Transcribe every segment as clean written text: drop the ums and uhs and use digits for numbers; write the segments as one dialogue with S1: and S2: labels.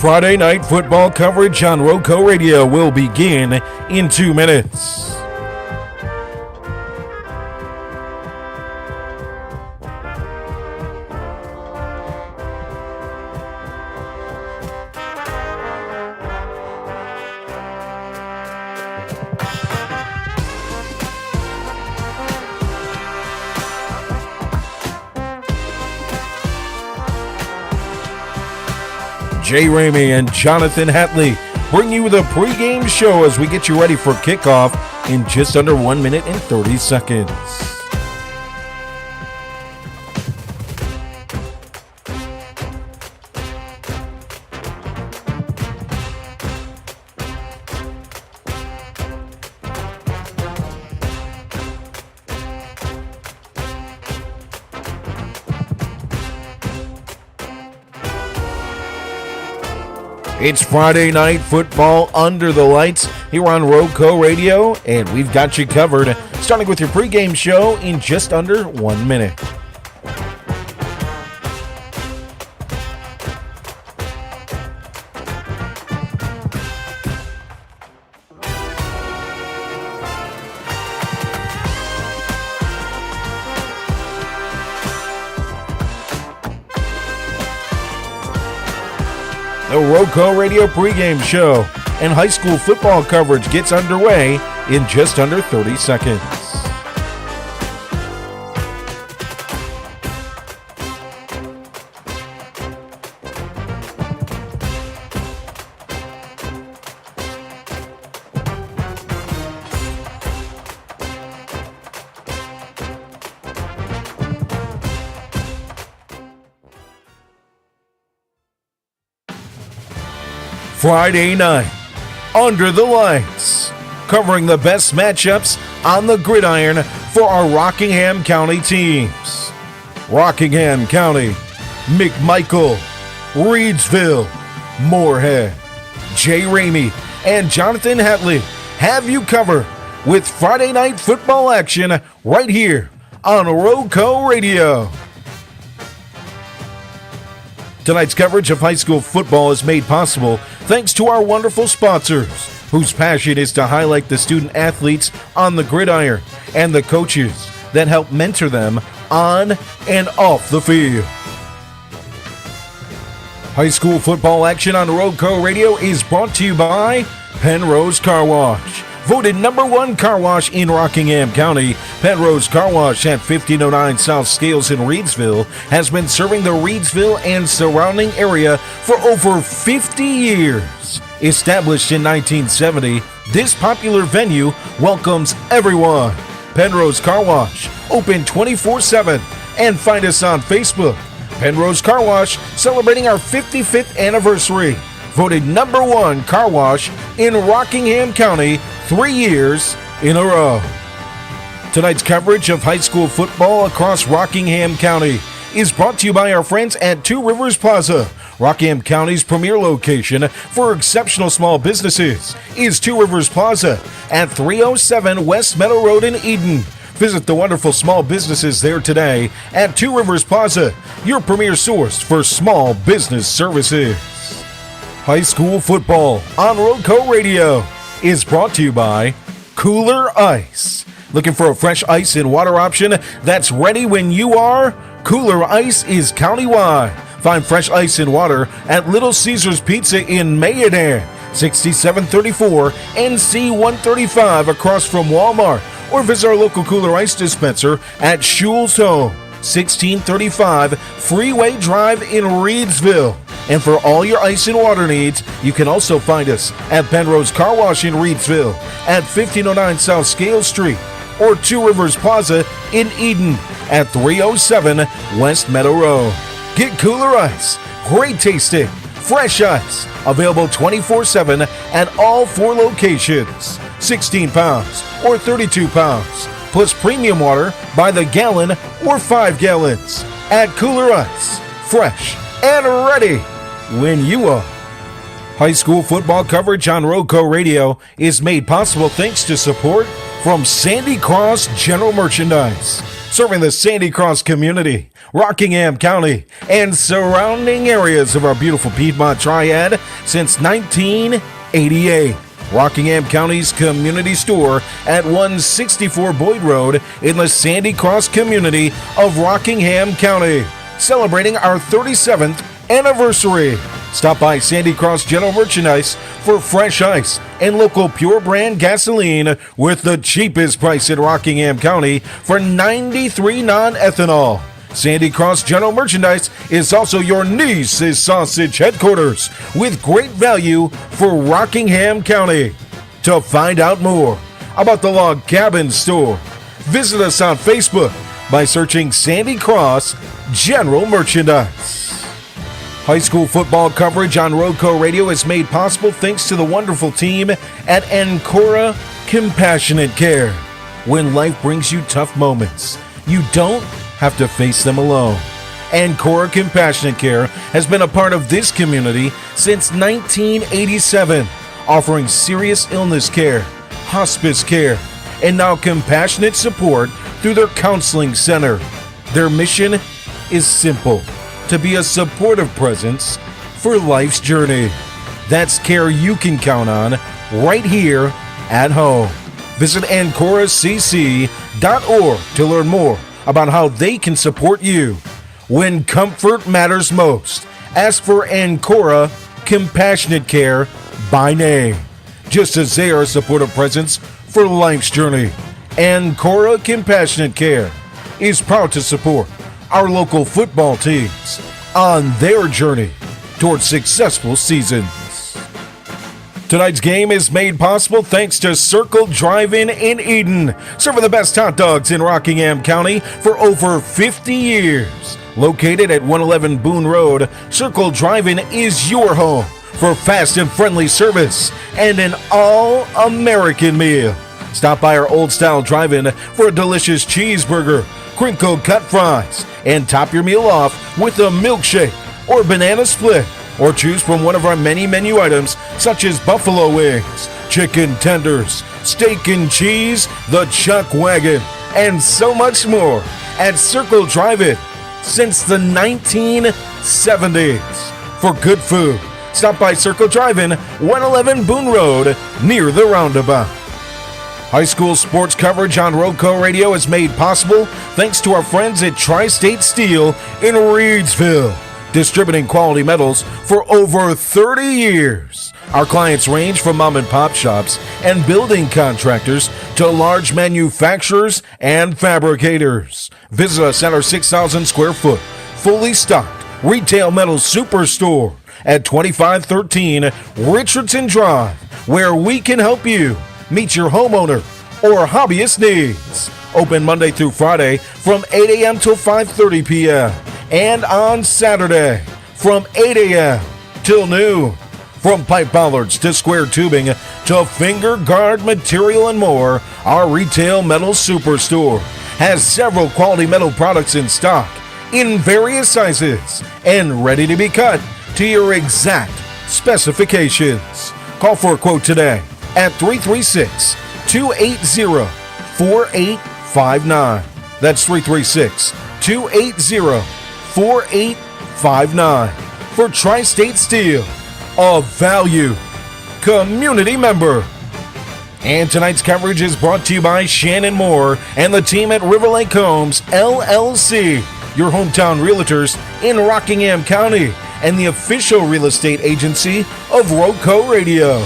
S1: Friday night football coverage on Roco Radio will begin in 2 minutes. Ramey and Jonathan Hatley bring you the pregame show as we get you ready for kickoff in just under 1 minute and 30 seconds. It's Friday night football under the lights here on Roco Radio, and we've got you covered, starting with your pregame show in just under 1 minute. The Roco Radio pregame show and high school football coverage gets underway in just under 30 seconds. Friday night, under the lights, covering the best matchups on the gridiron for our Rockingham County teams. Rockingham County, McMichael, Reedsville, Morehead. Ramey and Jonathan Hatley have you covered with Friday night football action right here on Roco Radio. Tonight's coverage of high school football is made possible thanks to our wonderful sponsors, whose passion is to highlight the student athletes on the gridiron and the coaches that help mentor them on and off the field. High school football action on Roco Radio is brought to you by Penrose Car Wash. Voted #1 car wash in Rockingham County, Penrose Car Wash at 1509 South Scales in Reedsville has been serving the Reedsville and surrounding area for over 50 years. Established in 1970, this popular venue welcomes everyone. Penrose Car Wash, open 24/7, and find us on Facebook. Penrose Car Wash, celebrating our 55th anniversary. Voted #1 car wash in Rockingham County 3 years in a row. Tonight's coverage of high school football across Rockingham County is brought to you by our friends at Two Rivers Plaza. Rockingham County's premier location for exceptional small businesses is Two Rivers Plaza at 307 West Meadow Road in Eden. Visit the wonderful small businesses there today at Two Rivers Plaza, your premier source for small business services. High school football on Roco Radio is brought to you by Kooler Ice. Looking for a fresh ice and water option that's ready when you are? Kooler Ice is countywide. Find fresh ice and water at Little Caesars Pizza in Morehead, 6734 NC 135 across from Walmart, or visit our local Kooler Ice dispenser at Schul's Home, 1635 Freeway Drive in Reedsville. And for all your ice and water needs, you can also find us at Penrose Car Wash in Reedsville at 1509 South Scales Street, or Two Rivers Plaza in Eden at 307 West Meadow Road. Get Kooler Ice, great tasting, fresh ice, available 24/7 at all 4 locations, 16 pounds or 32 pounds, plus premium water by the gallon or 5 gallons. At Kooler Ice, fresh and ready when you are. High school football coverage on Roco Radio is made possible thanks to support from Sandy Cross General Merchandise. serving the Sandy Cross community, Rockingham County, and surrounding areas of our beautiful Piedmont Triad since 1988. Rockingham County's community store at 164 Boyd Road in the Sandy Cross community of Rockingham County, celebrating our 37th anniversary. Stop by Sandy Cross General Merchandise for fresh ice and local pure brand gasoline with the cheapest price in Rockingham County for 93 non-ethanol. Sandy Cross General Merchandise is also your niece's sausage headquarters with great value for Rockingham County. To find out more about the Log Cabin Store, visit us on Facebook by searching Sandy Cross General Merchandise. High school football coverage on Roadco Radio is made possible thanks to the wonderful team at Ancora Compassionate Care. When life brings you tough moments, you don't have to face them alone. Ancora Compassionate Care has been a part of this community since 1987, offering serious illness care, hospice care, and now compassionate support through their counseling center. Their mission is simple: to be a supportive presence for life's journey. That's care you can count on right here at home. Visit AncoraCC.org to learn more about how they can support you. When comfort matters most, ask for Ancora Compassionate Care by name, just as they are a supportive presence for life's journey. Ancora Compassionate Care is proud to support our local football teams on their journey towards successful seasons. Tonight's game is made possible thanks to Circle Drive-In in Eden, serving the best hot dogs in Rockingham County for over 50 years. Located at 111 Boone Road, Circle Drive-In is your home for fast and friendly service and an all-American meal. Stop by our old-style drive-in for a delicious cheeseburger, crinkle cut fries, and top your meal off with a milkshake or banana split. Or choose from one of our many menu items such as buffalo wings, chicken tenders, steak and cheese, the chuck wagon, and so much more at Circle Drive-In since the 1970s. For good food, stop by Circle Drive-In, 111 Boone Road, near the roundabout. High school sports coverage on Roadco Radio is made possible thanks to our friends at Tri-State Steel in Reedsville, distributing quality metals for over 30 years. Our clients range from mom and pop shops and building contractors to large manufacturers and fabricators. Visit us at our 6,000 square foot, fully stocked retail metal superstore at 2513 Richardson Drive, where we can help you meet your homeowner or hobbyist needs. Open Monday through Friday from 8 a.m. till 5:30 p.m. and on Saturday from 8 a.m. till noon. From pipe bollards to square tubing to finger guard material and more, our retail metal superstore has several quality metal products in stock in various sizes and ready to be cut to your exact specifications. Call for a quote today at 336-280-4859. That's 336-280-4859 for Tri-State Steel, a value community member. And tonight's coverage is brought to you by Shannon Moore and the team at River Lake Homes, LLC, your hometown realtors in Rockingham County and the official real estate agency of Roadco Radio.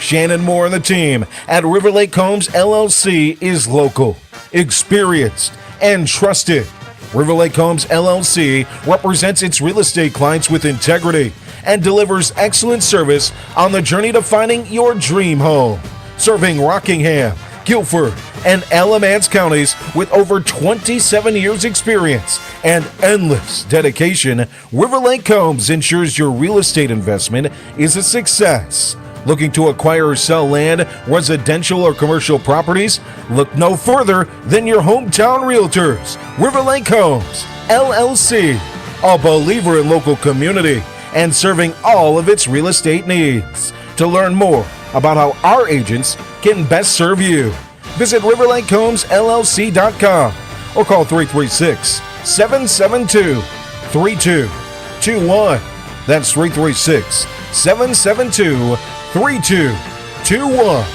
S1: Shannon Moore and the team at River Lake Homes, LLC is local, experienced, and trusted. River Lake Homes, LLC represents its real estate clients with integrity and delivers excellent service on the journey to finding your dream home. Serving Rockingham, Guilford, and Alamance counties with over 27 years experience and endless dedication, River Lake Homes ensures your real estate investment is a success. Looking to acquire or sell land, residential or commercial properties? Look no further than your hometown realtors. River Lake Homes, LLC, a believer in local community and serving all of its real estate needs. To learn more about how our agents can best serve you, visit RiverLakeHomesLLC.com or call 336-772-3221. That's 336-772-3221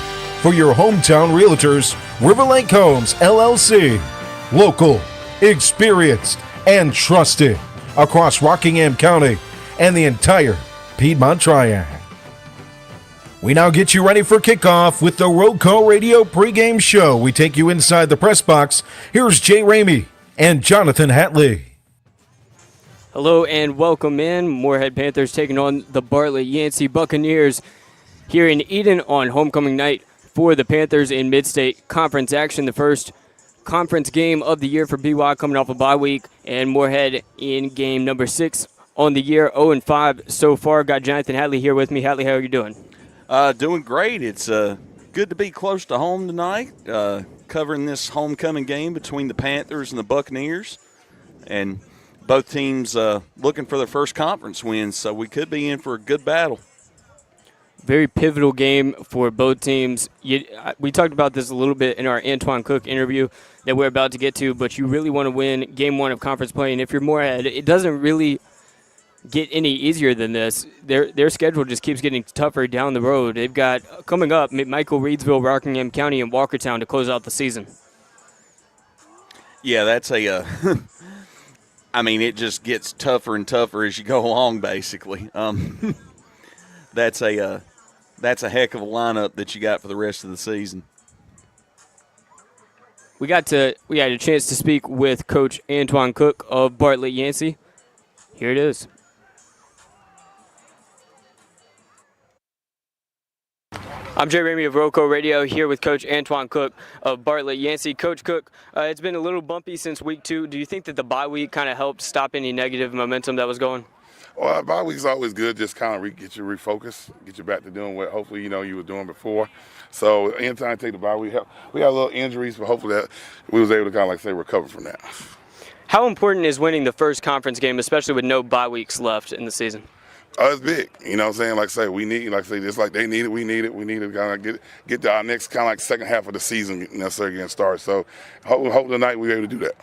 S1: for your hometown realtors, Riverlake Homes, LLC. Local, experienced, and trusted across Rockingham County and the entire Piedmont Triad. We now get you ready for kickoff with the Road Call Radio pregame show. We take you inside the press box. Here's Jay Ramey and Jonathan Hatley.
S2: Hello and welcome in. Morehead Panthers taking on the Bartlett Yancey Buccaneers here in Eden on homecoming night for the Panthers in mid-state conference action. The first conference game of the year for BY coming off a bye week, and Morehead in game number 6 on the year, 0-5 so far. Got Jonathan Hatley here with me. Hatley, how are you doing?
S3: Doing great. It's good to be close to home tonight, covering this homecoming game between the Panthers and the Buccaneers, and both teams looking for their first conference win, so we could be in for a good battle.
S2: Very pivotal game for both teams. We talked about this a little bit in our Antoine Cook interview that we're about to get to, but you really want to win game 1 of conference play, and if you're Morehead, it doesn't really get any easier than this. Their schedule just keeps getting tougher down the road. They've got coming up Michael Reedsville, Rockingham County, and Walkertown to close out the season.
S3: Yeah, that's a I mean, it just gets tougher and tougher as you go along, basically. That's a heck of a lineup that you got for the rest of the season.
S2: We had a chance to speak with Coach Antoine Cook of Bartlett Yancey. Here it is. I'm Jay Ramey of Roco Radio here with Coach Antoine Cook of Bartlett Yancey. Coach Cook, it's been a little bumpy since week 2. Do you think that the bye week kind of helped stop any negative momentum that was going?
S4: Well, bye week's always good, just kind of get you refocused, get you back to doing what hopefully you were doing before. So anytime I take the bye week, we had a little injuries, but hopefully that we was able to kind of recover from that.
S2: How important is winning the first conference game, especially with no bye weeks left in the season?
S4: It's big. You know what I'm saying? We need, just like they need it, we need it. We need to kind of get to our next kind of second half of the season necessarily getting started. So hope tonight we're able to do that.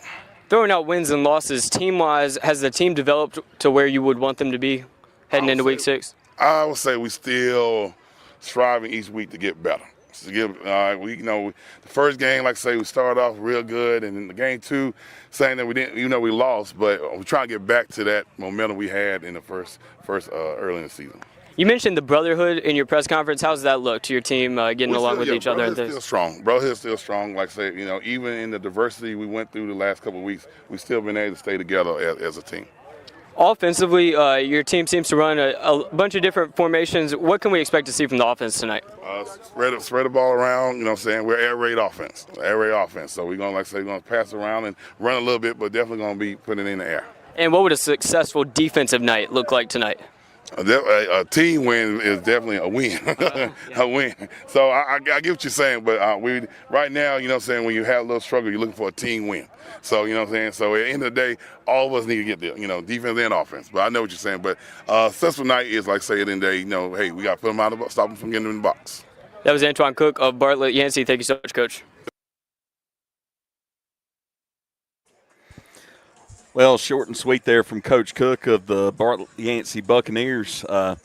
S2: Throwing out wins and losses, team-wise, has the team developed to where you would want them to be heading into week 6?
S4: I would say we still striving each week to get better. The first game, we started off real good, and in the game 2, saying that we didn't, we lost, but we're trying to get back to that momentum we had in the first early in the season.
S2: You mentioned the brotherhood in your press conference. How's that look to your team getting along with each other?
S4: Brotherhood's still strong. Brotherhood's still strong. Even in the diversity we went through the last couple of weeks, we've still been able to stay together as a team.
S2: Offensively, your team seems to run a bunch of different formations. What can we expect to see from the offense tonight?
S4: Spread the ball around. We're air raid offense. So we're going to pass around and run a little bit, but definitely going to be putting it in the air.
S2: And what would a successful defensive night look like tonight?
S4: A team win is definitely a win, a win. So I get what you're saying, but we right now, when you have a little struggle, you're looking for a team win. So, so at the end of the day, all of us need to get there, defense and offense. But I know what you're saying. But successful night is, at the end of the day, hey, we got to put them out of the box, stop them from getting in the box.
S2: That was Antoine Cook of Bartlett Yancey. Thank you so much, Coach.
S3: Well, short and sweet there from Coach Cook of the Bartlett Yancey Buccaneers. They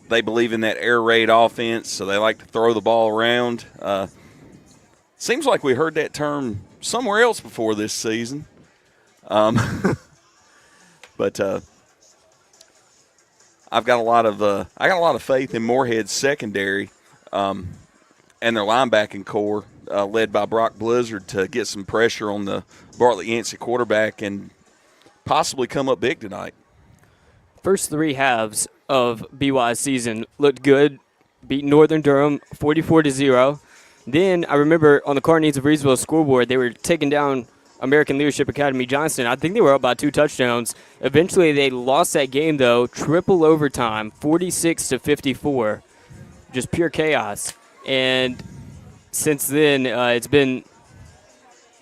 S3: believe in that air raid offense, so they like to throw the ball around. Seems like we heard that term somewhere else before this season. But I've got a lot of faith in Morehead's secondary and their linebacking core, led by Brock Blizzard, to get some pressure on the Bartlett Yancey quarterback and possibly come up big tonight.
S2: First 3 halves of BY's season looked good. Beat Northern Durham 44-0. Then I remember on the Carneades of Reedsville scoreboard, they were taking down American Leadership Academy Johnston. I think they were up by 2 touchdowns. Eventually they lost that game, though, triple overtime, 46-54. Just pure chaos. And since then, it's been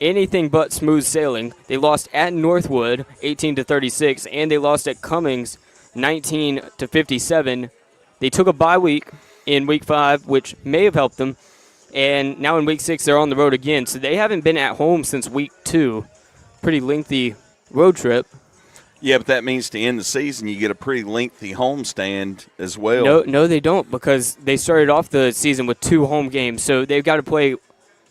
S2: anything but smooth sailing. They lost at Northwood 18-36, and they lost at Cummings 19-57. They took a bye week in week 5, which may have helped them. And now in week 6, they're on the road again. So they haven't been at home since week 2. Pretty lengthy road trip.
S3: Yeah, but that means to end the season, you get a pretty lengthy homestand as well.
S2: No, they don't, because they started off the season with 2 home games. So they've got to play.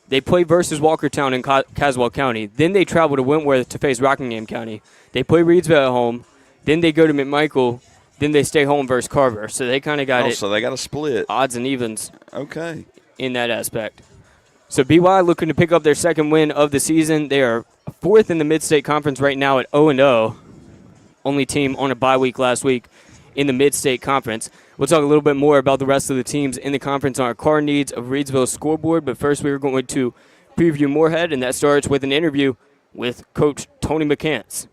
S2: They play versus Walkertown in Caswell County. Then they travel to Wentworth to face Rockingham County. They play Reedsville at home. Then they go to McMichael. Then they stay home versus Carver. So they kind of got it.
S3: So they got a split.
S2: Odds and evens.
S3: Okay.
S2: In that aspect. So BY looking to pick up their second win of the season. They are 4th in the Mid-State Conference right now at 0-0. Only team on a bye week last week in the Mid-State Conference. We'll talk a little bit more about the rest of the teams in the conference on our Car Needs of Reedsville scoreboard. But first, we are going to preview Morehead, and that starts with an interview with Coach Tony McCants.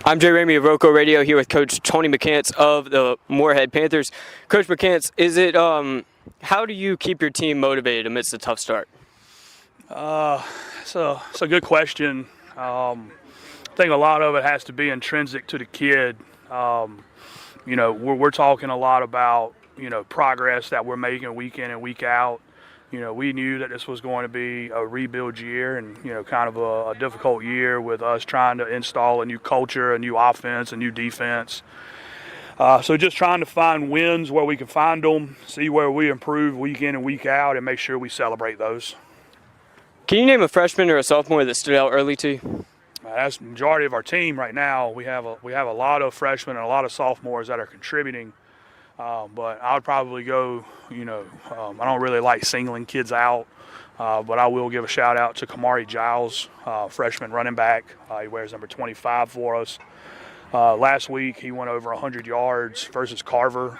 S2: I'm Jay Ramey of Roco Radio here with Coach Tony McCants of the Morehead Panthers. Coach McCants, is it how do you keep your team motivated amidst a tough start?
S5: It's a good question. I think a lot of it has to be intrinsic to the kid. We're talking a lot about, progress that we're making week in and week out. We knew that this was going to be a rebuild year and, kind of a difficult year with us trying to install a new culture, a new offense, a new defense. So just trying to find wins where we can find them, see where we improve week in and week out, and make sure we celebrate those.
S2: Can you name a freshman or a sophomore that stood out early to you?
S5: That's the majority of our team right now. We have a lot of freshmen and a lot of sophomores that are contributing. But I would probably go, I don't really like singling kids out, but I will give a shout out to Kamari Giles, freshman running back. He wears number 25 for us. Last week he went over 100 yards versus Carver,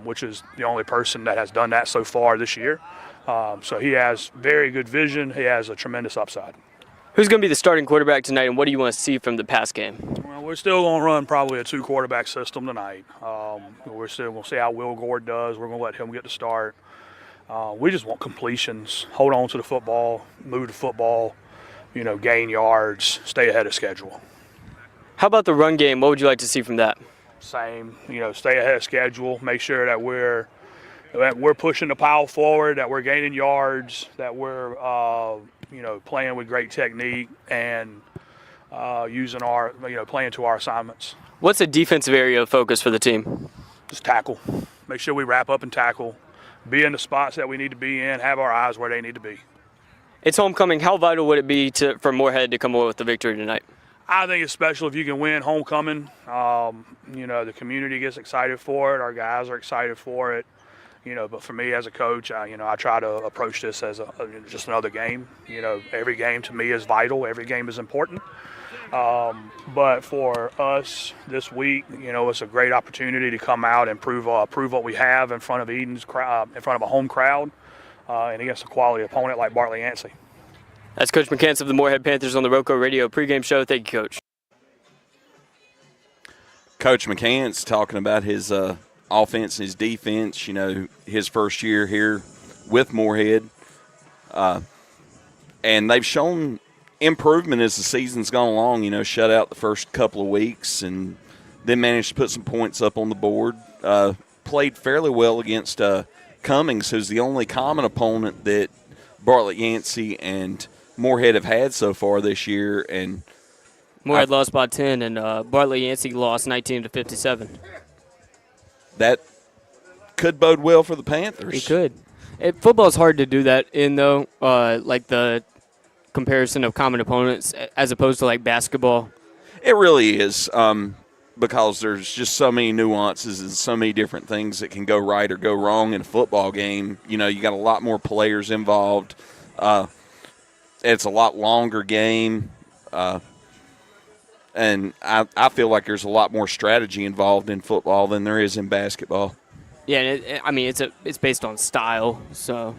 S5: which is the only person that has done that so far this year. So he has very good vision. He has a tremendous upside.
S2: Who's going to be the starting quarterback tonight, and what do you want to see from the pass game?
S5: Well, we're still going to run probably a 2-quarterback system tonight. We're still going to see how Will Gord does. We're going to let him get the start. We just want completions, hold on to the football, move the football, gain yards, stay ahead of schedule.
S2: How about the run game? What would you like to see from that?
S5: Same, stay ahead of schedule, make sure that we're pushing the pile forward, that we're gaining yards, that we're playing with great technique and using our, playing to our assignments.
S2: What's a defensive area of focus for the team?
S5: Just tackle. Make sure we wrap up and tackle, be in the spots that we need to be in, have our eyes where they need to be.
S2: It's homecoming. How vital would it be for Morehead to come away with the victory tonight?
S5: I think it's special if you can win homecoming. The community gets excited for it. Our guys are excited for it. But for me as a coach, I try to approach this as just another game. Every game to me is vital. Every game is important. But for us this week, it's a great opportunity to come out and prove what we have in front of Eden's crowd, in front of a home crowd, and against a quality opponent like Bartlett Yancey.
S2: That's Coach McCants of the Morehead Panthers on the Roco Radio pregame show. Thank you, Coach.
S3: Coach McCants talking about his offense and his defense, his first year here with Morehead. And they've shown improvement as the season's gone along, shut out the first couple of weeks and then managed to put some points up on the board. Played fairly well against Cummings, who's the only common opponent that Bartlett Yancey and Morehead have had so far this year. And
S2: Morehead lost by 10, and Bartlett Yancey lost 19-57.
S3: That could bode well for the Panthers.
S2: It could. Football's hard to do that in, though, like the comparison of common opponents as opposed to, like, basketball.
S3: It really is, because there's just so many nuances and so many different things that can go right or go wrong in a football game. You got a lot more players involved. It's a lot longer game. And I feel like there's a lot more strategy involved in football than there is in basketball.
S2: Yeah, and it's based on style, so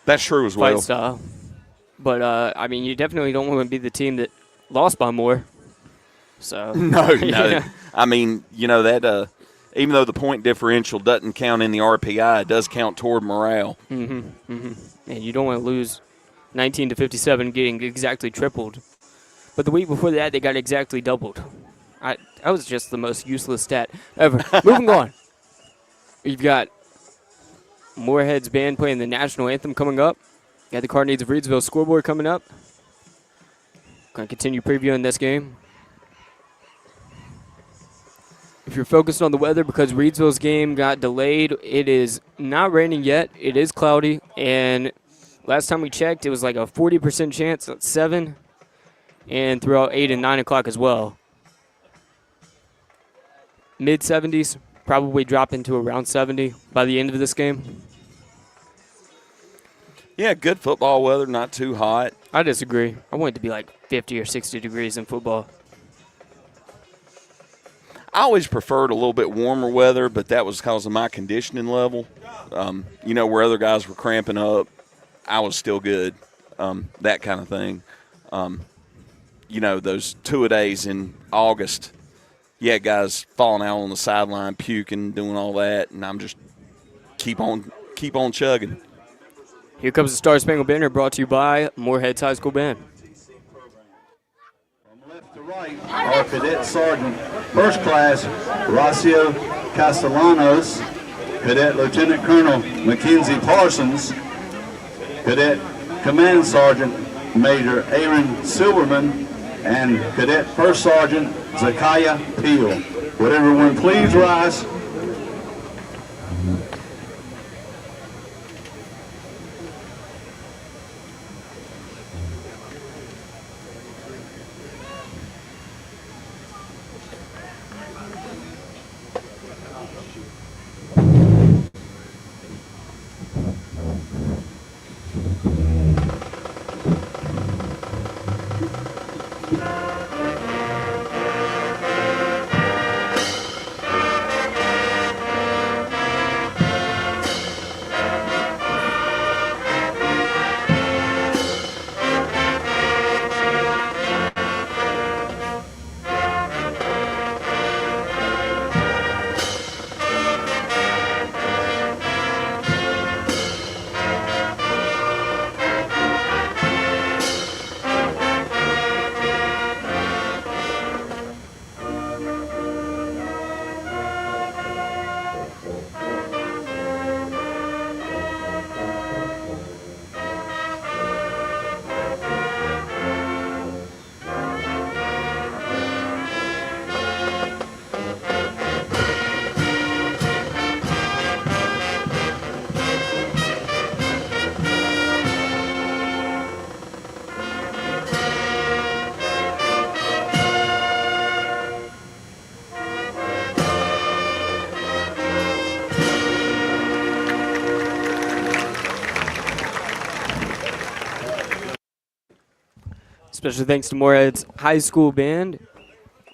S3: that's true as well.
S2: Fight style, but you definitely don't want to be the team that lost by more. So
S3: no. That even though the point differential doesn't count in the RPI, it does count toward morale.
S2: And you don't want to lose 19-57, getting exactly tripled. But the week before that, they got exactly doubled. That was just the most useless stat ever. Moving on. You've got Morehead's band playing the national anthem coming up. Got the Carneades of Reedsville scoreboard coming up. Going to continue previewing this game. If you're focused on the weather, because Reedsville's game got delayed, it is not raining yet. It is cloudy, and last time we checked, it was like a 40% chance at 7 and throughout 8 and 9 o'clock as well. Mid-70s, probably drop into around 70 by the end of this game.
S3: Yeah, good football weather, not too hot.
S2: I disagree. I want it to be like 50 or 60 degrees in football.
S3: I always preferred a little bit warmer weather, but that was because of my conditioning level. Where other guys were cramping up, I was still good, that kind of thing. Those two-a-days in August, you had guys falling out on the sideline, puking, doing all that, and I'm just keep on chugging.
S2: Here comes the Star Spangled Banner, brought to you by Morehead's High School Band.
S6: Left to right, our Cadet Sergeant First Class Rocio Castellanos, Cadet Lieutenant Colonel Mackenzie Parsons, Cadet Command Sergeant Major Aaron Silverman, and Cadet First Sergeant Zakiah Peel. Would everyone please rise?
S2: Special thanks to Morehead's High School Band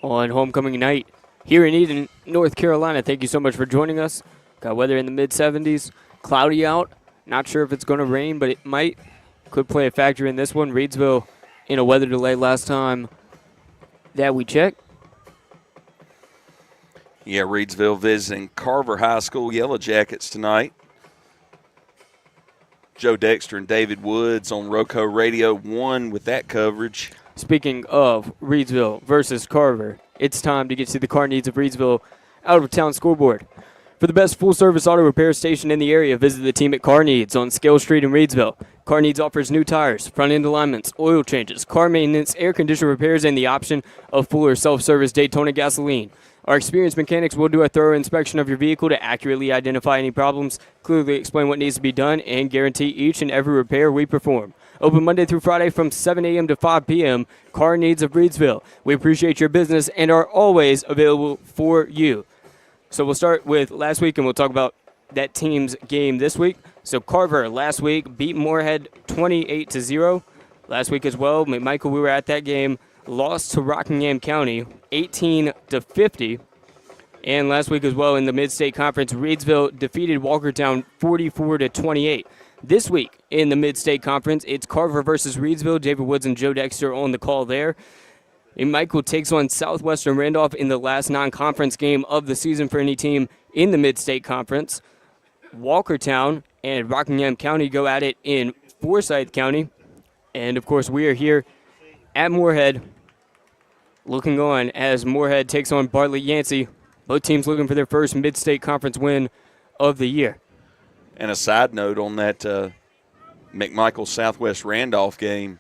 S2: on homecoming night here in Eden, North Carolina. Thank you so much for joining us. Got weather in the mid-70s, cloudy out. Not sure if it's going to rain, but it might. Could play a factor in this one. Reedsville in a weather delay last time that we checked.
S3: Yeah, Reedsville visiting Carver High School Yellow Jackets tonight. Joe Dexter and David Woods on Roco Radio 1 with that coverage.
S2: Speaking of Reedsville versus Carver, it's time to get to the Carneades of Reedsville out-of-town scoreboard. For the best full-service auto repair station in the area, visit the team at Carneades on Scale Street in Reedsville. Carneades offers new tires, front-end alignments, oil changes, car maintenance, air conditioner repairs, and the option of full or self-service Daytona gasoline. Our experienced mechanics will do a thorough inspection of your vehicle to accurately identify any problems, clearly explain what needs to be done, and guarantee each and every repair we perform. Open Monday through Friday from 7 a.m. to 5 p.m. Carneades of Reedsville. We appreciate your business and are always available for you. So we'll start with last week, and we'll talk about that team's game this week. So Carver last week beat Morehead 28-0. Last week as well, Michael, we were at that game. Lost to Rockingham County 18-50. And last week as well in the Mid-State Conference, Reedsville defeated Walkertown 44-28. This week in the Mid-State Conference, it's Carver versus Reedsville. David Woods and Joe Dexter on the call there. And Michael takes on Southwestern Randolph in the last non-conference game of the season for any team in the Mid-State Conference. Walkertown and Rockingham County go at it in Forsyth County. And, of course, we are here at Morehead looking on as Morehead takes on Bartlett Yancey. Both teams looking for their first Mid-State Conference win of the year.
S3: And a side note on that McMichael Southwest Randolph game,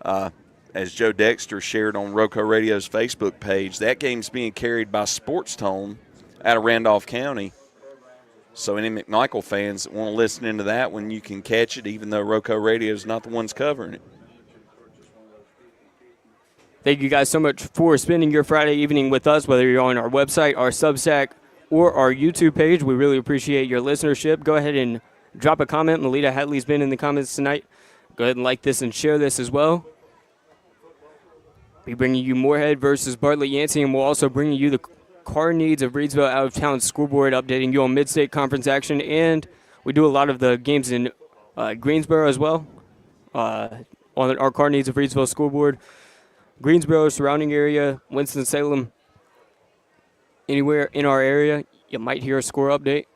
S3: as Joe Dexter shared on Roco Radio's Facebook page, that game's being carried by Sports Tone out of Randolph County. So any McMichael fans that want to listen into that one, you can catch it, even though Roco Radio is not the ones covering it.
S2: Thank you guys so much for spending your Friday evening with us, whether you're on our website, our Substack, or our YouTube page. We really appreciate your listenership. Go ahead and drop a comment. Melita Hatley's been in the comments tonight. Go ahead and like this and share this as well. We're bringing you Morehead versus Bartlett Yancey, and we'll also bring you the car needs of Reidsville out-of-town scoreboard, updating you on mid-state conference action, and we do a lot of the games in Greensboro as well on our car needs of Reidsville scoreboard. Greensboro, surrounding area, Winston-Salem, anywhere in our area, you might hear a score update.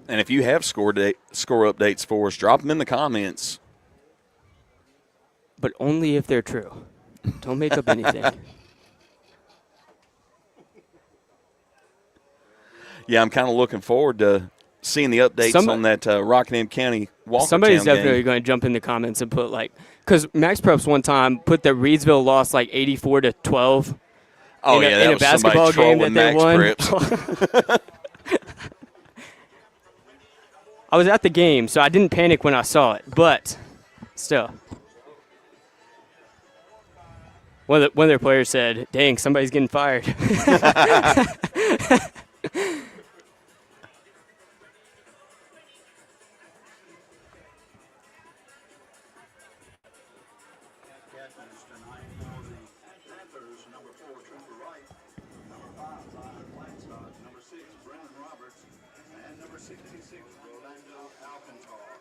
S3: And if you have score updates for us, drop them in the comments.
S2: But only if they're true. Don't make up anything.
S3: Yeah, I'm kind of looking forward to seeing the updates on that Rockingham County Walkertown
S2: Somebody's
S3: game.
S2: definitely going to jump in the comments and put, like, because Max Preps one time put that Reidsville lost like 84-12.
S3: Oh, yeah, that
S2: in a
S3: was
S2: basketball game that they
S3: Max
S2: won.
S3: Preps.
S2: I was at the game, so I didn't panic when I saw it, but still. One of their players said, dang, somebody's getting fired.
S6: Number 4, Kooler Ice. Number 5, Blackstock. Number 6, Brandon Roberts. And number 66, Rolando Alcantara.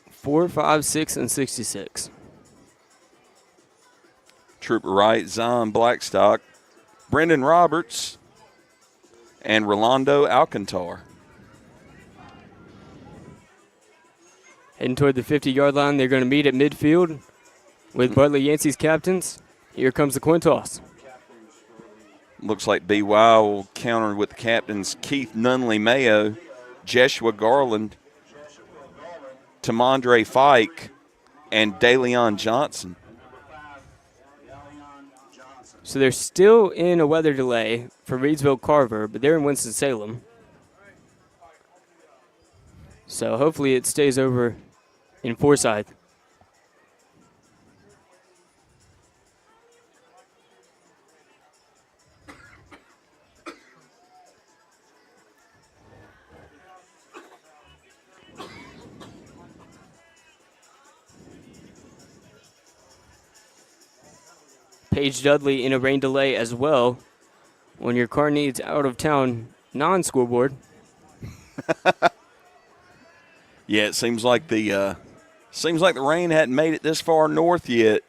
S2: 4, 5, 6, and 66.
S3: Trooper Wright, Zion Blackstock, Brendan Roberts, and Rolando Alcantar.
S2: Heading toward the 50-yard line, they're going to meet at midfield with Bartlett Yancey's captains. Here comes the coin toss.
S3: Looks like BY will counter with the captains Keith Nunley Mayo, Jeshua Garland, Tamondre Fike, and DeLeon Johnson.
S2: So they're still in a weather delay for Reidsville Carver, but they're in Winston-Salem. So hopefully it stays over in Forsyth. Paige Dudley in a rain delay as well when your car needs out-of-town non-scoreboard.
S3: Yeah, it seems like the rain hadn't made it this far north yet.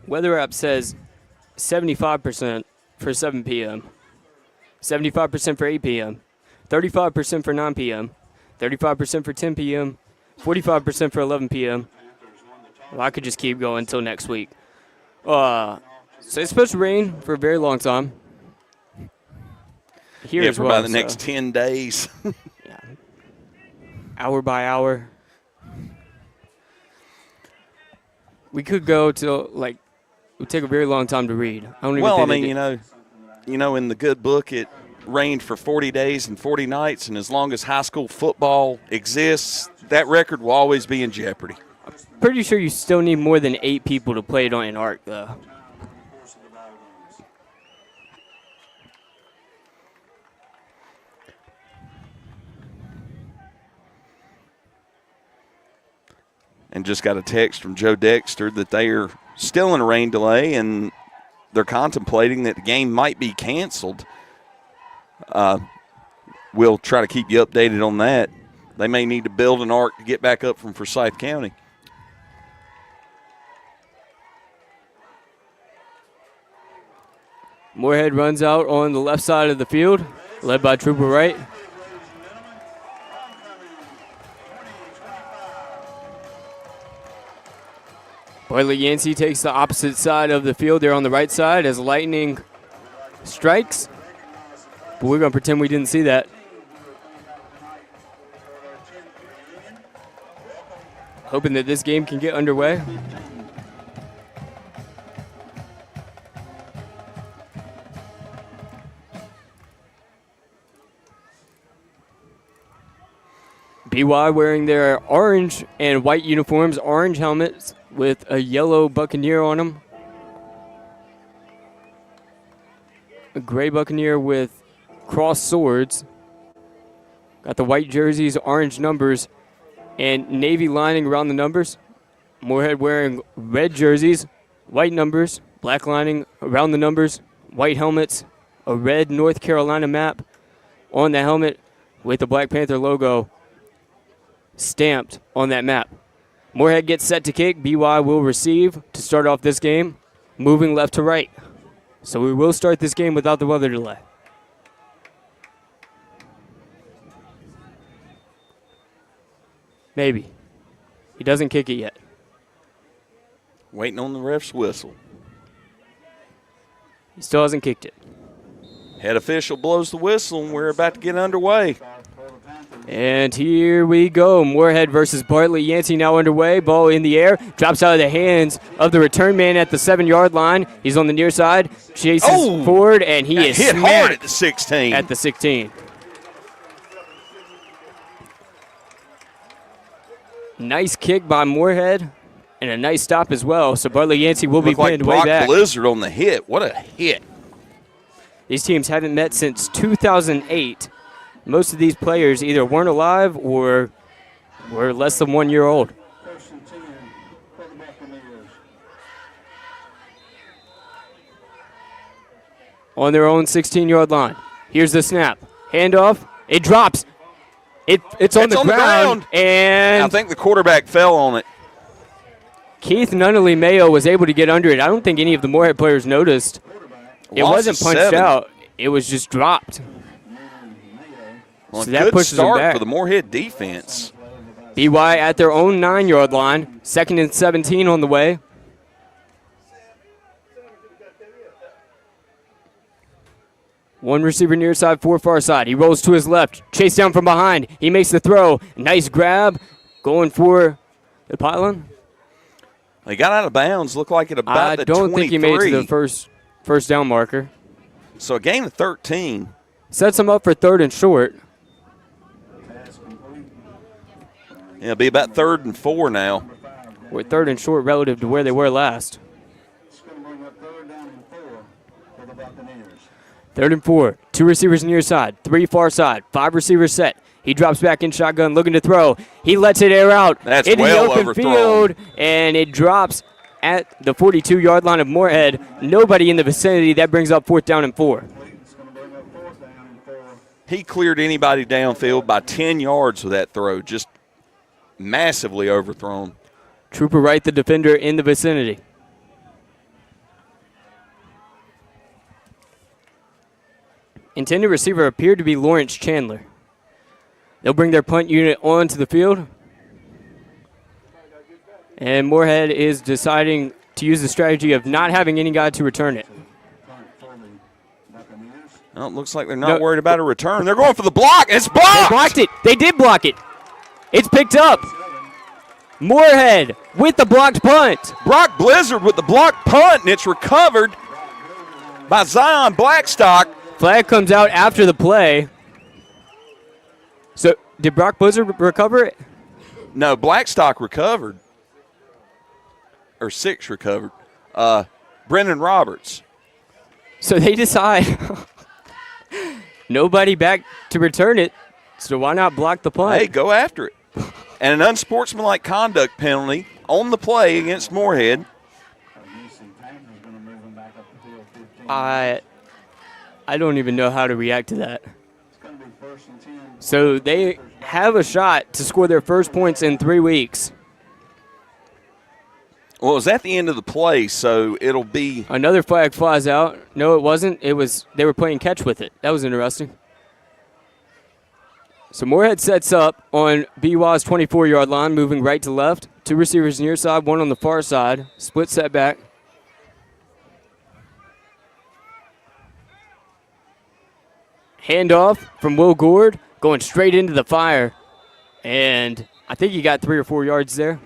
S2: Weather app says 75% for 7 p.m., 75% for 8 p.m., 35% for 9 p.m., 35% for 10 p.m., 45% for 11 p.m. Well, I could just keep going until next week. So it's supposed to rain for a very long time. Here as
S3: for
S2: well,
S3: about the next 10 days.
S2: Yeah. Hour by hour. We could go till, like, it would take a very long time to read. I don't even
S3: Well, I
S2: think
S3: mean, in the good book, it rained for 40 days and 40 nights, and as long as high school football exists, that record will always be in jeopardy.
S2: Pretty sure you still need more than 8 people to play it on an arc, though.
S3: And just got a text from Joe Dexter that they are still in a rain delay, and they're contemplating that the game might be canceled. We'll try to keep you updated on that. They may need to build an arc to get back up from Forsyth County.
S2: Morehead runs out on the left side of the field, led by Trooper Wright. Bartlett Yancey takes the opposite side of the field. They're on the right side as lightning strikes. But we're going to pretend we didn't see that. Hoping that this game can get underway. BY wearing their orange and white uniforms, orange helmets with a yellow Buccaneer on them. A gray Buccaneer with crossed swords. Got the white jerseys, orange numbers, and navy lining around the numbers. Morehead wearing red jerseys, white numbers, black lining around the numbers, white helmets, a red North Carolina map on the helmet with the Black Panther logo stamped on that map. Morehead gets set to kick. BY will receive to start off this game, moving left to right. So we will start this game without the weather delay. Maybe. He doesn't kick it yet.
S3: Waiting on the ref's whistle.
S2: He still hasn't kicked it.
S3: Head official blows the whistle, and we're about to get underway.
S2: And here we go. Morehead versus Bartlett Yancey now underway. Ball in the air. Drops out of the hands of the return man at the 7-yard line. He's on the near side. Chases forward, and he is
S3: hit
S2: smacked
S3: hard at the 16.
S2: At the 16. Nice kick by Morehead, and a nice stop as well. So Bartlett Yancey will be pinned way back.
S3: Blizzard on the hit. What a hit.
S2: These teams haven't met since 2008. Most of these players either weren't alive or were less than 1 year old. On their own 16-yard line. Here's the snap. Handoff. It drops. It's on the ground. And
S3: I think the quarterback fell on it.
S2: Keith Nunnally Mayo was able to get under it. I don't think any of the Morehead players noticed. It wasn't punched out. It was just dropped.
S3: Well,
S2: so that
S3: good
S2: pushes them
S3: start
S2: back.
S3: for the Morehead defense.
S2: BY at their own 9-yard line. 2nd and 17 on the way. One receiver near side, 4 far side. He rolls to his left. Chase down from behind. He makes the throw. Nice grab. Going for the pylon.
S3: He got out of bounds. Looked like it about the 23.
S2: I don't think he made it to the first down marker.
S3: So a gain of 13.
S2: Sets him up for 3rd and short.
S3: Yeah, it'll be about 3rd and 4 now.
S2: We're 3rd and short relative to where they were last. 3rd and 4. 2 receivers near side. 3 far side. 5 receivers set. He drops back in shotgun, looking to throw. He lets it air out.
S3: That's
S2: into
S3: well
S2: the open
S3: overthrown.
S2: field, and it drops at the 42-yard line of Morehead. Nobody in the vicinity. That brings up 4th down and 4.
S3: He cleared anybody downfield by 10 yards with that throw. Just massively overthrown.
S2: Trooper Wright, the defender, in the vicinity. Intended receiver appeared to be Lawrence Chandler. They'll bring their punt unit onto the field. And Morehead is deciding to use the strategy of not having any guy to return it.
S3: Well, it looks like they're not worried about a return. They're going for the block. It's blocked.
S2: They blocked it. They did block it. It's picked up. Morehead with the blocked punt.
S3: Brock Blizzard with the blocked punt, and it's recovered by Zion Blackstock.
S2: Flag comes out after the play. So, did Brock Blizzard recover it?
S3: No, Blackstock recovered. Or 6 recovered. Brendan Roberts.
S2: So they decide nobody back to return it, so why not block the punt?
S3: Hey, go after it. And an unsportsmanlike conduct penalty on the play against Morehead.
S2: I don't even know how to react to that. So they have a shot to score their first points in 3 weeks.
S3: Well, it was at the end of the play, so it'll be
S2: Another flag flies out. No, it wasn't. They were playing catch with it. That was interesting. So Morehead sets up on BY's 24-yard line, moving right to left. 2 receivers near side, 1 on the far side. Split setback. Handoff from Will Gord, going straight into the fire. And I think he got 3 or 4 yards there.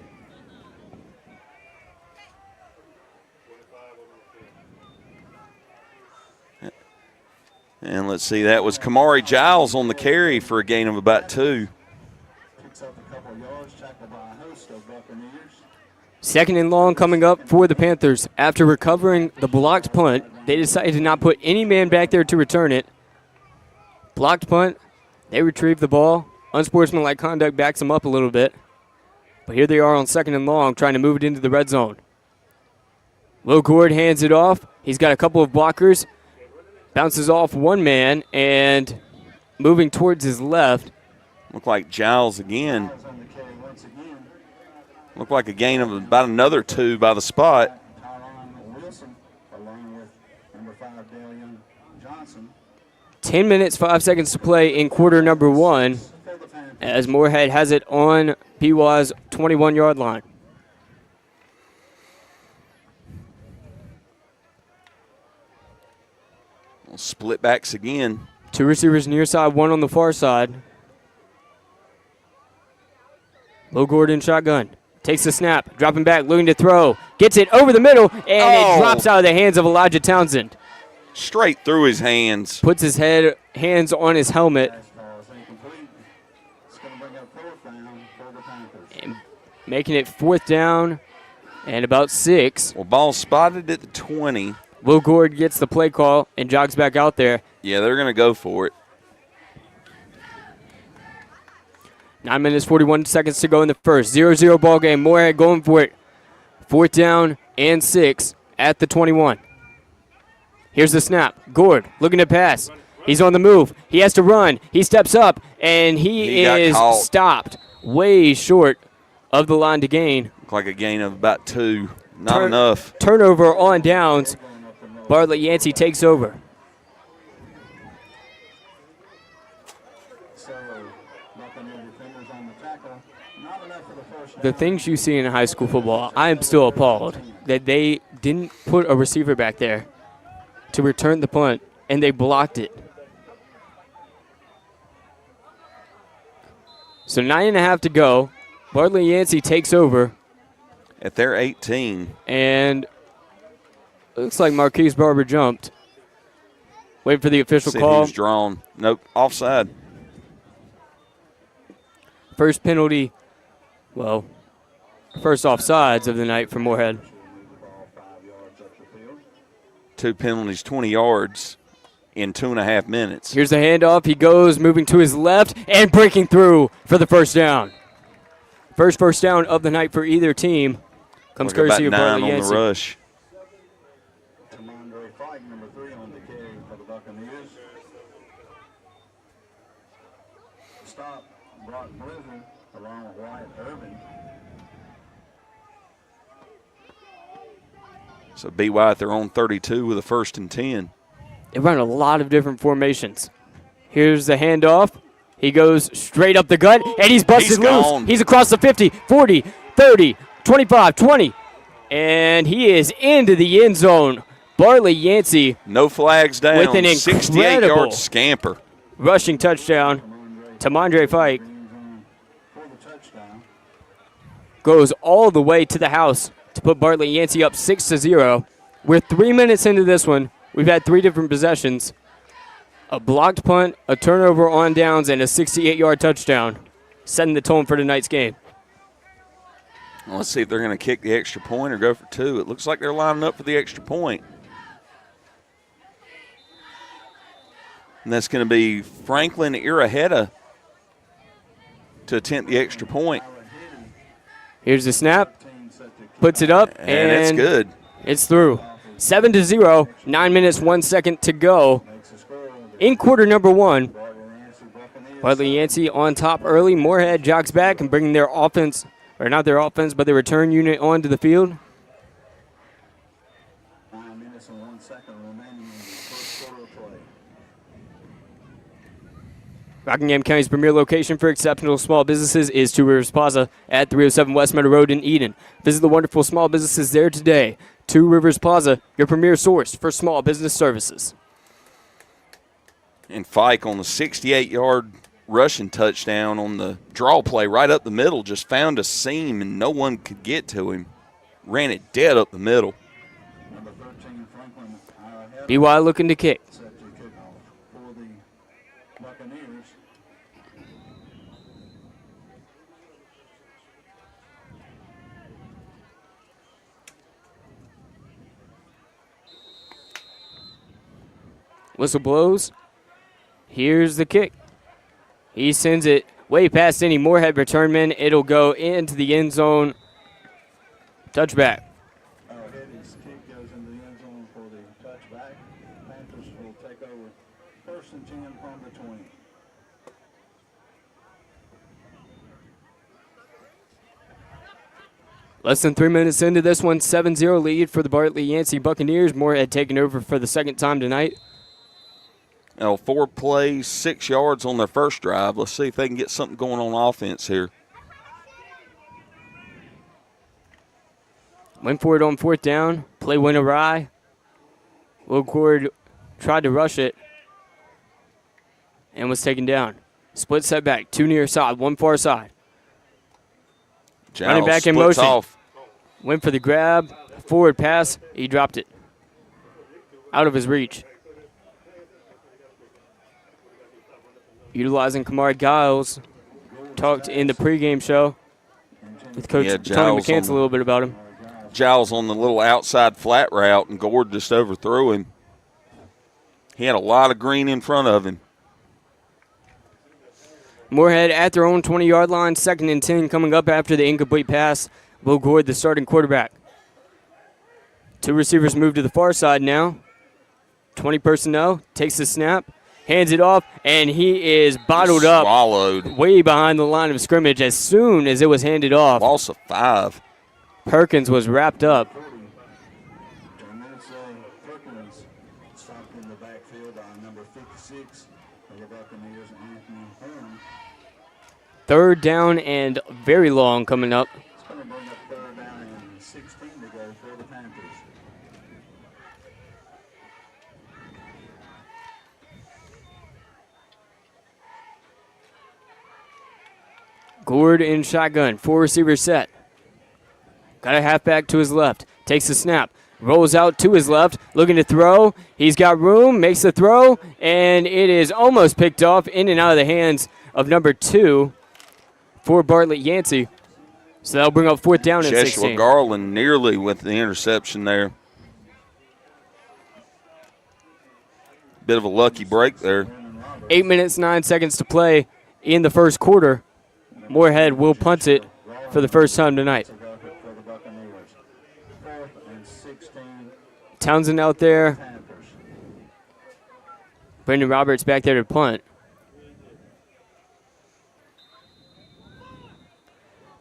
S3: And let's see, that was Kamari Giles on the carry for a gain of about 2.
S2: Second and long coming up for the Panthers. After recovering the blocked punt, they decided to not put any man back there to return it. Blocked punt, they retrieve the ball. Unsportsmanlike conduct backs them up a little bit. But here they are on second and long, trying to move it into the red zone. Will Gord hands it off. He's got a couple of blockers. Bounces off one man and moving towards his left.
S3: Looked like Giles again. Looked like a gain of about another 2 by the spot.
S2: 10 minutes, 5 seconds to play in quarter number 1 as Morehead has it on BY's 21-yard line.
S3: Split backs again.
S2: 2 receivers near side, 1 on the far side. Low Gordon shotgun. Takes the snap, dropping back, looking to throw. Gets it over the middle, and it drops out of the hands of Elijah Townsend.
S3: Straight through his hands.
S2: Puts his hands on his helmet. And making it 4th down and about 6.
S3: Well, ball spotted at the 20.
S2: Will Gord gets the play call and jogs back out there.
S3: Yeah, they're going to go for it.
S2: 9 minutes, 41 seconds to go in the first. 0-0 ball game. Morehead going for it. 4th down and 6 at the 21. Here's the snap. Gord looking to pass. He's on the move. He has to run. He steps up, and he is stopped way short of the line to gain.
S3: Looked like a gain of about 2. Not enough.
S2: Turnover on downs. Bartlett Yancey takes over. The things you see in high school football, I am still appalled that they didn't put a receiver back there to return the punt, and they blocked it. So 9.5 to go. Bartlett Yancey takes over.
S3: At their 18.
S2: And looks like Marquise Barber jumped. Wait for the official call.
S3: Who's drawn. Nope, offside.
S2: First penalty, well, first offsides of the night for Morehead.
S3: 2 penalties, 20 yards in 2.5 minutes.
S2: Here's the handoff. He goes, moving to his left and breaking through for the first down. First down of the night for either team. Comes courtesy of Bartlett Yancey.
S3: On the rush.
S6: Stop, Brock Blizzard, along with Wyatt Irvin.
S3: So BY at their own 32 with a 1st and 10.
S2: They run a lot of different formations. Here's the handoff. He goes straight up the gut, and he's busted loose. He's across the 50, 40, 30, 25, 20. And he is into the end zone. Bartlett Yancey.
S3: No flags down.
S2: With an
S3: 68-yard scamper.
S2: Rushing touchdown. Tamondre Fike goes all the way to the house to put Bartlett Yancey up 6-0. We're 3 minutes into this one. We've had 3 different possessions. A blocked punt, a turnover on downs, and a 68-yard touchdown, setting the tone for tonight's game.
S3: Well, let's see if they're going to kick the extra point or go for 2. It looks like they're lining up for the extra point. And that's going to be Franklin Iraheta to attempt the extra point.
S2: Here's the snap. Puts it up,
S3: and it's good.
S2: It's through. 7-0, 9 minutes, 1 second to go. In quarter number 1, Bartlett Yancey on top early. Morehead jogs back and bringing their offense, or not their offense, but their return unit onto the field. Rockingham County's premier location for exceptional small businesses is Two Rivers Plaza at 307 West Meadow Road in Eden. Visit the wonderful small businesses there today. Two Rivers Plaza, your premier source for small business services.
S3: And Fike on the 68-yard rushing touchdown on the draw play right up the middle, just found a seam and no one could get to him. Ran it dead up the middle.
S2: BY looking to kick. Whistle blows. Here's the kick. He sends it way past any Morehead return man. It'll go into the end zone. Touchback.
S6: His kick goes into the end zone for the touchback. Panthers will take over 1st and 10 from the 20.
S2: Less than 3 minutes into this one, 7-0 lead for the Bartlett Yancey Buccaneers. Morehead taking over for the second time tonight.
S3: Now, 4 plays, 6 yards on their first drive. Let's see if they can get something going on offense here.
S2: Went for it on 4th down. Play went awry. Will Cord tried to rush it and was taken down. Split setback, 2 near side, 1 far side. Running back in motion.
S3: Off.
S2: Went for the grab, forward pass. He dropped it. Out of his reach. Utilizing Kamari Giles. Talked in the pregame show with Coach Tony McCants a little bit about him.
S3: Giles on the little outside flat route, and Gord just overthrew him. He had a lot of green in front of him.
S2: Morehead at their own 20-yard line, 2nd and 10 coming up after the incomplete pass. Will Gord, the starting quarterback. 2 receivers move to the far side now. 20 personnel, takes the snap, hands it off, and he is bottled up way behind the line of scrimmage as soon as it was handed off.
S3: Loss of 5.
S2: Perkins was wrapped up.
S6: Perkins stopped in the backfield by number 56 of the Buccaneers, Anthony Horn.
S2: 3rd down and very long coming up.
S6: It's going to bring up 3rd down and 16 to go for the Panthers.
S2: Gord in shotgun, 4 receivers set. Got a halfback to his left. Takes the snap. Rolls out to his left. Looking to throw. He's got room. Makes the throw. And it is almost picked off in and out of the hands of number 2 for Bartlett Yancey. So that'll bring up 4th down and 16.
S3: Joshua Garland nearly with the interception there. Bit of a lucky break there.
S2: 8 minutes, 9 seconds to play in the first quarter. Morehead will punt it for the first time tonight. Townsend out there. Brendan Roberts back there to punt.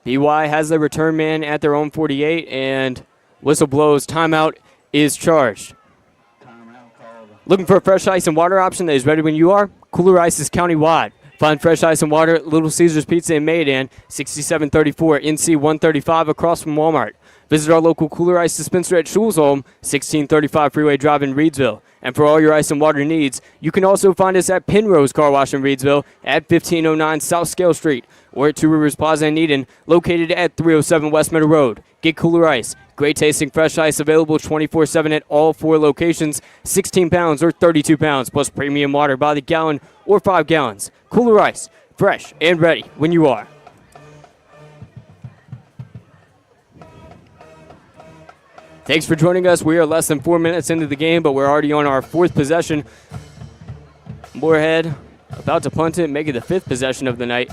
S2: BY has the return man at their own 48, and whistle blows. Timeout is charged. Looking for a fresh ice and water option that is ready when you are? Kooler Ice is county-wide. Find fresh ice and water at Little Caesars Pizza in Maydan, 6734 NC 135 across from Walmart. Visit our local Kooler Ice dispenser at Schulzholm, 1635 Freeway Drive in Reedsville. And for all your ice and water needs, you can also find us at Penrose Car Wash in Reedsville at 1509 South Scale Street or at Two Rivers Plaza in Eden, located at 307 West Meadow Road. Get Kooler Ice. Great tasting fresh ice available 24/7 at all 4 locations, 16 pounds or 32 pounds, plus premium water by the gallon or 5 gallons. Kooler Ice, fresh and ready when you are. Thanks for joining us. We are less than 4 minutes into the game, but we're already on our 4th possession. Morehead about to punt it, make it the 5th possession of the night.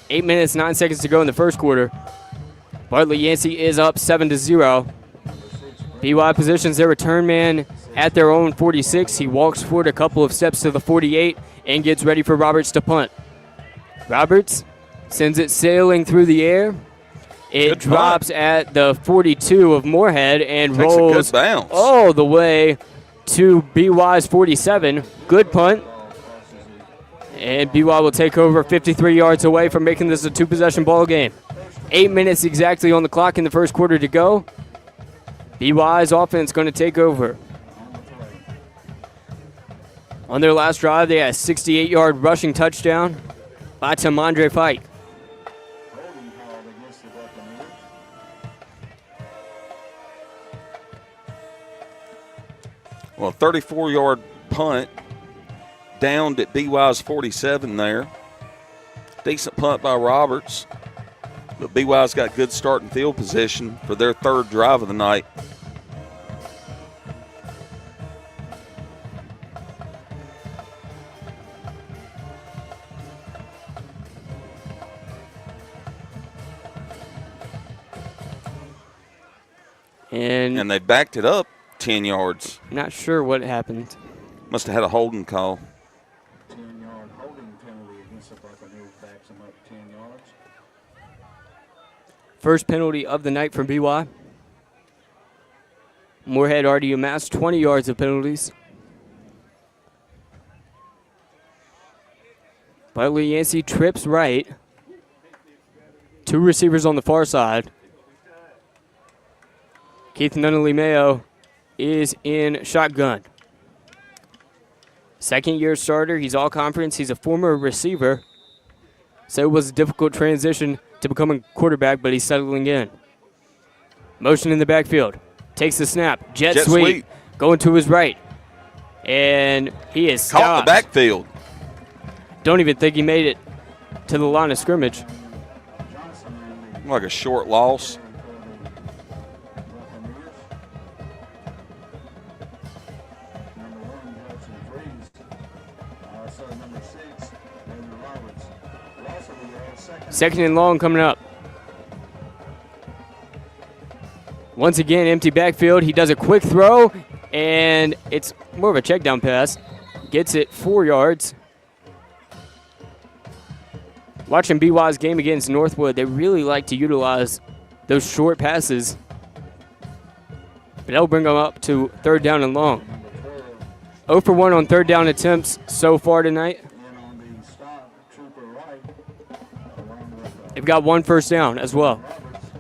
S2: 8 minutes, 9 seconds to go in the first quarter. Bartlett Yancey is up 7-0. BY positions their return man at their own 46. He walks forward a couple of steps to the 48 and gets ready for Roberts to punt. Roberts sends it sailing through the air. It drops at the 42 of Morehead and rolls all the way to BY's 47. Good punt. And BY will take over 53 yards away from making this a two-possession ball game. 8 minutes exactly on the clock in the first quarter to go. BY's offense going to take over. On their last drive, they had a 68-yard rushing touchdown by Tamondre Fike.
S3: Well, 34-yard punt downed at BY's 47 there. Decent punt by Roberts. But BY's got good starting field position for their third drive of the night. And they backed it up 10 yards.
S2: Not sure what happened.
S3: Must have had a holding call.
S6: 10-yard holding penalty against the Buccaneers, backs them up 10 yards.
S2: First penalty of the night from BY. Morehead already amassed 20 yards of penalties. Bartlett Yancey trips right. Two receivers on the far side. Keith Nunnally Mayo is in shotgun. Second-year starter. He's all-conference. He's a former receiver. So it was a difficult transition to becoming quarterback, but he's settling in. Motion in the backfield. Takes the snap. Jet sweep. Going to his right. And he is stopped.
S3: Caught the backfield.
S2: Don't even think he made it to the line of scrimmage.
S3: Like a short loss.
S2: Second and long coming up. Once again, empty backfield. He does a quick throw, and it's more of a check down pass. Gets it 4 yards. Watching BY's game against Northwood, they really like to utilize those short passes. But that'll bring them up to third down and long. 0 for 1 on third down attempts so far tonight. They've got one first down as well.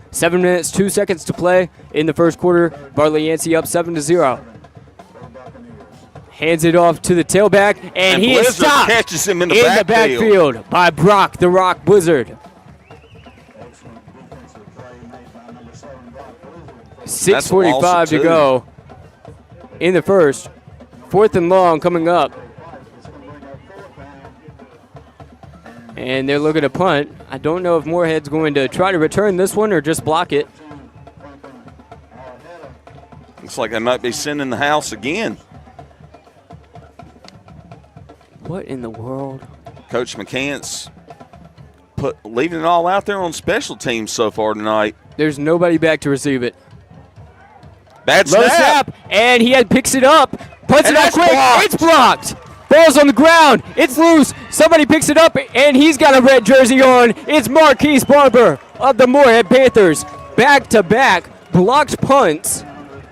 S2: 7 minutes, 2 seconds to play in the first quarter. Bartlett Yancey up 7-0. Hands it off to the tailback, and he is stopped
S3: catches him in
S2: the backfield by Brock the Rock Blizzard. 6:45 to go in the first. Fourth and long coming up. And they're looking to punt. I don't know if Morehead's going to try to return this one or just block it.
S3: Looks like they might be sending the house again.
S2: What in the world?
S3: Coach McCants leaving it all out there on special teams so far tonight.
S2: There's nobody back to receive it.
S3: Bad
S2: Low
S3: snap.
S2: And he picks it up. Puts it out quick.
S3: Blocked.
S2: It's blocked. Ball's on the ground. It's loose. Somebody picks it up, and he's got a red jersey on. It's Marquise Barber of the Morehead Panthers. Back-to-back blocked punts,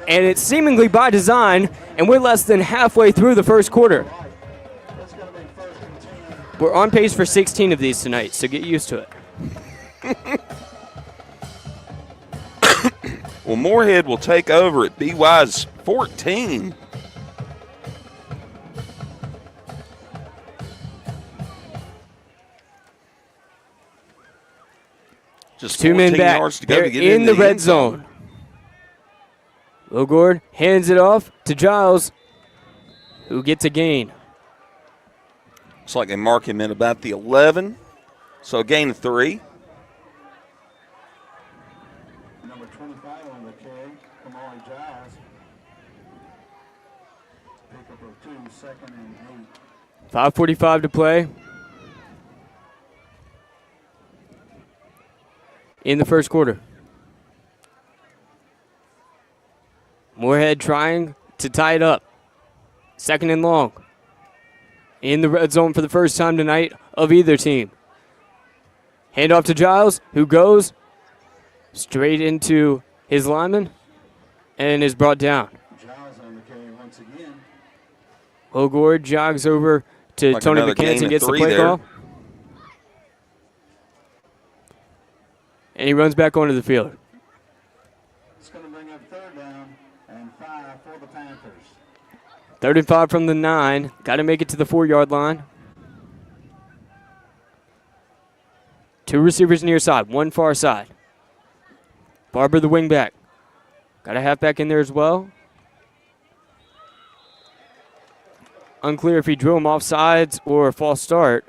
S2: and it's seemingly by design, and we're less than halfway through the first quarter. We're on pace for 16 of these tonight, so get used to it.
S3: Well, Morehead will take over at BY's 14. Just
S2: 2 men back.
S3: Yards to go
S2: They're
S3: to get
S2: in the red
S3: end zone.
S2: Logord hands it off to Giles, who gets a gain.
S3: Looks like they mark him in about the 11. So a gain of 3.
S6: Number 25 on the carry, Kamari Giles. Pickup of 2, second and 8.
S2: 5:45 to play in the first quarter. Morehead trying to tie it up. Second and long. In the red zone for the first time tonight of either team. Hand off to Giles, who goes straight into his lineman and is brought down.
S6: Giles on the carry once again.
S2: Logord jogs over to
S3: Like
S2: Tony
S3: another gain
S2: McCann
S3: of
S2: gets the
S3: 3
S2: play
S3: there.
S2: call. And he runs back onto the field.
S6: It's going to bring up 3rd down and 5 for the Panthers.
S2: 3rd and 5 from the 9. Got to make it to the 4-yard line. 2 receivers near side, 1 far side. Barber the wingback. Got a halfback in there as well. Unclear if he drew him off sides or a false start.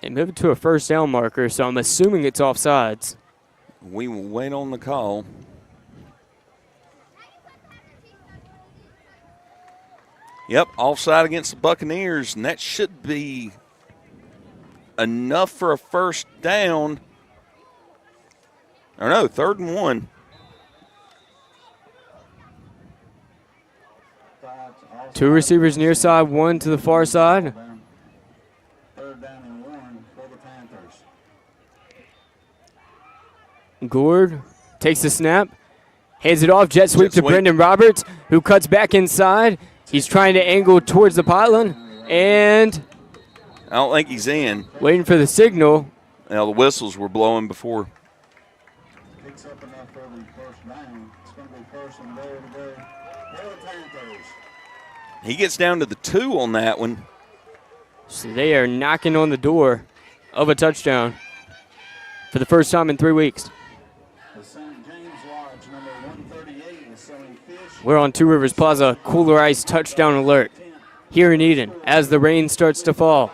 S2: And move it to a 1st down marker, so I'm assuming it's offsides.
S3: We will wait on the call. Yep, offside against the Buccaneers, and that should be enough for a 1st down. Or no, 3rd and 1.
S2: Two receivers near side, 1 to the far side.
S6: 3rd down and 1 for the Panthers.
S2: Gourd takes the snap, hands it off, jet sweep
S3: Jet
S2: to
S3: sweep.
S2: Brendan Roberts, who cuts back inside. He's trying to angle towards the pylon and
S3: I don't think he's in.
S2: waiting for the signal.
S3: Now the whistles were blowing before.
S6: Picks up enough for the 1st down. It's going to be 1st and goal today for the Panthers.
S3: He gets down to the 2 on that one.
S2: So they are knocking on the door of a touchdown for the first time in 3 weeks.
S6: The St. James Lodge, number 138, is selling fish.
S2: We're on Two Rivers Plaza, Kooler Ice touchdown alert here in Eden as the rain starts to fall.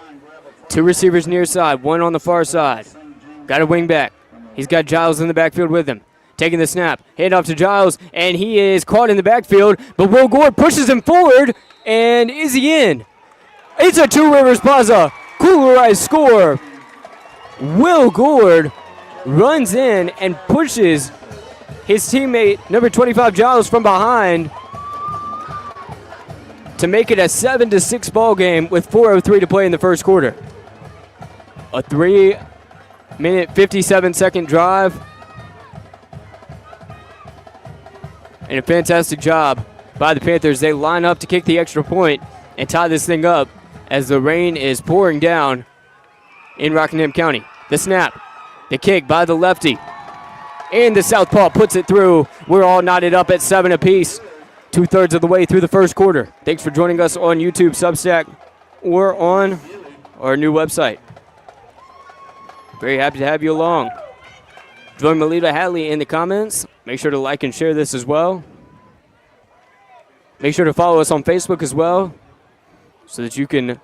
S2: 2 receivers near side, 1 on the far side. Got a wing back. He's got Giles in the backfield with him. Taking the snap, hand off to Giles, and he is caught in the backfield, but Will Gord pushes him forward, and is he in? It's a Two Rivers Plaza Kooler Ice score. Will Gord runs in and pushes his teammate, number 25, Giles, from behind to make it a 7-6 ball game with 4:03 to play in the first quarter. A 3-minute, 57-second drive. And a fantastic job by the Panthers. They line up to kick the extra point and tie this thing up as the rain is pouring down in Rockingham County. The snap, the kick by the lefty. And the southpaw puts it through. We're all knotted up at 7 apiece. 2/3 of the way through the first quarter. Thanks for joining us on YouTube, Substack, or on our new website. Very happy to have you along. Join Melita Hatley in the comments. Make sure to like and share this as well. Make sure to follow us on Facebook as well so that you can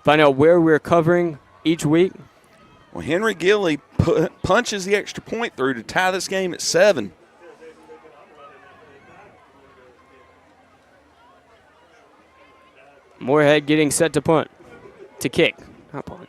S2: find out where we're covering each week.
S3: Well, Henry Gilley punches the extra point through to tie this game at 7.
S2: Morehead getting set to punt. To kick. Not punt.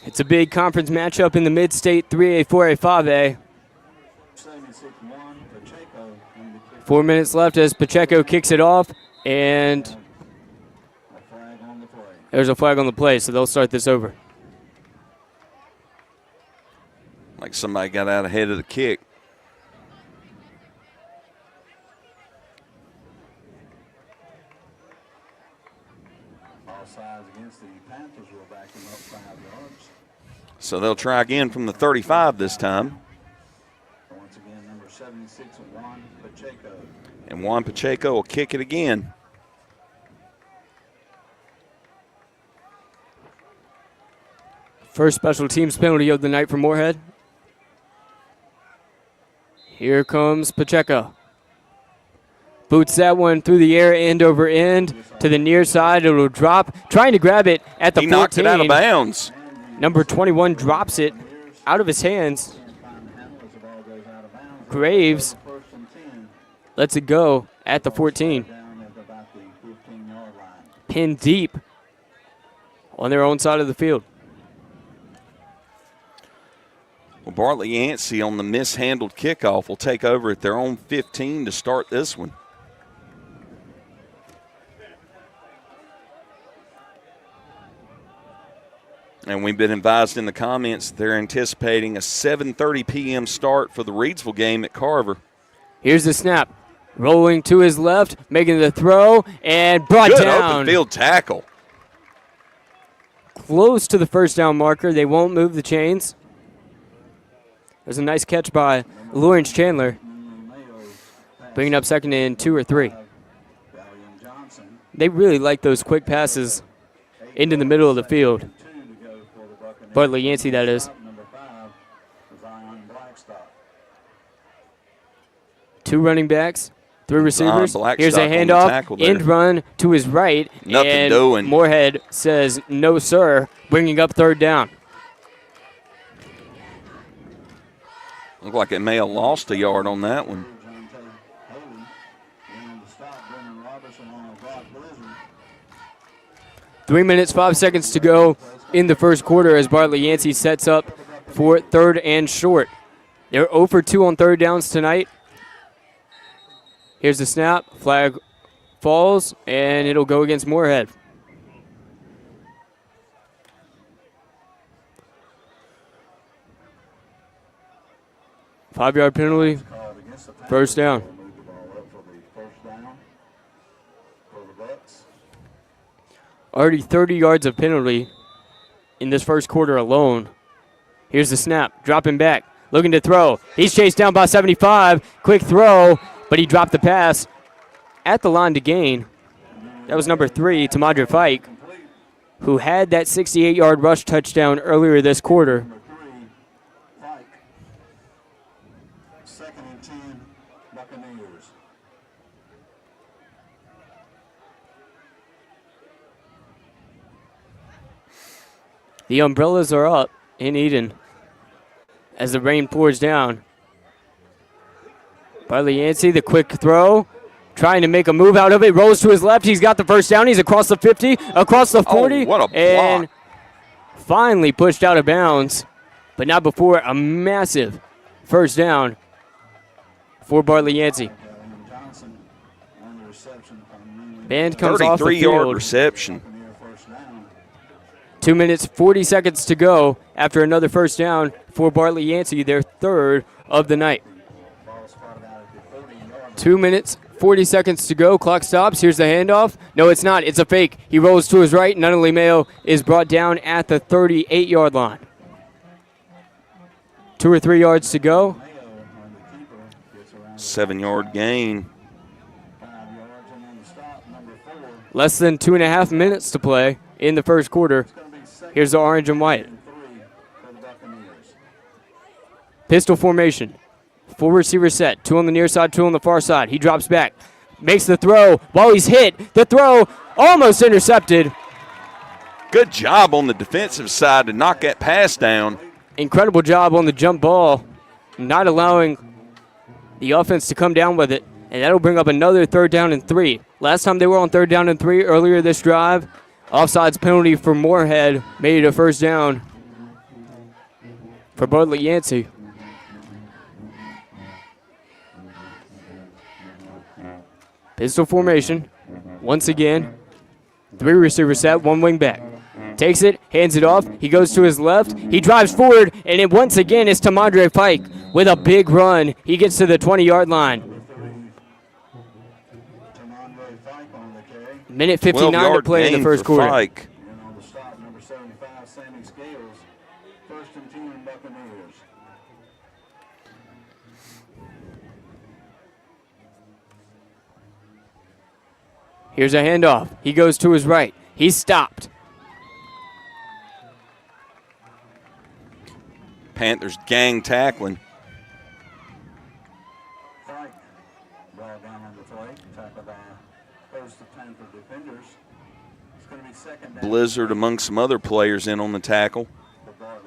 S2: It's a big conference matchup in the Mid-State 3A, 4A, 5A. 4 minutes left as Pacheco kicks it off, and there's a flag on the play, so they'll start this over.
S3: Like somebody got out ahead of the kick.
S6: All sides against the Panthers will back him up 5 yards.
S3: So they'll try again from the 35 this time.
S6: Once again, number 76, Juan Pacheco.
S3: And Juan Pacheco will kick it again.
S2: First special teams penalty of the night for Morehead. Here comes Pacheco. Boots that one through the air, end over end, to the near side. It'll drop. Trying to grab it at the 14.
S3: He knocked it out of bounds.
S2: Number 21 drops it out of his hands. Graves lets it go at the 14. Pinned deep on their own side of the field.
S3: Well, Bartlett Yancey on the mishandled kickoff will take over at their own 15 to start this one. And we've been advised in the comments they're anticipating a 7:30 p.m. start for the Reidsville game at Carver.
S2: Here's the snap. Rolling to his left, making the throw, and brought
S3: Good
S2: down.
S3: open field tackle.
S2: Close to the first down marker. They won't move the chains. There's a nice catch by Lawrence Chandler, bringing up 2nd and 2 or 3. They really like those quick passes into the middle of the field. Bartlett Yancey, that is. 2 running backs, 3 receivers. Here's a handoff, end run to his right.
S3: Nothing
S2: and
S3: doing.
S2: Morehead says, no, sir, bringing up 3rd down.
S3: Looked like it may have lost a yard on that one.
S2: Three minutes, 5 seconds to go in the first quarter as Bartlett Yancey sets up for 3rd and short. They're 0 for 2 on 3rd downs tonight. Here's the snap. Flag falls, and it'll go against Morehead. Five-yard penalty. First down. Already 30 yards of penalty in this first quarter alone. Here's the snap. Dropping back. Looking to throw. He's chased down by 75. Quick throw, but he dropped the pass at the line to gain. That was number 3, Tamadre Fike, who had that 68-yard rush touchdown earlier this quarter. The umbrellas are up in Eden as the rain pours down. Bartlett Yancey, the quick throw, trying to make a move out of it. Rolls to his left. He's got the first down. He's across the 50, across the 40.
S3: Oh, what a block.
S2: And finally pushed out of bounds, but not before a massive first down for Bartlett Yancey. Band comes off the field.
S3: 33-yard reception.
S2: 2 minutes, 40 seconds to go after another first down for Bartlett Yancey, their 3rd of the night. 2 minutes, 40 seconds to go. Clock stops. Here's the handoff. No, it's not. It's a fake. He rolls to his right. Nunnally Mayo is brought down at the 38-yard line. 2 or 3 yards to go.
S3: 7-yard gain.
S2: Less than 2.5 minutes to play in the first quarter. Here's the orange and white. Pistol formation. 4 receiver set. 2 on the near side, 2 on the far side. He drops back. Makes the throw. While he's hit, the throw almost intercepted.
S3: Good job on the defensive side to knock that pass down.
S2: Incredible job on the jump ball, not allowing the offense to come down with it. And that'll bring up another 3rd down and 3. Last time they were on 3rd down and 3 earlier this drive, offsides penalty for Morehead made it a first down for Bartlett Yancey. Pistol formation. Once again, 3 receiver set, 1 wing back. Takes it, hands it off. He goes to his left. He drives forward, and it once again is Tamadre Fike with a big run. He gets to the 20-yard line. Minute 59 to play in the first quarter.
S3: Fike.
S2: Here's a handoff. He goes to his right. He's stopped.
S3: Panthers gang tackling. Blizzard among some other players in on the tackle.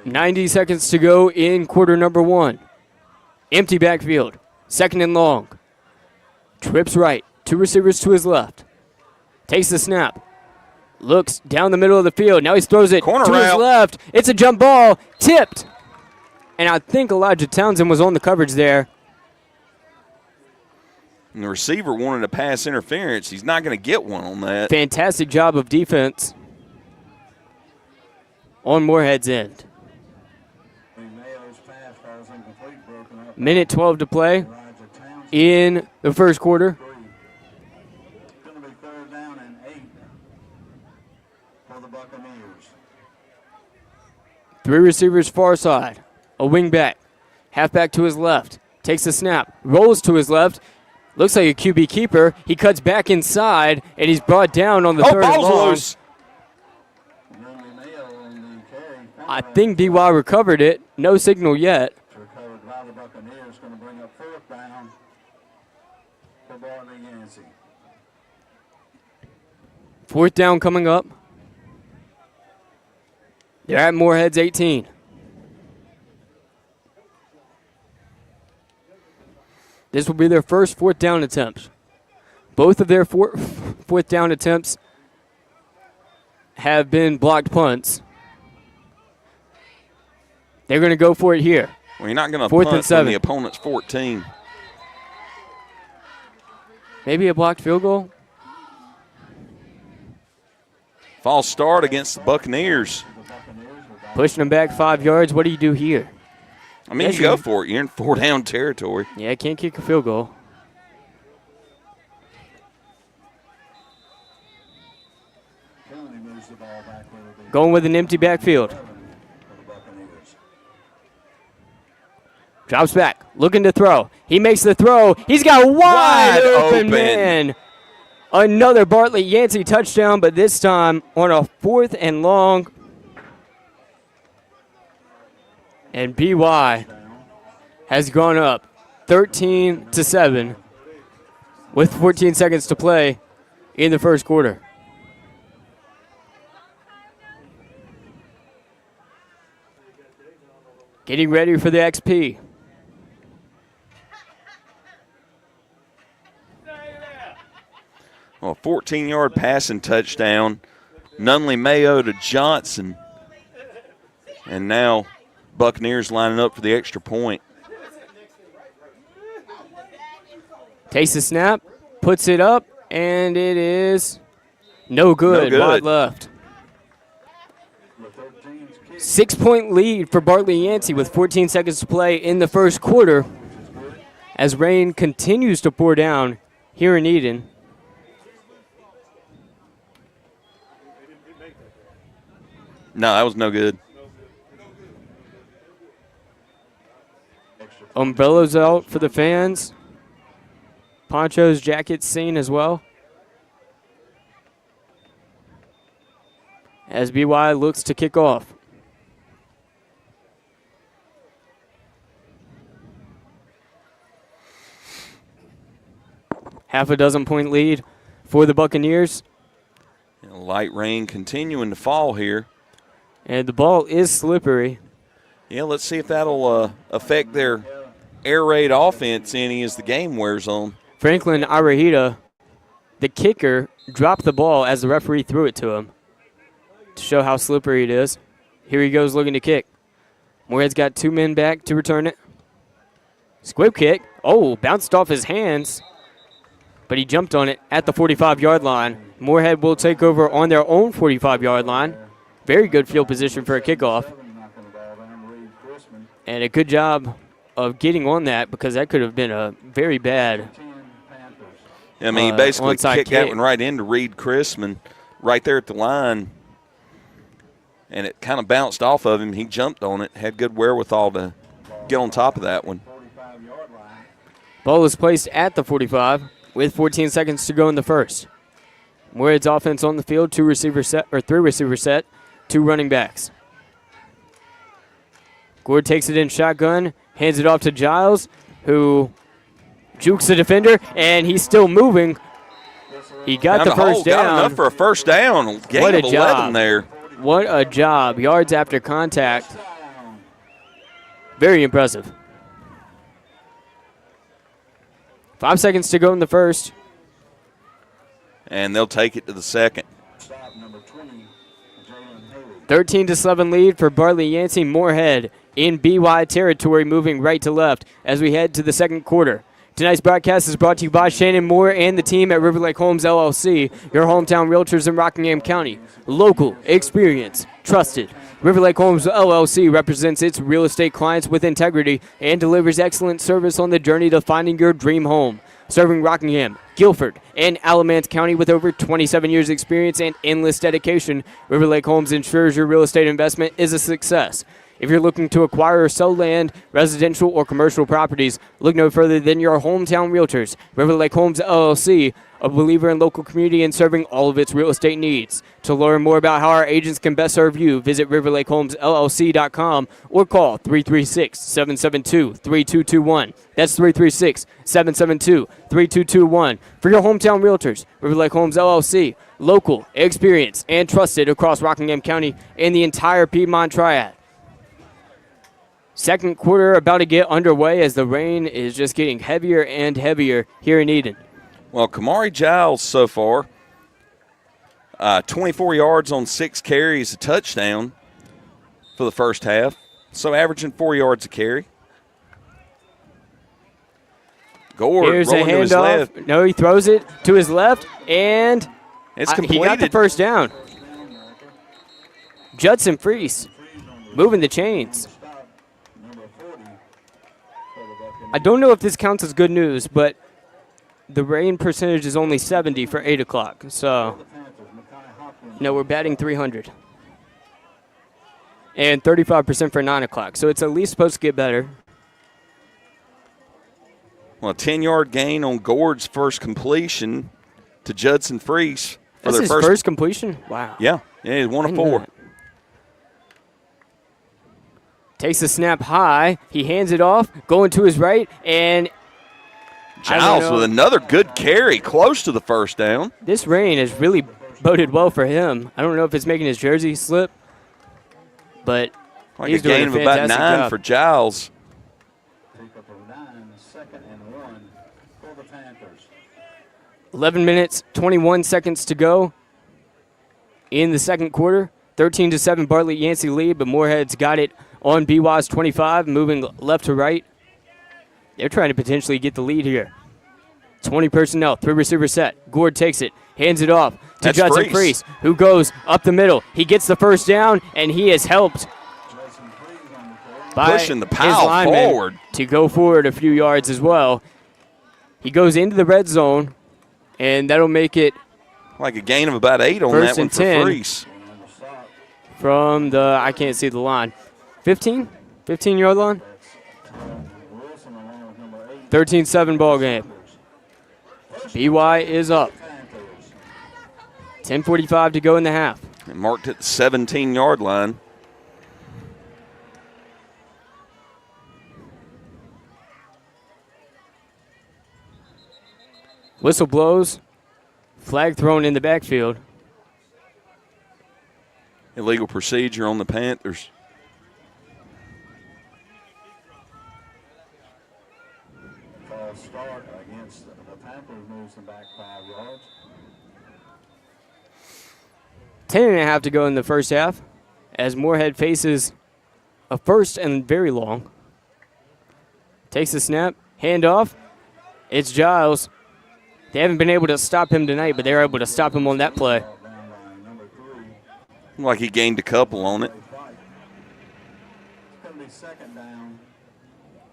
S2: 90 seconds to go in quarter number 1. Empty backfield. 2nd and long. Trips right. 2 receivers to his left. Takes the snap. Looks down the middle of the field. Now he throws it
S3: Corner
S2: to
S3: route.
S2: his left. It's a jump ball. Tipped. and I think Elijah Townsend was on the coverage there.
S3: And the receiver wanted a pass interference. He's not going to get one on that.
S2: Fantastic job of defense on Morehead's end. Minute 12 to play in the first quarter.
S6: Going to be 3rd down and 8 for the Buccaneers.
S2: 3 receivers far side. A wing back. Halfback to his left. Takes the snap. Rolls to his left. Looks like a QB keeper. He cuts back inside, and he's brought down on the third and
S3: ball's
S2: long.
S3: loose.
S2: I think BY recovered it. No signal yet.
S6: Recovered by the Buccaneers. Going to bring up 4th down for Bartlett Yancey.
S2: 4th down coming up. They're at Morehead's 18. This will be their first 4th down attempt. Both of their 4th down attempts have been blocked punts. They're going to go for it here.
S3: Well, you're not going to
S2: 4th
S3: punt
S2: and 7.
S3: from the opponent's 14.
S2: Maybe a blocked field goal.
S3: False start against the Buccaneers.
S2: Pushing them back 5 yards. What do you do here?
S3: I mean, you go for it. You're in 4-down territory.
S2: Yeah, can't kick a field goal. Going with an empty backfield. Drops back, looking to throw. He makes the throw. He's got a wide open man. Another Bartlett Yancey touchdown, but this time on a 4th and long. And BY has gone up 13-7 with 14 seconds to play in the first quarter. Getting ready for the XP.
S3: Well, 14-yard passing touchdown. Nunley Mayo to Johnson. And now Buccaneers lining up for the extra point.
S2: Takes the snap, puts it up, and it is no good. Wide left. 6-point lead for Bartlett Yancey with 14 seconds to play in the first quarter as rain continues to pour down here in Eden.
S3: No, that was no good.
S2: Umbrellas out for the fans. Ponchos, jackets seen as well. As BY looks to kick off. Half a dozen point lead for the Buccaneers.
S3: Light rain continuing to fall here.
S2: And the ball is slippery.
S3: Yeah, let's see if that'll affect their air raid offense any as the game wears on.
S2: Franklin Arahita, the kicker, dropped the ball as the referee threw it to him to show how slippery it is. Here he goes looking to kick. Morehead's got 2 men back to return it. Squib kick. Oh, bounced off his hands, but he jumped on it at the 45-yard line. Morehead will take over on their own 45-yard line. Very good field position for a kickoff. And a good job of getting on that because that could have been a very bad
S3: I mean, he basically kicked that one right into Reed Chrisman right there at the line. And it kind of bounced off of him. He jumped on it, had good wherewithal to get on top of that one.
S2: Ball is placed at the 45 with 14 seconds to go in the first. Morehead's offense on the field, 3 receiver set, 2 running backs. Gord takes it in shotgun, hands it off to Giles, who jukes the defender, and he's still moving. He got the first down.
S3: Got enough for a first down. Gain
S2: What a
S3: of 11
S2: job
S3: there.
S2: What a job. Yards after contact. Very impressive. 5 seconds to go in the first.
S3: And they'll take it to the second.
S2: 13-7 lead for Bartlett Yancey. Morehead in BY territory, moving right to left as we head to the second quarter. Tonight's broadcast is brought to you by Shannon Moore and the team at River Lake Homes LLC, your hometown realtors in Rockingham County. Local, experience, trusted. River Lake Homes LLC represents its real estate clients with integrity and delivers excellent service on the journey to finding your dream home. Serving Rockingham, Guilford, and Alamance County with over 27 years experience and endless dedication, River Lake Homes ensures your real estate investment is a success. If you're looking to acquire or sell land, residential or commercial properties, look no further than your hometown realtors. River Lake Homes LLC, a believer in local community and serving all of its real estate needs. To learn more about how our agents can best serve you, visit riverlakehomesllc.com or call 336-772-3221. That's 336-772-3221. For your hometown realtors, River Lake Homes LLC, local, experienced, and trusted across Rockingham County and the entire Piedmont Triad. Second quarter about to get underway as the rain is just getting heavier and heavier here in Eden.
S3: Well, Kamari Giles so far, 24 yards on 6 carries, a touchdown for the first half. So averaging 4 yards a carry. Gord
S2: Here's a
S3: rolling to his
S2: handoff.
S3: left.
S2: No, he throws it to his left, and
S3: It's completed.
S2: he got the first down. Judson Freese moving the chains. I don't know if this counts as good news, but the rain percentage is only 70 for 8 o'clock. So, no, we're batting 300. And 35% for 9 o'clock. So it's at least supposed to get better.
S3: Well, a 10-yard gain on Gord's first completion to Judson Freese.
S2: That's his first completion? Wow.
S3: Yeah, he's 1 of 4.
S2: Takes the snap high. He hands it off, going to his right, and
S3: Giles with another good carry, close to the first down.
S2: This rain has really boded well for him. I don't know if it's making his jersey slip, but
S3: Like
S2: he's
S3: a gain of
S2: doing a
S3: about
S2: fantastic
S3: 9
S2: job.
S3: for Giles.
S6: Second and 1 for the Panthers.
S2: 11 minutes, 21 seconds to go in the second quarter. 13-7 Bartlett Yancey lead, but Morehead's got it on BY's 25, moving left to right. They're trying to potentially get the lead here. 20 personnel, 3 receiver set. Gord takes it, hands it off to
S3: That's
S2: Judson Freese, who goes up the middle. He gets the first down, and he is helped by
S3: Pushing the
S2: his
S3: pile
S2: lineman
S3: forward.
S2: to go forward a few yards as well. He goes into the red zone, and that'll make it
S3: Like a gain of about 8 on
S2: First
S3: that one
S2: and
S3: for
S2: 10.
S3: Freese.
S2: from the, I can't see the line, 15-yard line. 13-7 ball game. BY is up. 10:45 to go in the half.
S3: And marked at the 17-yard line.
S2: Whistle blows. Flag thrown in the backfield.
S3: Illegal procedure on the Panthers.
S6: False start against the Panthers, moves them back 5 yards.
S2: 10.5 to go in the first half as Morehead faces a first and very long. Takes the snap, handoff. It's Giles. They haven't been able to stop him tonight, but they're able to stop him on that play.
S3: Like he gained a couple on it.
S6: It's going to be second down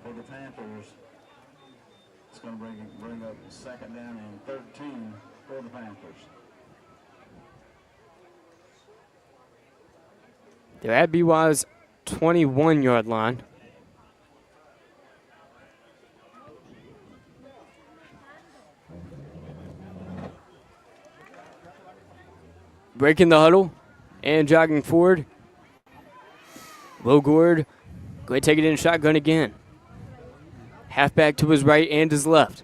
S6: for the Panthers. It's going to bring up second down and 13 for the Panthers.
S2: They're at BY's 21-yard line. Breaking the huddle and jogging forward. Will Gord go ahead and take it in shotgun again. Halfback to his right and his left.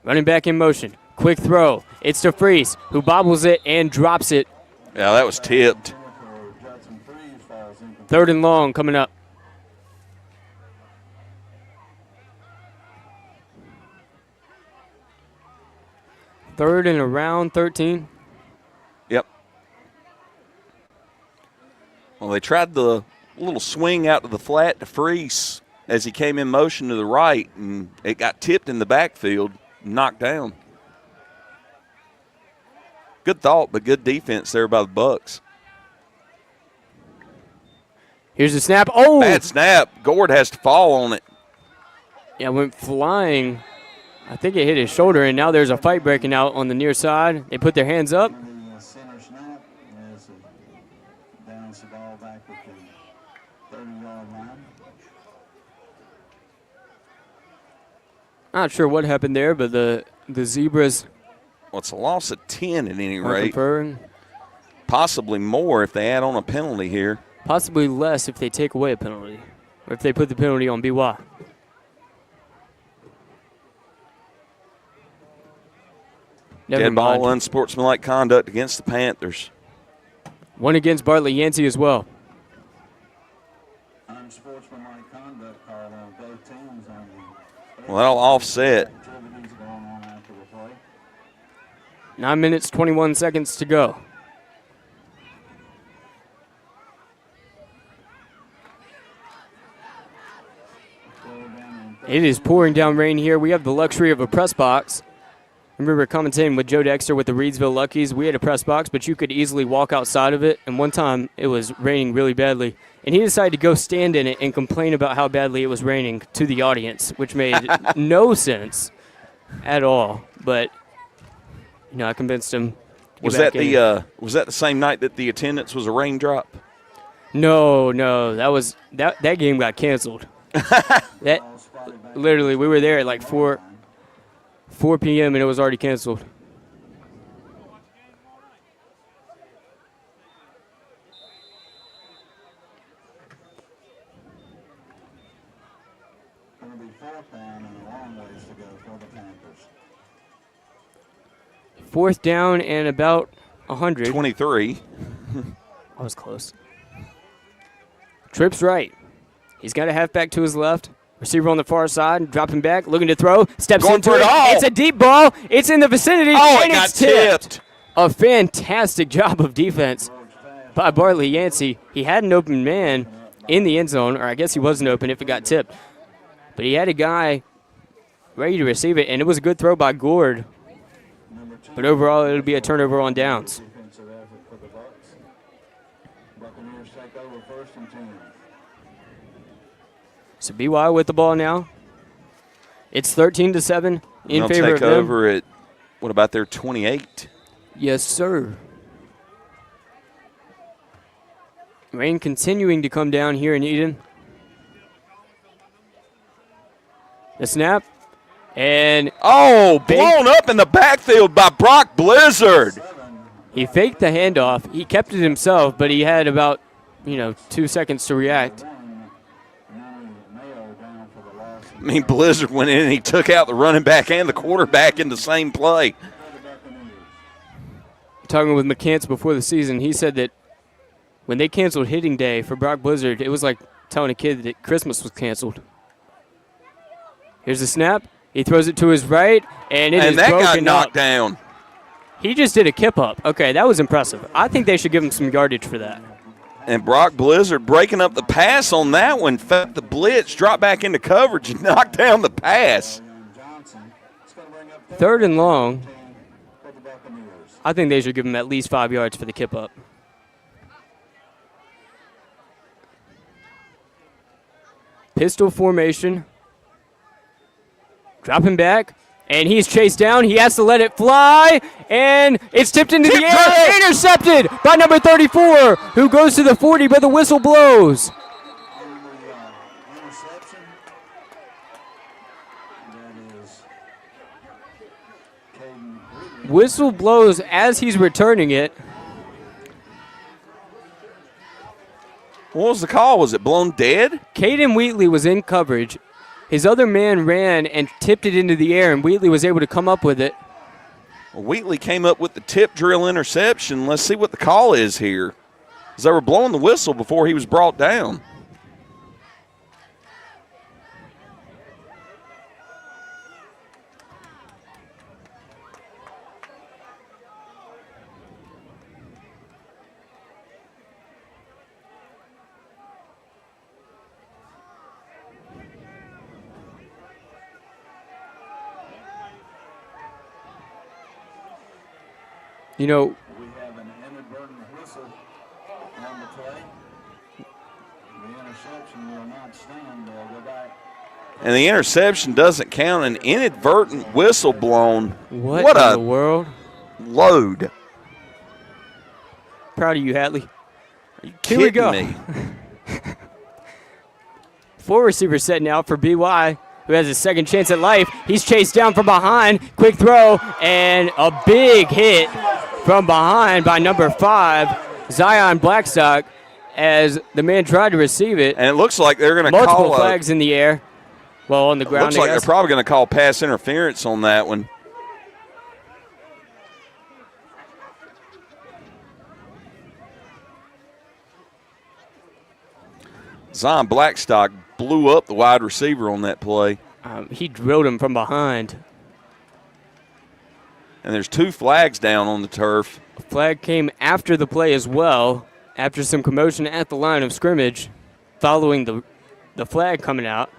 S2: Running back in motion. Quick throw. It's to Freese, who bobbles it and drops it.
S3: Yeah, that was tipped.
S2: Third and long coming up. Third and around 13.
S3: Yep. Well, they tried the little swing out to the flat to Freese as he came in motion to the right, and it got tipped in the backfield, knocked down. Good thought, but good defense there by the Bucks.
S2: Here's the snap. Oh!
S3: Bad snap. Gord has to fall on it.
S2: Yeah, went flying. I think it hit his shoulder, and now there's a fight breaking out on the near side. They put their hands up.
S6: The center snap as it downs the ball back at the 30-yard line.
S2: Not sure what happened there, but the Zebras
S3: Well, it's a loss of 10 at any
S2: are
S3: rate.
S2: conferring.
S3: Possibly more if they add on a penalty here.
S2: Possibly less if they take away a penalty, or if they put the penalty on BY. Never
S3: Dead ball,
S2: mind.
S3: unsportsmanlike conduct against the Panthers.
S2: One against Bartlett Yancey as well.
S6: Unsportsmanlike conduct called on both teams on the
S3: Well, that'll offset.
S6: activities going on after the play.
S2: 9 minutes, 21 seconds to go. It is pouring down rain here. We have the luxury of a press box. I remember commentating with Joe Dexter with the Reedsville Luckies. We had a press box, but you could easily walk outside of it. And one time it was raining really badly. And he decided to go stand in it and complain about how badly it was raining to the audience, which made no sense at all. But, you know, I convinced him. to
S3: Was
S2: get
S3: that
S2: back in.
S3: was that the same night that the attendance was a raindrop?
S2: No. That game got canceled. That literally, we were there at like 4 p.m. and it was already canceled.
S6: Going to be fourth down and a long ways to go for the Panthers.
S2: 4th down and about 100.
S3: 23.
S2: I was close. Trips right. He's got a halfback to his left. Receiver on the far side, dropping back, looking to throw. Steps
S3: Going
S2: into
S3: for it
S2: it.
S3: all.
S2: It's a deep ball. It's in the vicinity.
S3: Oh,
S2: and
S3: it got
S2: it's tipped.
S3: tipped.
S2: A fantastic job of defense by Bartlett Yancey. He had an open man in the end zone, or I guess he wasn't open if it got tipped. But he had a guy ready to receive it, and it was a good throw by Gord. But overall, it'll be a turnover on downs.
S6: Defensive effort for the Bucks. Buccaneers take over 1st and 10.
S2: So BY with the ball now. It's 13-7 in
S3: They'll
S2: favor
S3: take
S2: of them.
S3: over at, what about their 28?
S2: Yes, sir. Rain continuing to come down here in Eden. The snap. And
S3: Oh, blown up in the backfield by Brock Blizzard.
S2: he faked the handoff. He kept it himself, but he had about, 2 seconds to react.
S3: I mean, Blizzard went in and he took out the running back and the quarterback in the same play.
S2: Talking with McCants before the season, he said that when they canceled hitting day for Brock Blizzard, it was like telling a kid that Christmas was canceled. Here's the snap. He throws it to his right, and it is
S3: And that got
S2: broken
S3: knocked
S2: up.
S3: down.
S2: He just did a kip up. Okay, that was impressive. I think they should give him some yardage for that.
S3: And Brock Blizzard breaking up the pass on that one. Felt the blitz, dropped back into coverage, and knocked down the pass.
S6: Johnson. It's going to bring up
S2: 3rd and long.
S6: for the Buccaneers.
S2: I think they should give him at least 5 yards for the kip up. Pistol formation. Dropping back. And he's chased down. He has to let it fly. And it's tipped into the air. Intercepted by number 34, who goes to the 40, but the whistle blows.
S6: On the interception, that is Caden Wheatley.
S2: Whistle blows as he's returning it.
S3: What was the call? Was it blown dead?
S2: Caden Wheatley was in coverage. His other man ran and tipped it into the air, and Wheatley was able to come up with it.
S3: Well, Wheatley came up with the tip drill interception. Let's see what the call is here. 'Cause they were blowing the whistle before he was brought down.
S2: You know,
S6: We have an inadvertent whistle on the play. The interception will not stand. They'll go back.
S3: And the interception doesn't count. An inadvertent whistle blown.
S2: what
S3: What
S2: in
S3: a
S2: the world?
S3: load.
S2: Proud of you, Hatley.
S3: Are you
S2: Here we
S3: kidding
S2: go.
S3: me?
S2: 4 receivers setting out for BY, who has a second chance at life. He's chased down from behind. Quick throw and a big hit from behind by number 5, Zion Blackstock, as the man tried to receive it.
S3: And it looks like they're going to
S2: Multiple
S3: call
S2: flags in the air. Well, on the ground,
S3: looks
S2: I
S3: like they're
S2: guess.
S3: probably going to call pass interference on that one. Zion Blackstock blew up the wide receiver on that play.
S2: He drilled him from behind.
S3: And there's 2 flags down on the turf.
S2: A flag came after the play as well, after some commotion at the line of scrimmage, following the flag coming out.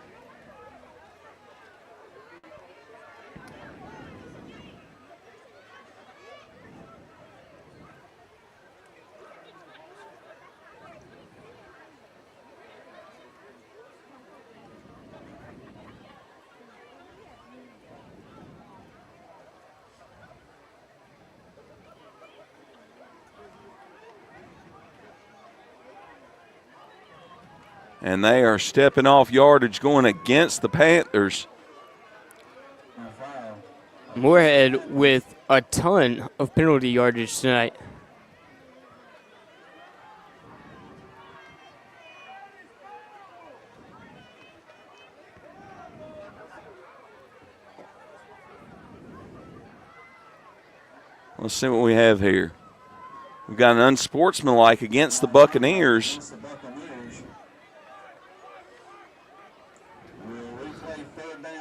S3: And they are stepping off yardage going against the Panthers.
S2: Morehead with a ton of penalty yardage tonight.
S3: Let's see what we have here. We've got an unsportsmanlike against the Buccaneers.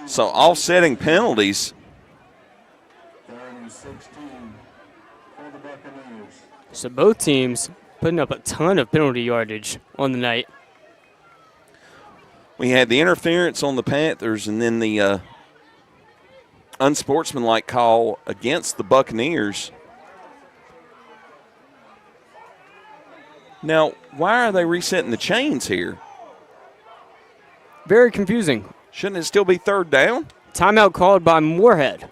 S3: So offsetting penalties.
S6: 3rd and 16 for the Buccaneers.
S2: So both teams putting up a ton of penalty yardage on the night.
S3: We had the interference on the Panthers and then the unsportsmanlike call against the Buccaneers. Now, why are they resetting the chains here?
S2: Very confusing.
S3: Shouldn't it still be 3rd down?
S2: Timeout called by Morehead.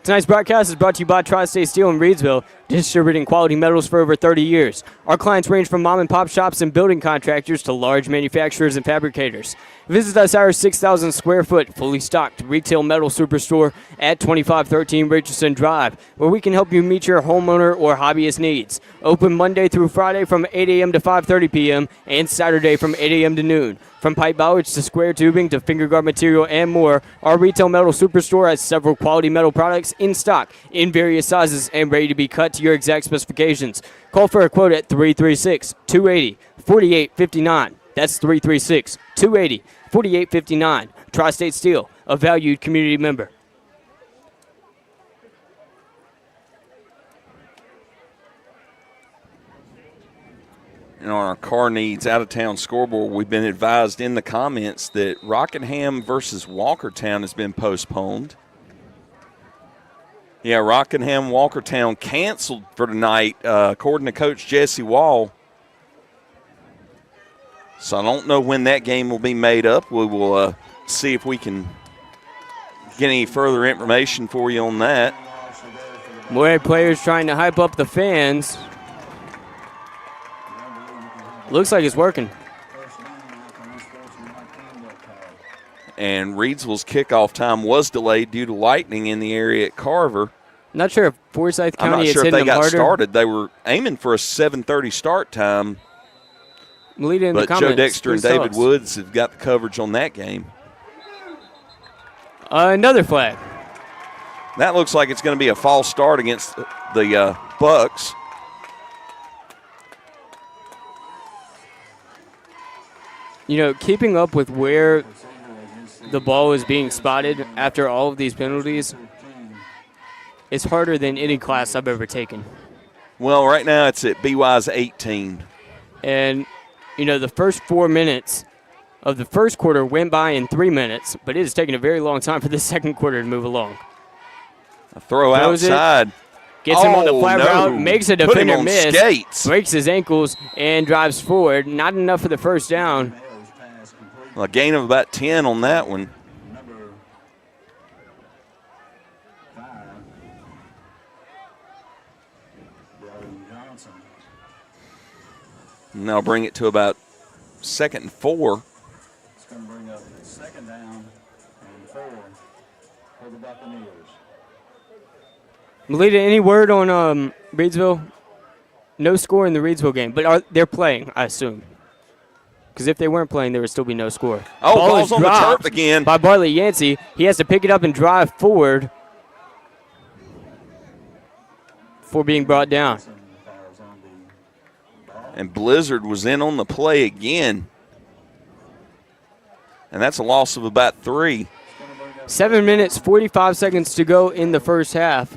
S2: Tonight's broadcast is brought to you by Tri-State Steel in Reedsville, distributing quality metals for over 30 years. Our clients range from mom and pop shops and building contractors to large manufacturers and fabricators. Visit us at our 6,000 square foot, fully stocked retail metal superstore at 2513 Richardson Drive, where we can help you meet your homeowner or hobbyist needs. Open Monday through Friday from 8 a.m. to 5:30 p.m. and Saturday from 8 a.m. to noon. From pipe bollards to square tubing to finger guard material and more, our retail metal superstore has several quality metal products in stock in various sizes and ready to be cut to your exact specifications. Call for a quote at 336-280-4859. That's 336-280-4859. Tri-State Steel, a valued community member.
S3: And on our car needs out-of-town scoreboard, we've been advised in the comments that Rockingham versus Walkertown has been postponed. Yeah, Rockingham, Walkertown canceled for tonight, according to Coach Jesse Wall. So I don't know when that game will be made up. We will see if we can get any further information for you on that.
S2: Morehead players trying to hype up the fans. Looks like it's working.
S3: And Reedsville's kickoff time was delayed due to lightning in the area at Carver.
S2: Not sure if Forsyth
S3: I'm
S2: County
S3: not
S2: is
S3: sure if
S2: hitting
S3: they
S2: them
S3: got
S2: harder.
S3: started. They were aiming for a 7:30 start time.
S2: Lead in the
S3: But
S2: comments.
S3: Joe Dexter and
S2: Please tell
S3: David
S2: us.
S3: Woods have got the coverage on that game.
S2: Another flag.
S3: That looks like it's going to be a false start against the Bucks.
S2: You know, keeping up with where the ball is being spotted after all of these penalties is harder than any class I've ever taken.
S3: Well, right now it's at BY's 18.
S2: And, you know, the first 4 minutes of the first quarter went by in 3 minutes, but it has taken a very long time for the second quarter to move along.
S3: A throw
S2: Throws it.
S3: outside.
S2: Gets him on the flat route, makes a
S3: Put him
S2: defender
S3: on
S2: miss,
S3: skates.
S2: breaks his ankles, and drives forward. Not enough for the first down.
S3: A gain of about 10 on that one. And they'll bring it to about 2nd and 4.
S6: It's going to bring up 2nd down and 4 for the Buccaneers.
S2: Melita, any word on Reedsville? No score in the Reedsville game, but they're playing, I assume. Because if they weren't playing, there would still be no score.
S3: Oh, ball's on the turf again.
S2: By Bartlett Yancey. He has to pick it up and drive forward before being brought down.
S3: And Blizzard was in on the play again. And that's a loss of about 3.
S2: 7 minutes, 45 seconds to go in the first half.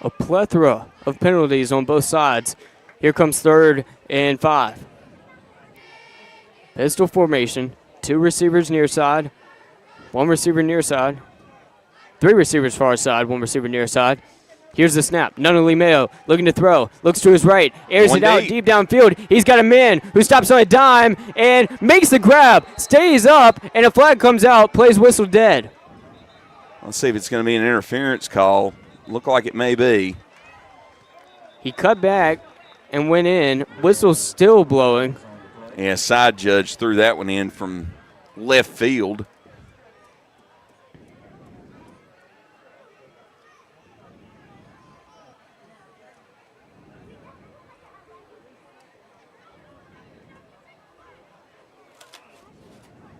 S2: A plethora of penalties on both sides. Here comes 3rd and 5. Pistol formation. 2 receivers near side. 1 receiver near side. 3 receivers far side. 1 receiver near side. Here's the snap. Nunnally Mayo looking to throw. Looks to his right. Airs it out deep downfield. He's got a man who stops on a dime and makes the grab. Stays up, and a flag comes out. Plays whistle dead.
S3: Let's see if it's going to be an interference call. Look like it may be.
S2: He cut back and went in. Whistle's still blowing.
S3: Yeah, side judge threw that one in from left field.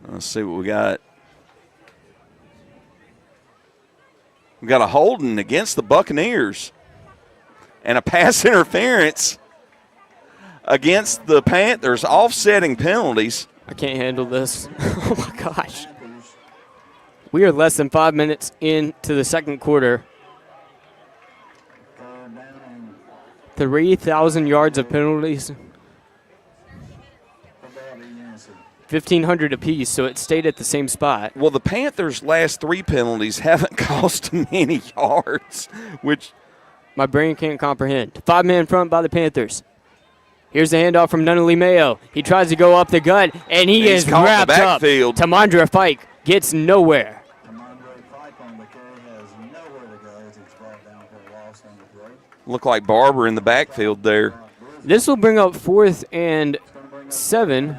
S3: Let's see what we got. We got a holding against the Buccaneers and a pass interference against the Panthers, offsetting penalties.
S2: I can't handle this. Oh, my gosh. We are less than 5 minutes into the second quarter. 3,000 yards of penalties. 1,500 apiece, so it stayed at the same spot.
S3: Well, the Panthers' last 3 penalties haven't cost them any yards, which
S2: my brain can't comprehend. 5-man front by the Panthers. Here's the handoff from Nunnally Mayo. He tries to go up the gut, and he is wrapped up. Tamandra Fike gets nowhere.
S3: Look like Barber in the backfield there.
S2: This will bring up 4th and 7.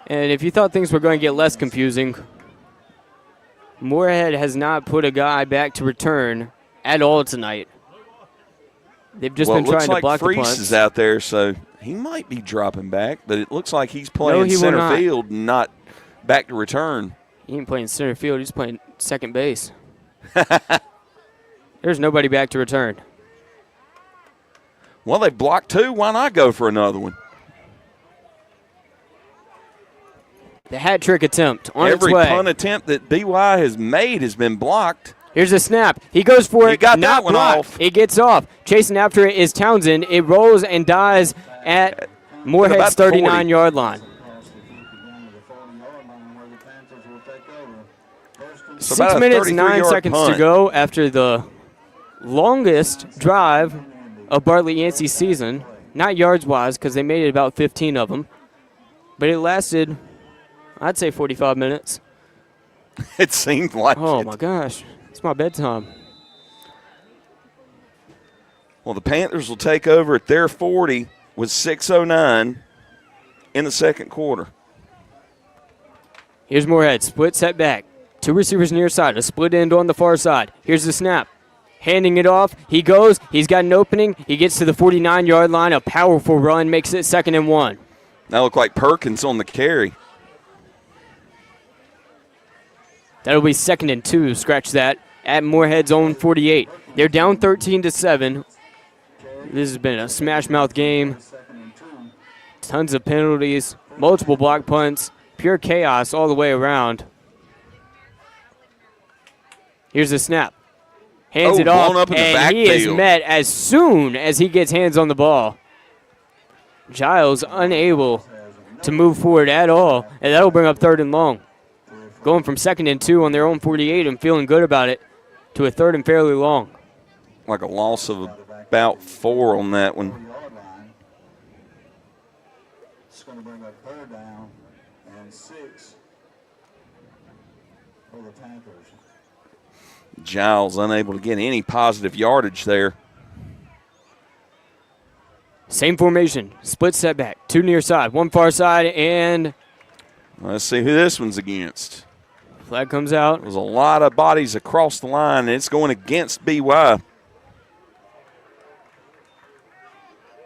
S2: And if you thought things were going to get less confusing, Morehead has not put a guy back to return at all tonight. They've just been trying to block the punts.
S3: Freese is out there, so he might be dropping back, but it looks like he's playing center field, not back to return.
S2: He ain't playing center field. He's playing second base. There's nobody back to return.
S3: Well, they've blocked 2. Why not go for another one?
S2: The hat trick attempt on its way.
S3: Every punt attempt that BY has made has been blocked.
S2: Here's a snap. He goes for it.
S3: He got that one off.
S2: It gets off. Chasing after it is Townsend. It rolls and dies at Morehead's 39-yard line.
S3: So
S2: 6 minutes, 9 seconds to go after the longest drive of Bartlett Yancey's season. Not yards-wise, because they made it about 15 of them. But it lasted, I'd say, 45 minutes.
S3: It seemed like
S2: Oh, my gosh. It's my bedtime.
S3: Well, the Panthers will take over at their 40 with 6:09 in the second quarter.
S2: Here's Morehead. Split setback. 2 receivers near side. A split end on the far side. Here's the snap. Handing it off. He goes. He's got an opening. He gets to the 49-yard line. A powerful run makes it 2nd and 1.
S3: That looked like Perkins on the carry.
S2: That'll be 2nd and 2. Scratch that. At Morehead's own 48. They're down 13-7. This has been a smash-mouth game. Tons of penalties. Multiple block punts. Pure chaos all the way around. Here's the snap. Hands it off,
S3: up in the
S2: and
S3: backfield.
S2: He is met as soon as he gets hands on the ball. Giles unable to move forward at all, and that'll bring up 3rd and long. going from 2nd and 2 on their own 48 and feeling good about it to a 3rd and fairly long.
S3: Like a loss of about 4 on that one.
S6: 40-yard line. It's going to bring up 3rd down and 6 for the Panthers.
S3: Giles unable to get any positive yardage there.
S2: Same formation, split setback, 2 near side, 1 far side, and
S3: Let's see who this one's against.
S2: flag comes out.
S3: There's a lot of bodies across the line, and it's going against BY.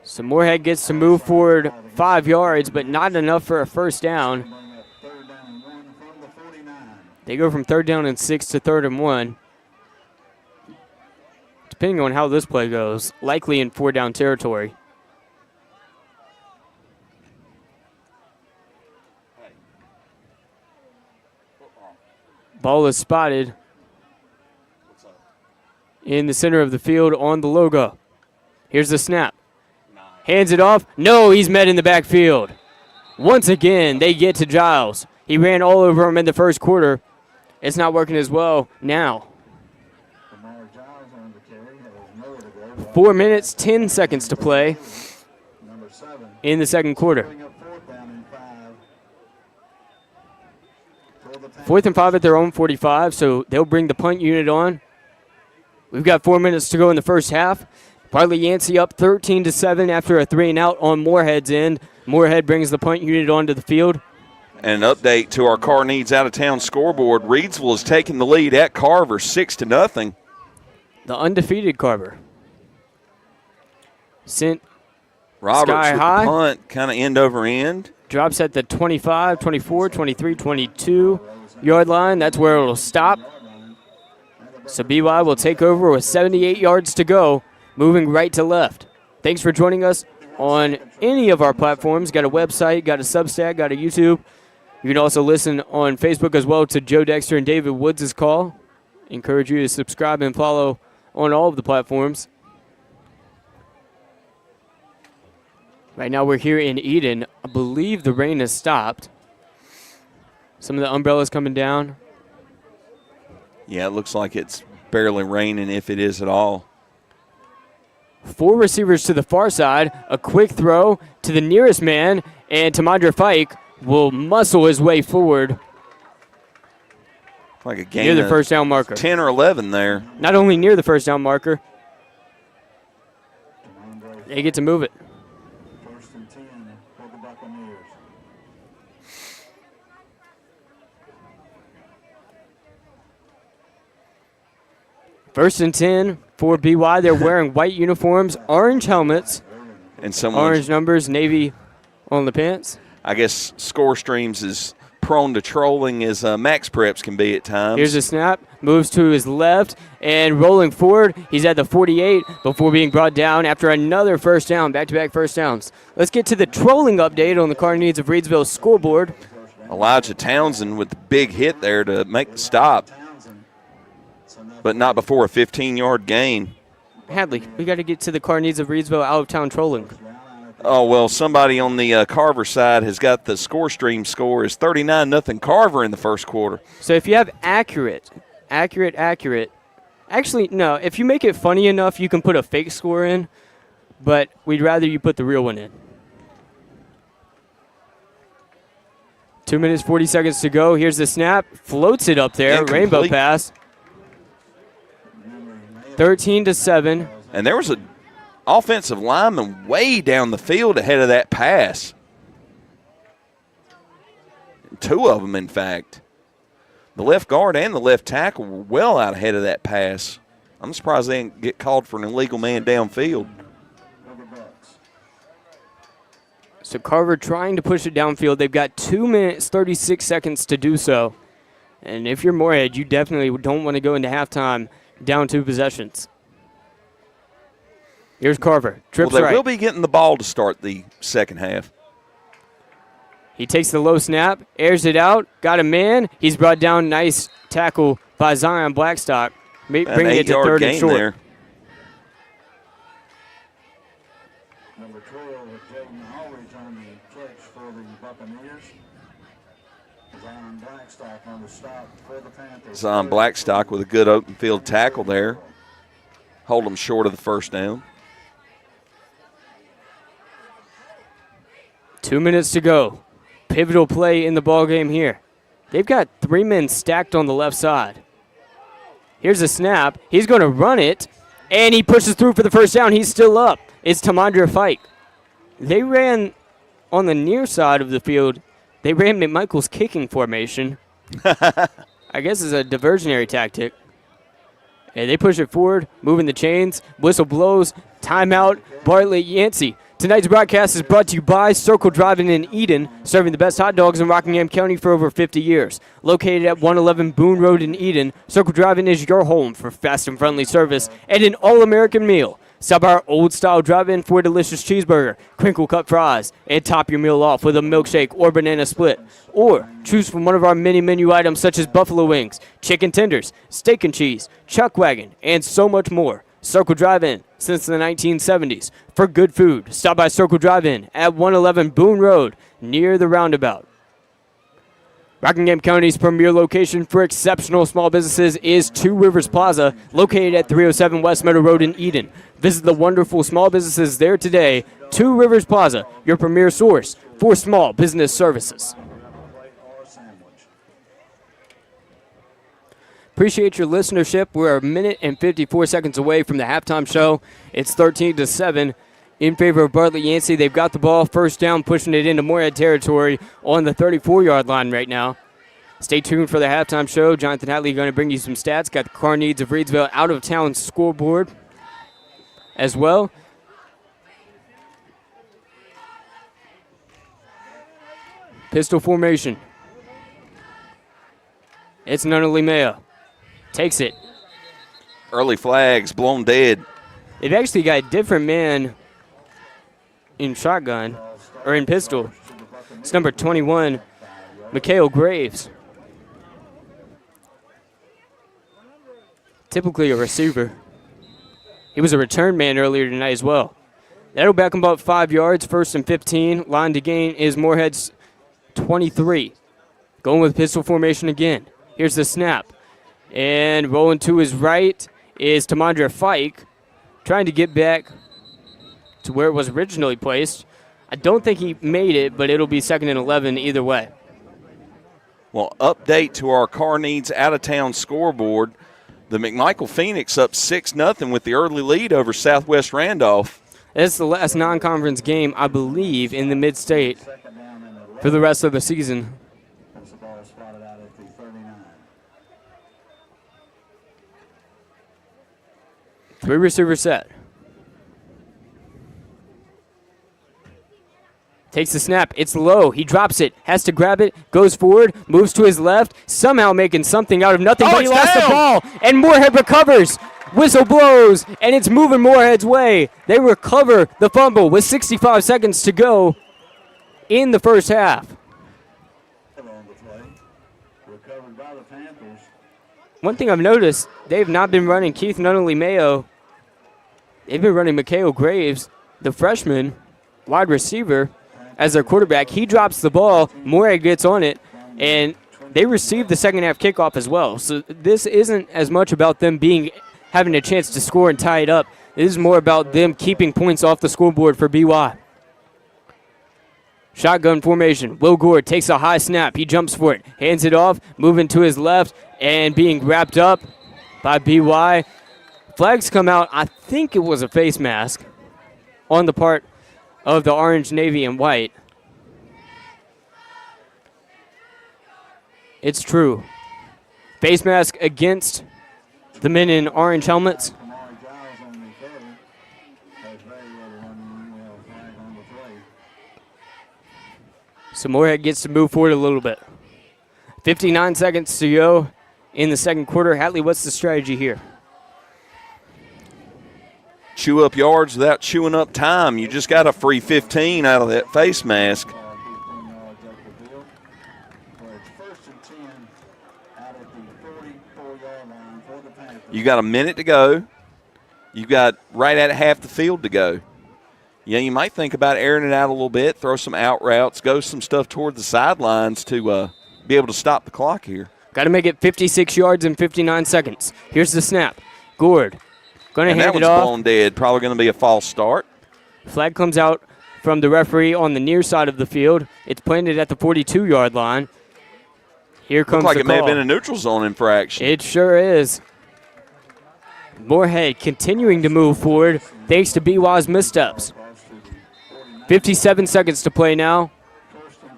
S2: So Morehead gets to move forward 5 yards, but not enough for a first down.
S6: Bring up 3rd down and 1 from the 49.
S2: They go from 3rd down and 6 to 3rd and 1. Depending on how this play goes, likely in 4-down territory. Ball is spotted in the center of the field on the logo. Here's the snap. Hands it off. No, he's met in the backfield. Once again, they get to Giles. He ran all over him in the first quarter. It's not working as well now. 4 minutes, 10 seconds to play
S6: Number 7.
S2: in the second quarter.
S6: Bring up 4th down and 5. For the
S2: 4th and 5 at their own 45, so they'll bring the punt unit on. We've got 4 minutes to go in the first half. Bartlett Yancey up 13-7 after a 3-and-out on Morehead's end. Morehead brings the punt unit onto the field.
S3: And an update to our Car Needs Out-of-Town scoreboard. Reidsville is taking the lead at Carver 6-0.
S2: The undefeated Carver sent
S3: Roberts
S2: sky
S3: with
S2: high.
S3: the punt, kind of end over end.
S2: Drops at the 25, 24, 23, 22 yard line. That's where it'll stop. So BY will take over with 78 yards to go, moving right to left. Thanks for joining us on any of our platforms. Got a website, got a Substack, got a YouTube. You can also listen on Facebook as well to Joe Dexter and David Woods' call. Encourage you to subscribe and follow on all of the platforms. Right now we're here in Eden. I believe the rain has stopped. Some of the umbrellas coming down.
S3: Yeah, it looks like it's barely raining, if it is at all.
S2: 4 receivers to the far side. A quick throw to the nearest man, and Tamandra Fike will muscle his way forward
S3: Like a game
S2: near the
S3: of
S2: first down marker.
S3: 10 or 11 there.
S2: Not only near the first down marker, they get to move it.
S6: 1st and 10 for the Buccaneers.
S2: First and 10 for BY. They're wearing white uniforms, orange helmets,
S3: And someone,
S2: orange numbers, navy on the pants.
S3: I guess, Score Streams is prone to trolling as Max Preps can be at times.
S2: Here's a snap, moves to his left, and rolling forward, he's at the 48 before being brought down after another first down, back-to-back first downs. Let's get to the trolling update on the Car Needs of Reidsville scoreboard.
S3: Elijah Townsend with the big hit there to make the stop, but not before a 15-yard gain.
S2: Hadley, we got to get to the Car Needs of Reidsville out-of-town trolling.
S3: Oh, well, somebody on the Carver side has got the Score Stream score is 39-0 Carver in the first quarter.
S2: So if you have accurate. Actually, no, if you make it funny enough, you can put a fake score in, but we'd rather you put the real one in. 2 minutes, 40 seconds to go. Here's the snap. Floats it up there.
S3: Incomplete.
S2: Rainbow pass. 13-7.
S3: And there was an offensive lineman way down the field ahead of that pass. 2 of them, in fact. The left guard and the left tackle were well out ahead of that pass. I'm surprised they didn't get called for an illegal man downfield.
S2: So Carver trying to push it downfield. They've got 2 minutes, 36 seconds to do so. And if you're Morehead, you definitely don't want to go into halftime down 2 possessions. Here's Carver. Trips
S3: Well, they
S2: right.
S3: will be getting the ball to start the second half.
S2: He takes the low snap, airs it out, got a man. He's brought down. Nice tackle by Zion Blackstock,
S3: An
S2: bringing it to
S3: 8-yard
S2: 3rd and
S3: gain
S2: short.
S3: there.
S6: Number 12 with Jaden Aldridge on the catch for the Buccaneers. As
S3: Zion Blackstock with a good open field tackle there. Hold them short of the first down.
S2: 2 minutes to go. Pivotal play in the ballgame here. They've got 3 men stacked on the left side. Here's a snap. He's going to run it, and he pushes through for the first down. He's still up. It's Tamandra Fike. They ran on the near side of the field. They ran McMichael's kicking formation. I guess it's a diversionary tactic. And they push it forward, moving the chains. Whistle blows. Timeout. Bartlett Yancey. Tonight's broadcast is brought to you by Circle Drive-In in Eden, serving the best hot dogs in Rockingham County for over 50 years. Located at 111 Boone Road in Eden, Circle Drive-In is your home for fast and friendly service and an all-American meal. Stop our old-style drive-in for a delicious cheeseburger, crinkle-cut fries, and top your meal off with a milkshake or banana split. Or choose from one of our many menu items such as buffalo wings, chicken tenders, steak and cheese, chuck wagon, and so much more. Circle Drive-In since the 1970s. For good food, stop by Circle Drive-In at 111 Boone Road near the roundabout. Rockingham County's premier location for exceptional small businesses is Two Rivers Plaza, located at 307 West Meadow Road in Eden. Visit the wonderful small businesses there today. Two Rivers Plaza, your premier source for small business services. Appreciate your listenership. We're a minute and 54 seconds away from the halftime show. It's 13-7 in favor of Bartlett Yancey. They've got the ball, first down, pushing it into Morehead territory on the 34-yard line right now. Stay tuned for the halftime show. Jonathan Hatley going to bring you some stats. Got the Car Needs of Reedsville out-of-town scoreboard as well. Pistol formation. It's Nunnally Mayo. Takes it.
S3: Early flags, blown dead.
S2: They've actually got a different man in shotgun, or in pistol. It's number 21, Mikhail Graves. Typically a receiver. He was a return man earlier tonight as well. That'll back him about 5 yards, 1st and 15. Line to gain is Morehead's 23. Going with pistol formation again. Here's the snap. And rolling to his right is Tamandra Fike, trying to get back to where it was originally placed. I don't think he made it, but it'll be 2nd and 11 either way.
S3: Well, update to our Car Needs out-of-town scoreboard. The McMichael Phoenix up 6-0 with the early lead over Southwest Randolph.
S2: That's the last non-conference game, I believe, in the mid-state for the rest of the season. Three receiver set. Takes the snap. It's low. He drops it. Has to grab it. Goes forward. Moves to his left. Somehow making something out of nothing. But he lost the ball. And Morehead recovers. Whistle blows. And it's moving Morehead's way. They recover the fumble with 65 seconds to go in the first half. One thing I've noticed, they've not been running Keith Nunnally Mayo. They've been running Mikhail Graves, the freshman wide receiver, as their quarterback. He drops the ball. Morehead gets on it, and they receive the second half kickoff as well. So this isn't as much about them having a chance to score and tie it up. It is more about them keeping points off the scoreboard for BY. Shotgun formation. Will Gore takes a high snap. He jumps for it. Hands it off. Moving to his left and being wrapped up by BY. Flags come out. I think it was a face mask on the part of the orange, navy, and white. It's true. Face mask against the men in orange helmets. So Morehead gets to move forward a little bit. 59 seconds to go in the second quarter. Hatley, what's the strategy here?
S3: Chew up yards without chewing up time. You just got a free 15 out of that face mask. You got a minute to go. You got right at half the field to go. Yeah, you might think about airing it out a little bit, throw some out routes, go some stuff toward the sidelines to be able to stop the clock here.
S2: Got to make it 56 yards in 59 seconds. Here's the snap. Gourd going to hand it
S3: that
S2: off.
S3: one's blown dead. Probably going to be a false start.
S2: Flag comes out from the referee on the near side of the field. It's planted at the 42-yard line. Here comes
S3: Looks like
S2: the
S3: it may have
S2: call.
S3: been a neutral zone infraction.
S2: It sure is. Morehead continuing to move forward thanks to BY's missteps. 57 seconds to play now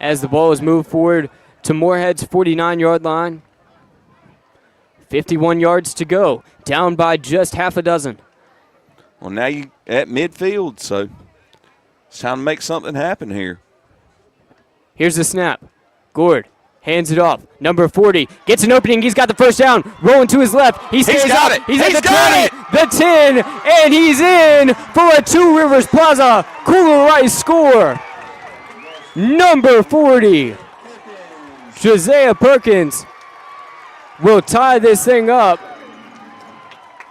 S2: as the ball is moved forward to Morehead's 49-yard line. 51 yards to go, down by just half a dozen.
S3: Well, now you at midfield, so it's time to make something happen here.
S2: Here's the snap. Gourd hands it off. Number 40 gets an opening. He's got the first down. Rolling to his left. He stays
S3: got
S2: up.
S3: it.
S2: He's at
S3: He's
S2: the
S3: got
S2: 20, the 10, and he's in for a Two Rivers Plaza Kooler Ice score. Number 40, Josiah Perkins, will tie this thing up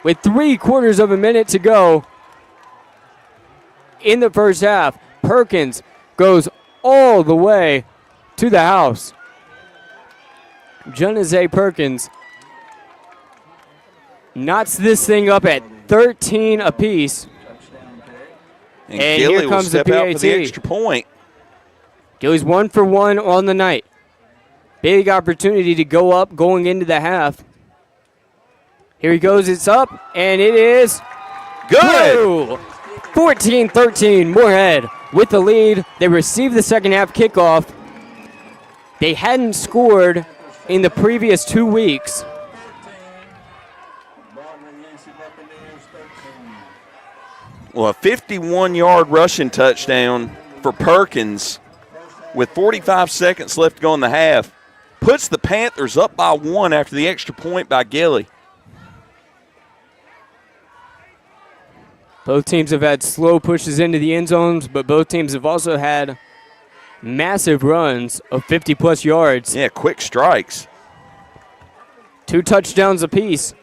S2: with 3/4 of a minute to go in the first half. Perkins goes all the way to the house. Josiah Perkins knots this thing up at 13 apiece.
S3: And
S2: And
S3: Gilly
S2: here
S3: will
S2: comes the
S3: step out for the
S2: PAT.
S3: extra point.
S2: Gilly's 1 for 1 on the night. Big opportunity to go up going into the half. Here he goes, it's up, and it is
S3: Good.
S2: 14-13, Morehead with the lead. They receive the second half kickoff. They hadn't scored in the previous 2 weeks.
S3: Well, a 51-yard rushing touchdown for Perkins with 45 seconds left to go in the half puts the Panthers up by 1 after the extra point by Gilly.
S2: Both teams have had slow pushes into the end zones, but both teams have also had massive runs of 50-plus yards.
S3: Yeah, quick strikes.
S2: 2 touchdowns apiece,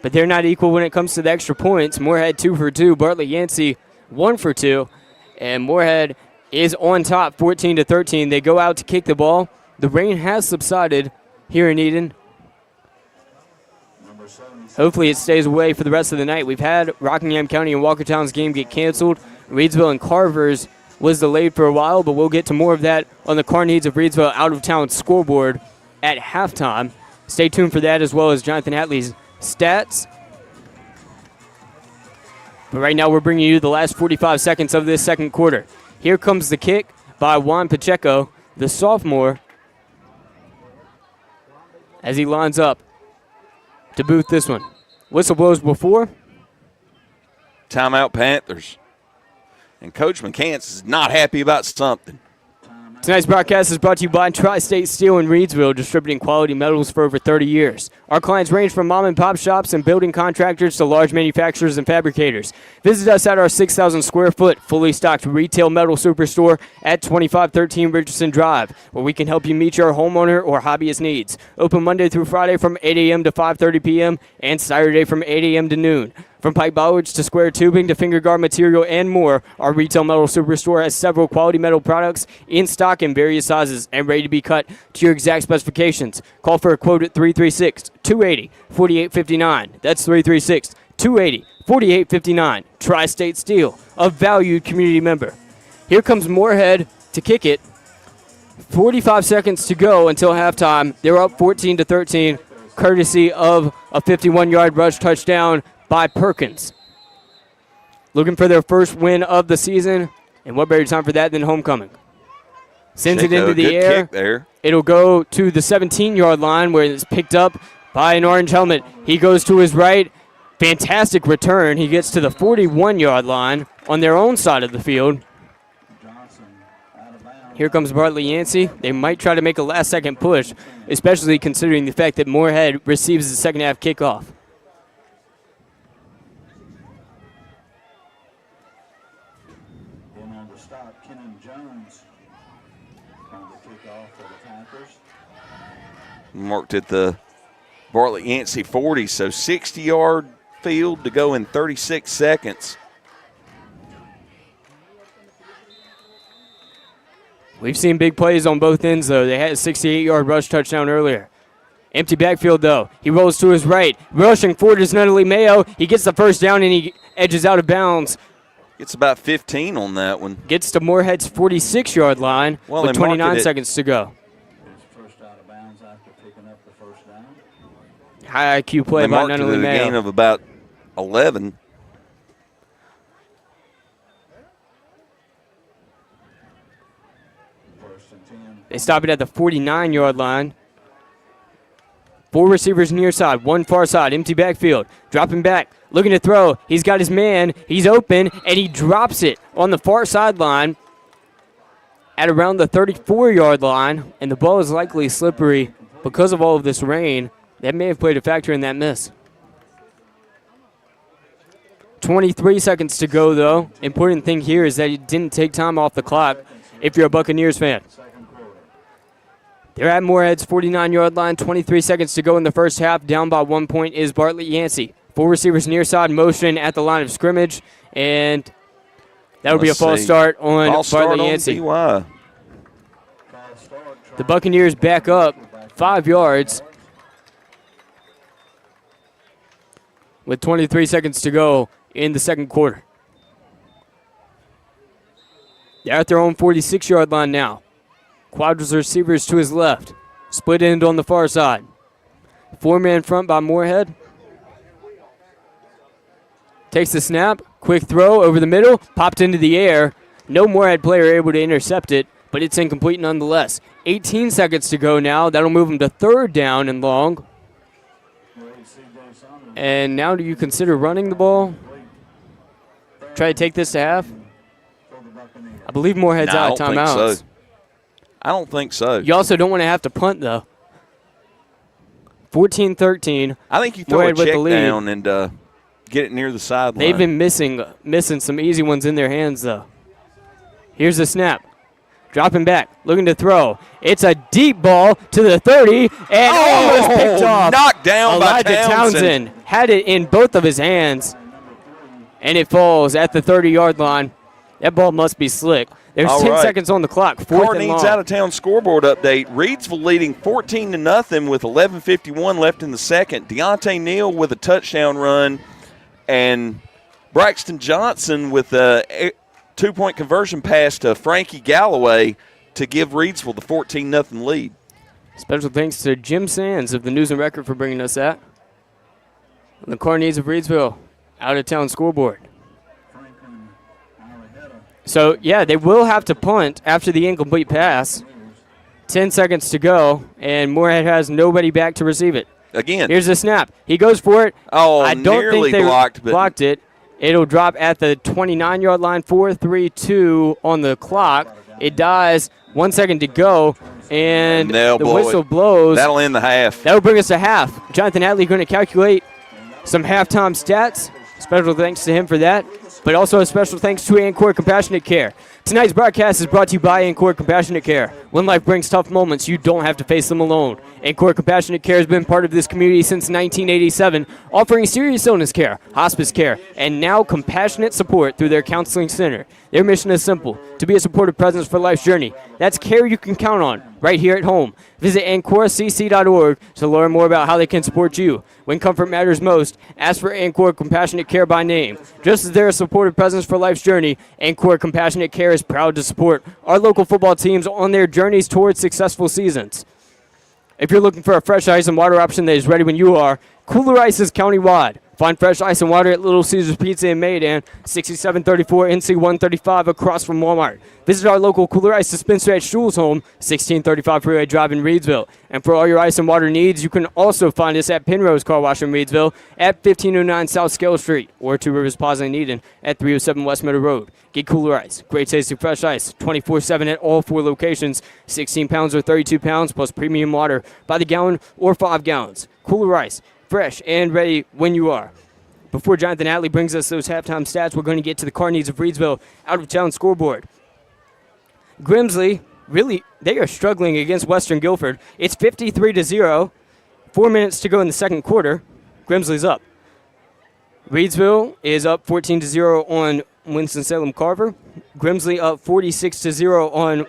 S2: but they're not equal when it comes to the extra points. Morehead 2 for 2, Bartlett Yancey 1 for 2, and Morehead is on top 14-13. They go out to kick the ball. The rain has subsided here in Eden. Hopefully it stays away for the rest of the night. We've had Rockingham County and Walkertown's game get canceled. Reedsville and Carver's was delayed for a while, but we'll get to more of that on the Carneades of Reedsville out-of-town scoreboard at halftime. Stay tuned for that as well as Jonathan Hatley's stats. But right now we're bringing you the last 45 seconds of this second quarter. Here comes the kick by Juan Pacheco, the sophomore, as he lines up to boot this one. Whistle blows before.
S3: Timeout Panthers. And Coach McCants is not happy about something.
S2: Tonight's broadcast is brought to you by Tri-State Steel in Reedsville, distributing quality metals for over 30 years. Our clients range from mom and pop shops and building contractors to large manufacturers and fabricators. Visit us at our 6,000 square foot, fully stocked retail metal superstore at 2513 Richardson Drive, where we can help you meet your homeowner or hobbyist needs. Open Monday through Friday from 8 a.m. to 5:30 p.m. and Saturday from 8 a.m. to noon. From pipe bollards to square tubing to finger guard material and more, our retail metal superstore has several quality metal products in stock in various sizes and ready to be cut to your exact specifications. Call for a quote at 336-280-4859. That's 336-280-4859. Tri-State Steel, a valued community member. Here comes Morehead to kick it. 45 seconds to go until halftime. They're up 14-13, courtesy of a 51-yard rush touchdown by Perkins. Looking for their first win of the season, and what better time for that than homecoming? Sends it into the
S3: good
S2: air.
S3: Kick there.
S2: It'll go to the 17-yard line where it's picked up by an orange helmet. He goes to his right. Fantastic return. He gets to the 41-yard line on their own side of the field. Here comes Bartlett Yancey. They might try to make a last-second push, especially considering the fact that Morehead receives the second half kickoff.
S3: Marked at the Bartlett Yancey 40, so 60-yard field to go in 36 seconds.
S2: We've seen big plays on both ends, though. They had a 68-yard rush touchdown earlier. Empty backfield, though. He rolls to his right. Rushing forward is Nunnally Mayo. He gets the first down, and he edges out of bounds.
S3: It's about 15 on that one.
S2: Gets to Morehead's 46-yard line with 29 seconds to go.
S6: First out of bounds after picking up the first down.
S2: High IQ play
S3: They
S2: by
S3: marked it
S2: Nunnally
S3: at a gain
S2: Mayo.
S3: of about 11.
S6: First and 10.
S2: They stop it at the 49-yard line. 4 receivers near side, 1 far side, empty backfield. Dropping back, looking to throw. He's got his man. He's open, and he drops it on the far sideline at around the 34-yard line, and the ball is likely slippery because of all of this rain. That may have played a factor in that miss. 23 seconds to go, though. Important thing here is that it didn't take time off the clock if you're a Buccaneers fan. They're at Morehead's 49-yard line, 23 seconds to go in the first half. Down by 1 point is Bartlett Yancey. 4 receivers near side motion at the line of scrimmage, and that would be a false start on Bartlett Yancey.
S3: BY.
S2: The Buccaneers back up 5 yards with 23 seconds to go in the second quarter. They're at their own 46-yard line now. Quadras receivers to his left. Split end on the far side. 4-man front by Morehead. Takes the snap. Quick throw over the middle. Popped into the air. No Morehead player able to intercept it, but it's incomplete nonetheless. 18 seconds to go now. That'll move him to 3rd down and long. And now do you consider running the ball? Try to take this to half? I believe Morehead's out of timeouts.
S3: I don't think so.
S2: You also don't want to have to punt, though. 14-13.
S3: I think you throw
S2: Morehead
S3: a
S2: with
S3: check
S2: the lead.
S3: down and get it near the sideline.
S2: They've been missing some easy ones in their hands, though. Here's the snap. Dropping back, looking to throw. It's a deep ball to the 30, and almost picked off.
S3: Knocked down by
S2: Elijah
S3: Townsend.
S2: had it in both of his hands, and it falls at the 30-yard line. That ball must be slick. There's 10 seconds on the clock.
S3: Car needs out-of-town scoreboard update. Reidsville leading 14-0 with 11:51 left in the second. Deontay Neal with a touchdown run, and Braxton Johnson with a 2-point conversion pass to Frankie Galloway to give Reidsville the 14-0 lead.
S2: Special thanks to Jim Sands of the News and Record for bringing us that. And the Car needs of Reidsville out-of-town scoreboard. So, yeah, they will have to punt after the incomplete pass. 10 seconds to go, and Morehead has nobody back to receive it.
S3: Again.
S2: Here's the snap. He goes for it.
S3: Oh,
S2: I don't
S3: nearly
S2: think they
S3: blocked
S2: it. It'll drop at the 29-yard line, 4:32 on the clock. It dies. 1 second to go, and the whistle blows.
S3: That'll end the half.
S2: That'll bring us to half. Jonathan Hatley going to calculate some halftime stats. Special thanks to him for that. But also a special thanks to Ancora Compassionate Care. Tonight's broadcast is brought to you by Ancora Compassionate Care. When life brings tough moments, you don't have to face them alone. Ancora Compassionate Care has been part of this community since 1987, offering serious illness care, hospice care, and now compassionate support through their counseling center. Their mission is simple, to be a supportive presence for life's journey. That's care you can count on, right here at home. Visit AncoraCC.org to learn more about how they can support you. When comfort matters most, ask for Ancora Compassionate Care by name. Just as they're a supportive presence for life's journey, Ancora Compassionate Care is proud to support our local football teams on their journeys towards successful seasons. If you're looking for a fresh ice and water option that is ready when you are, Kooler Ice is county-wide. Find fresh ice and water at Little Caesars Pizza in Maydan, 6734 NC 135 across from Walmart. Visit our local Kooler Ice dispenser at Schul's Home, 1635 Freeway Drive in Reidsville. And for all your ice and water needs, you can also find us at Penrose Car Wash in Reidsville at 1509 South Scale Street or Two Rivers Plaza in Eden at 307 West Meadow Road. Get Kooler Ice. Great tasting fresh ice, 24/7 at all 4 locations, 16 pounds or 32 pounds plus premium water by the gallon or 5 gallons. Kooler Ice. Fresh and ready when you are. Before Jonathan Hatley brings us those halftime stats, we're going to get to the Car needs of Reidsville out-of-town scoreboard. Grimsley, really, they are struggling against Western Guilford. It's 53-0. 4 minutes to go in the second quarter. Grimsley's up. Reidsville is up 14-0 on Winston-Salem Carver. Grimsley up 46-0 on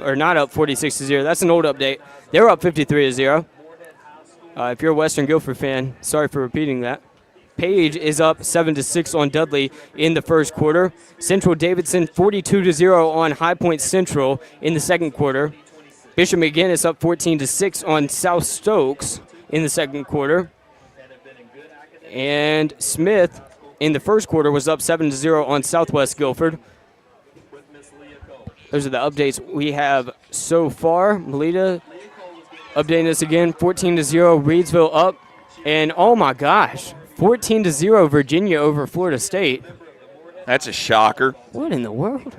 S2: or not up 46-0. That's an old update. They're up 53-0. If you're a Western Guilford fan, sorry for repeating that. Page is up 7-6 on Dudley in the first quarter. Central Davidson 42-0 on High Point Central in the second quarter. Bishop McGinnis up 14-6 on South Stokes in the second quarter. And Smith in the first quarter was up 7-0 on Southwest Guilford. Those are the updates we have so far. Melita updating us again, 14-0, Reedsville up. And oh my gosh, 14-0 Virginia over Florida State.
S3: That's a shocker.
S2: What in the world?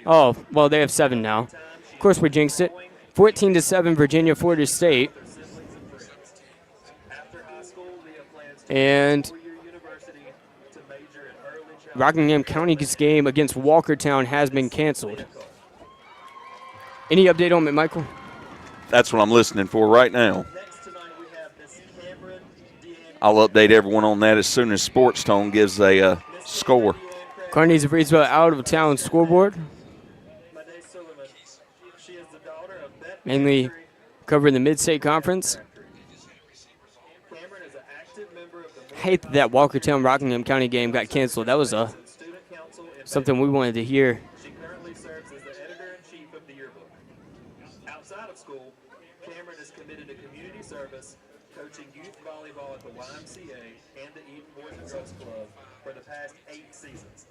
S2: Oh, well, they have 7 now. Of course, we jinxed it. 14-7 Virginia, Florida State. And Rockingham County's game against Walkertown has been canceled. Any update on it, Michael?
S3: That's what I'm listening for right now. I'll update everyone on that as soon as Sports Tone gives a score.
S2: Carneys of Reedsville out of town scoreboard. Mainly covering the Mid-State Conference. Hate that Walkertown Rockingham County game got canceled. That was something we wanted to hear.
S7: She currently serves as the editor-in-chief of the yearbook. Outside of school, Cameron is committed to community service, coaching youth volleyball at the YMCA and the Eden Boys and Girls Club for the past 8 seasons.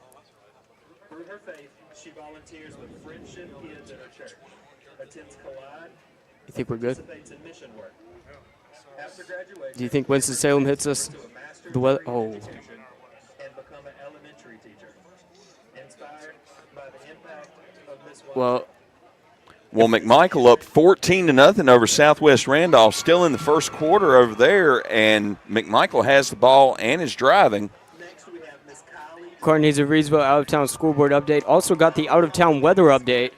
S7: Through her faith, she volunteers with Friendship Kids at her church, attends Collide,
S2: You think we're good?
S7: participates in mission work. After graduation,
S2: Do you think Winston-Salem hits us? The weather? Oh.
S7: and become an elementary teacher. Inspired by the impact of Miss
S2: Well,
S3: McMichael up 14-0 over Southwest Randolph, still in the first quarter over there, and McMichael has the ball and is driving.
S2: Carneys of Reedsville out-of-town scoreboard update. Also got the out-of-town weather update.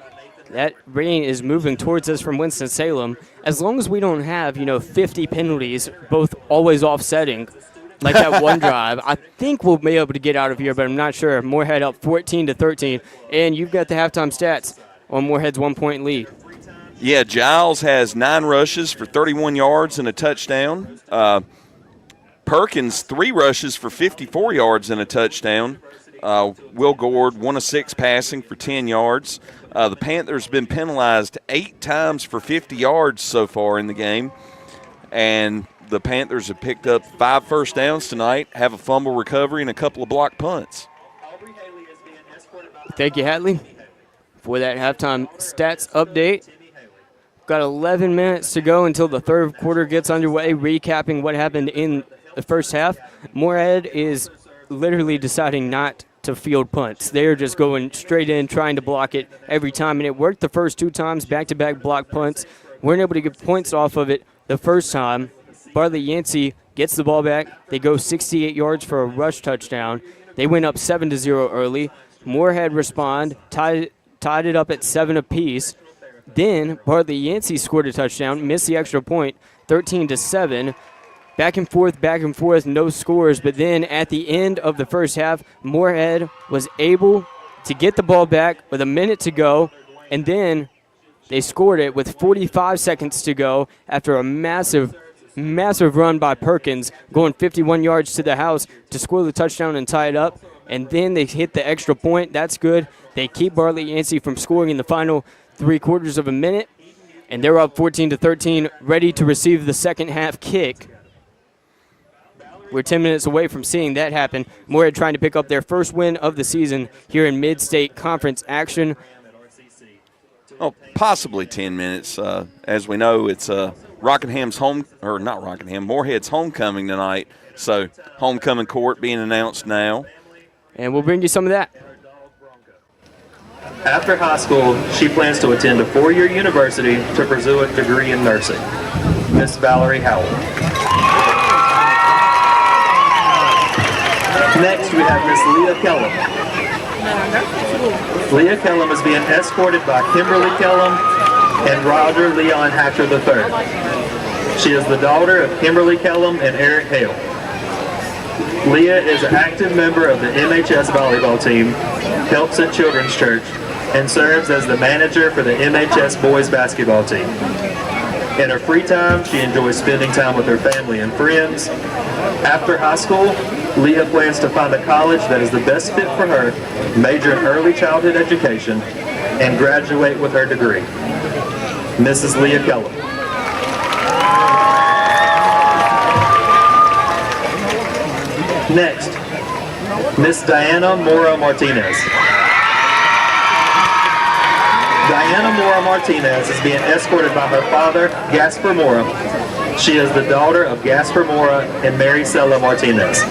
S2: That rain is moving towards us from Winston-Salem. As long as we don't have, 50 penalties, both always offsetting, like that one drive, I think we'll be able to get out of here, but I'm not sure. Morehead up 14-13, and you've got the halftime stats on Morehead's 1-point lead.
S3: Yeah, Giles has 9 rushes for 31 yards and a touchdown. Perkins, 3 rushes for 54 yards and a touchdown. Will Gord, 1 of 6 passing for 10 yards. The Panthers been penalized 8 times for 50 yards so far in the game. And the Panthers have picked up 5 first downs tonight, have a fumble recovery, and a couple of blocked punts.
S2: Thank you, Hatley, for that halftime stats update. Got 11 minutes to go until the third quarter gets underway, recapping what happened in the first half. Morehead is literally deciding not to field punts. They're just going straight in, trying to block it every time, and it worked the first 2 times, back-to-back block punts. Weren't able to get points off of it the first time. Bartlett Yancey gets the ball back. They go 68 yards for a rush touchdown. They went up 7-0 early. Morehead respond, tied it up at 7 apiece. Then Bartlett Yancey scored a touchdown, missed the extra point, 13-7. Back and forth, no scores. But then at the end of the first half, Morehead was able to get the ball back with a minute to go, and then they scored it with 45 seconds to go after a massive run by Perkins, going 51 yards to the house to score the touchdown and tie it up. And then they hit the extra point. That's good. They keep Bartlett Yancey from scoring in the final 3/4 of a minute, and they're up 14-13, ready to receive the second half kick. We're 10 minutes away from seeing that happen. Morehead trying to pick up their first win of the season here in Mid-State Conference action.
S3: Oh, possibly 10 minutes. As we know, it's Morehead's homecoming tonight. So homecoming court being announced now.
S2: And we'll bring you some of that.
S7: After high school, she plans to attend a 4-year university to pursue a degree in nursing. Miss Valerie Howell. Next, we have Miss Leah Kellum. Leah Kellum is being escorted by Kimberly Kellum and Roger Leon Hatcher III. She is the daughter of Kimberly Kellum and Eric Hale. Leah is an active member of the MHS volleyball team, helps at Children's Church, and serves as the manager for the MHS boys basketball team. In her free time, she enjoys spending time with her family and friends. After high school, Leah plans to find a college that is the best fit for her, major in early childhood education, and graduate with her degree. Mrs. Leah Kellum. Next, Miss Diana Mora Martinez. Diana Mora Martinez is being escorted by her father, Gasper Mora. She is the daughter of Gasper Mora and Maricela Martinez.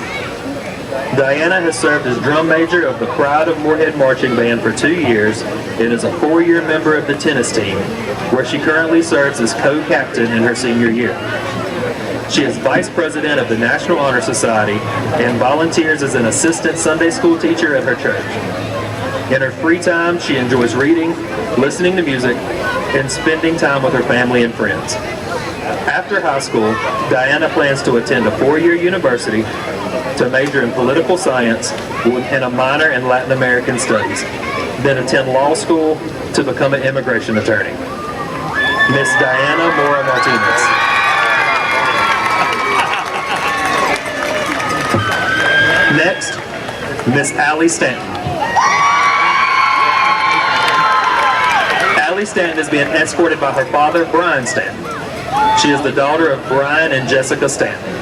S7: Diana has served as drum major of the Pride of Morehead Marching Band for 2 years and is a 4-year member of the tennis team, where she currently serves as co-captain in her senior year. She is vice president of the National Honor Society and volunteers as an assistant Sunday school teacher at her church. In her free time, she enjoys reading, listening to music, and spending time with her family and friends. After high school, Diana plans to attend a 4-year university to major in political science and a minor in Latin American studies, then attend law school to become an immigration attorney. Miss Diana Mora Martinez. Next, Miss Allie Stanton. Allie Stanton is being escorted by her father, Brian Stanton. She is the daughter of Brian and Jessica Stanton.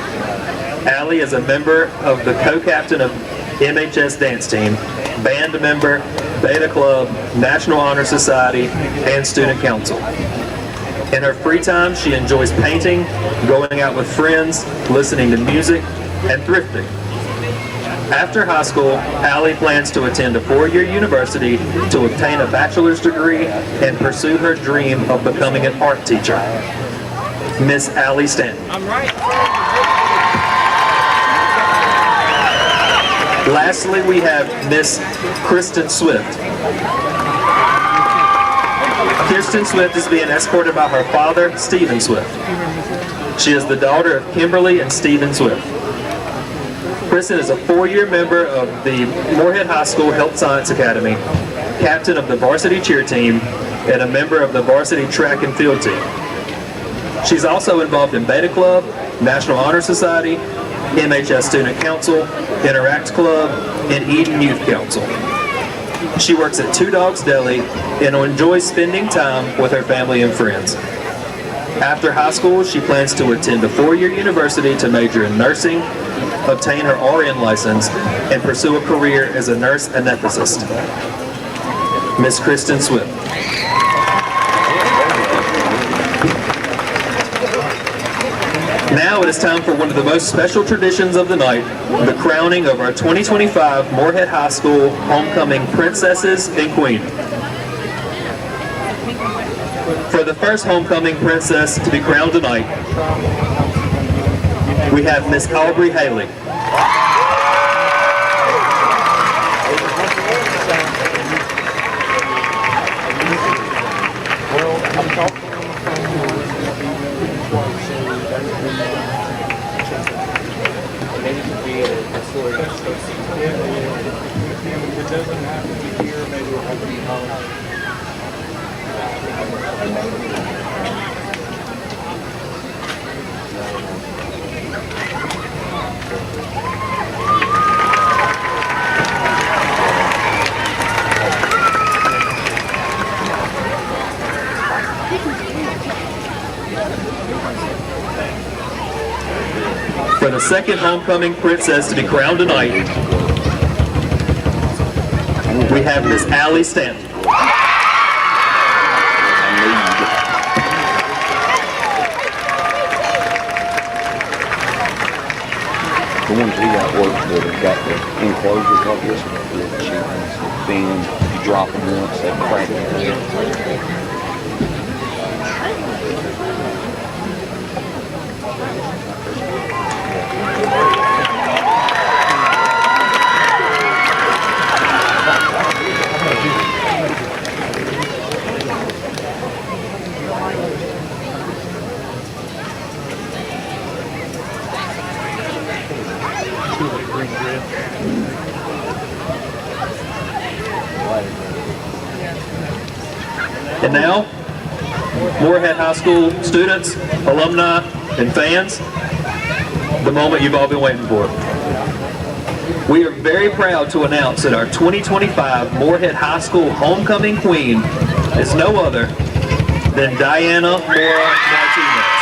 S7: Allie is a member of the co-captain of MHS dance team, band member, Beta Club, National Honor Society, and Student Council. In her free time, she enjoys painting, going out with friends, listening to music, and thrifting. After high school, Allie plans to attend a 4-year university to obtain a bachelor's degree and pursue her dream of becoming an art teacher. Miss Allie Stanton. Lastly, we have Miss Kristen Swift. Kirsten Swift is being escorted by her father, Stephen Swift. She is the daughter of Kimberly and Stephen Swift. Kristen is a 4-year member of the Morehead High School Health Science Academy, captain of the varsity cheer team, and a member of the varsity track and field team. She's also involved in Beta Club, National Honor Society, MHS Student Council, Interact Club, and Eden Youth Council. She works at Two Dogs Deli and enjoys spending time with her family and friends. After high school, she plans to attend a 4-year university to major in nursing, obtain her RN license, and pursue a career as a nurse anesthetist. Miss Kristen Swift. Now it is time for one of the most special traditions of the night, the crowning of our 2025 Morehead High School Homecoming Princesses and Queen. For the first homecoming princess to be crowned tonight, we have Miss Aubrey Haley. For the second homecoming princess to be crowned tonight, we have Miss Allie Stanton.
S8: The ones we got worked with have got the enclosures like this, with chickens, then you drop them once, they crack it.
S7: And now, Morehead High School students, alumni, and fans, the moment you've all been waiting for. We are very proud to announce that our 2025 Morehead High School homecoming queen is no other than Diana Mora Martinez.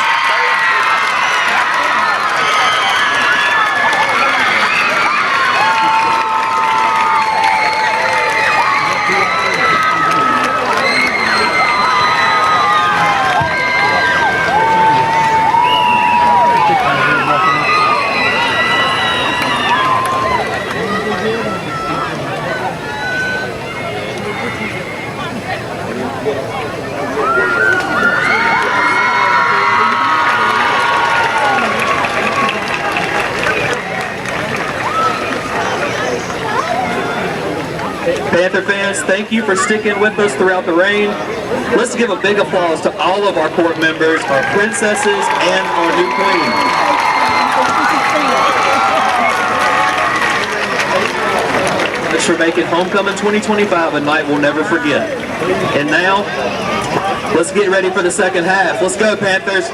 S7: Panther fans, thank you for sticking with us throughout the rain. Let's give a big applause to all of our court members, our princesses, and our new queen. Thanks for making Homecoming 2025 a night we'll never forget. And now, let's get ready for the second half. Let's go, Panthers.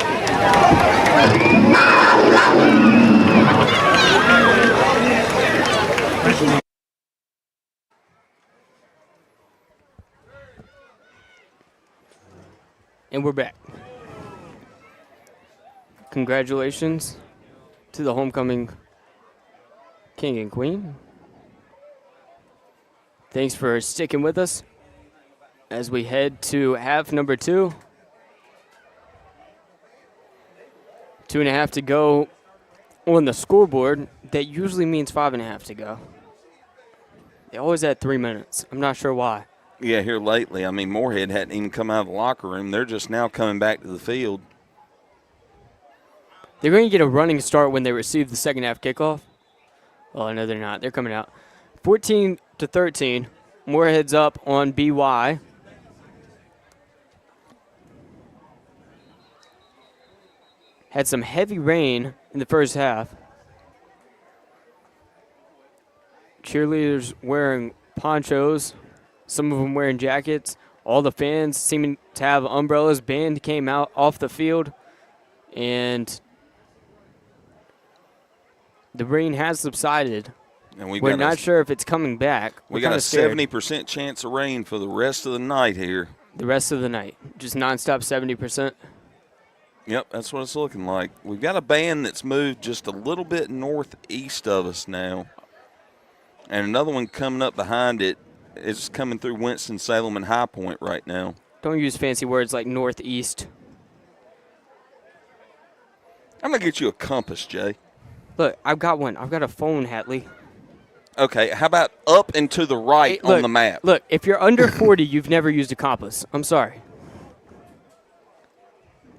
S2: And we're back. Congratulations to the homecoming king and queen. Thanks for sticking with us as we head to half number 2. 2.5 to go on the scoreboard. That usually means 5.5 to go. They always add 3 minutes. I'm not sure why.
S3: Yeah, here lately, I mean, Morehead hadn't even come out of the locker room. They're just now coming back to the field.
S2: They're going to get a running start when they receive the second half kickoff. Oh, no, they're not. They're coming out. 14-13. Morehead's up on BY. Had some heavy rain in the first half. Cheerleaders wearing ponchos. Some of them wearing jackets. All the fans seeming to have umbrellas. Band came out off the field. And the rain has subsided.
S3: And
S2: we're not sure if it's coming back.
S3: We got a 70% chance of rain for the rest of the night here.
S2: The rest of the night. Just nonstop 70%.
S3: Yep, that's what it's looking like. We've got a band that's moved just a little bit northeast of us now. And another one coming up behind it. It's coming through Winston-Salem and High Point right now.
S2: Don't use fancy words like northeast.
S3: I'm going to get you a compass, Jay.
S2: Look, I've got one. I've got a phone, Hatley.
S3: Okay, how about up and to the right on the map?
S2: Look, if you're under 40, you've never used a compass. I'm sorry.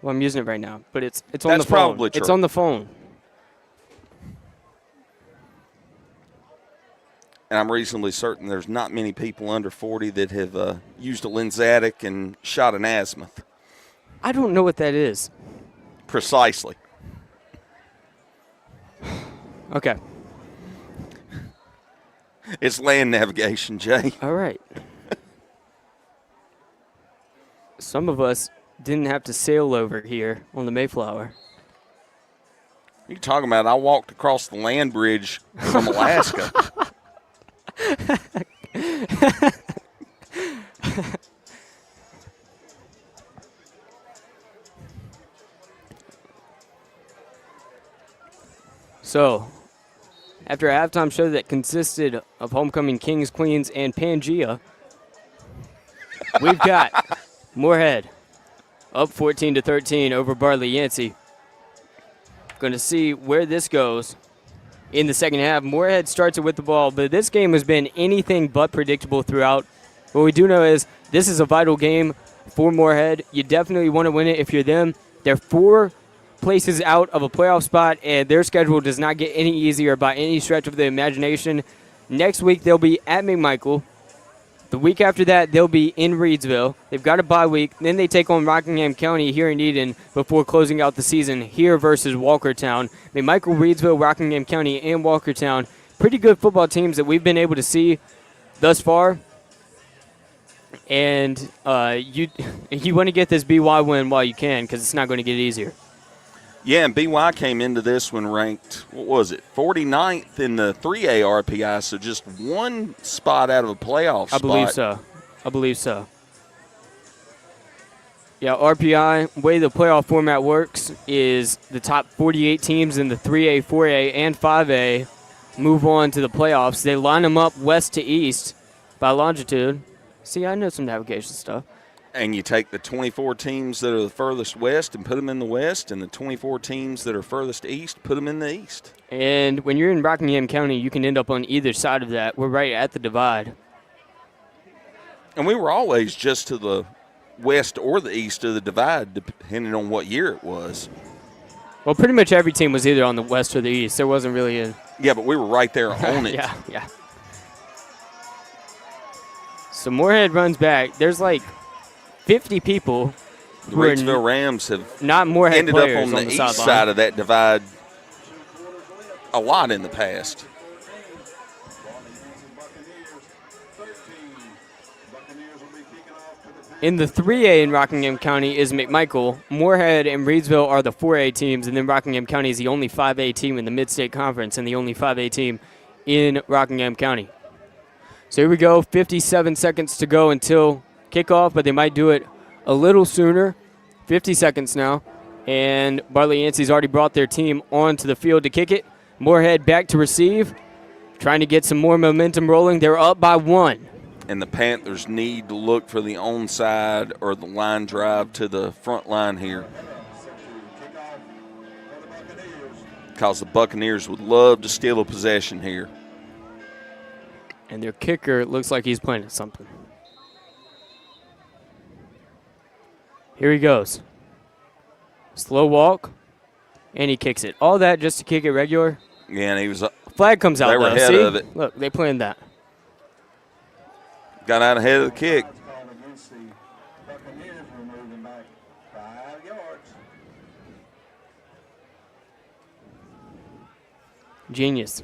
S2: Well, I'm using it right now, but it's on the phone.
S3: That's probably true.
S2: It's on the phone.
S3: And I'm reasonably certain there's not many people under 40 that have used a Lenzatic and shot an azimuth.
S2: I don't know what that is.
S3: Precisely.
S2: Okay.
S3: It's land navigation, Jay.
S2: All right. Some of us didn't have to sail over here on the Mayflower.
S3: You're talking about I walked across the land bridge from Alaska.
S2: So, after a halftime show that consisted of homecoming kings, queens, and Pangea, we've got Morehead up 14-13 over Bartlett Yancey. Going to see where this goes in the second half. Morehead starts it with the ball, but this game has been anything but predictable throughout. What we do know is this is a vital game for Morehead. You definitely want to win it if you're them. They're 4 places out of a playoff spot, and their schedule does not get any easier by any stretch of the imagination. Next week, they'll be at McMichael. The week after that, they'll be in Reedsville. They've got a bye week. Then they take on Rockingham County here in Eden before closing out the season here versus Walkertown. McMichael, Reedsville, Rockingham County, and Walkertown. Pretty good football teams that we've been able to see thus far. And you want to get this BY win while you can because it's not going to get easier.
S3: Yeah, and BY came into this one ranked, 49th in the 3A RPI, so just one spot out of a playoff spot.
S2: I believe so. Yeah, RPI, way the playoff format works is the top 48 teams in the 3A, 4A, and 5A move on to the playoffs. They line them up west to east by longitude. See, I know some navigation stuff.
S3: And you take the 24 teams that are the furthest west and put them in the west, and the 24 teams that are furthest east, put them in the east.
S2: And when you're in Rockingham County, you can end up on either side of that. We're right at the divide.
S3: And we were always just to the west or the east of the divide, depending on what year it was.
S2: Well, pretty much every team was either on the west or the east. There wasn't really a...
S3: Yeah, but we were right there on it.
S2: Yeah. So Morehead runs back. There's like 50 people.
S3: The Reidsville Rams have
S2: not Morehead
S3: ended up
S2: players
S3: on the east side of that divide a lot in the past.
S2: In the 3A in Rockingham County is McMichael. Morehead and Reidsville are the 4A teams, and then Rockingham County is the only 5A team in the Mid-State Conference and the only 5A team in Rockingham County. So here we go, 57 seconds to go until kickoff, but they might do it a little sooner. 50 seconds now, and Bartlett Yancey's already brought their team onto the field to kick it. Morehead back to receive, trying to get some more momentum rolling. They're up by 1.
S3: And the Panthers need to look for the onside or the line drive to the front line here, because the Buccaneers would love to steal a possession here.
S2: And their kicker looks like he's playing at something. Here he goes. Slow walk, and he kicks it. All that just to kick it regular.
S3: Yeah, and he was.
S2: Flag comes out.
S3: They were
S2: though.
S3: ahead
S2: See?
S3: of it.
S2: Look, they planned that.
S3: Got out ahead of the kick.
S2: Genius.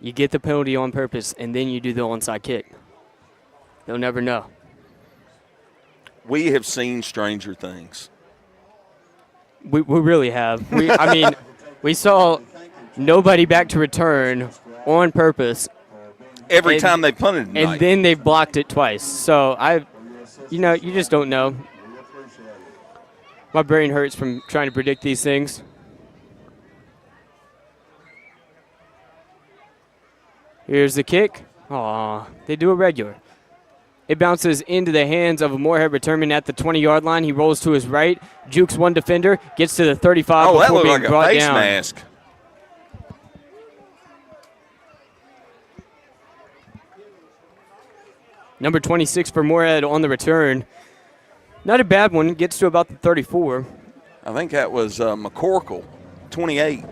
S2: You get the penalty on purpose, and then you do the onside kick. They'll never know.
S3: We have seen stranger things.
S2: We really have. We saw nobody back to return on purpose.
S3: Every time they punted tonight.
S2: And then they blocked it twice. So, you just don't know. My brain hurts from trying to predict these things. Here's the kick. Aw, they do it regular. It bounces into the hands of a Morehead returning at the 20-yard line. He rolls to his right, jukes one defender, gets to the 35 before being brought
S3: face
S2: down.
S3: Mask.
S2: Number 26 for Morehead on the return. Not a bad one. Gets to about the 34.
S3: I think that was McCorkle, 28.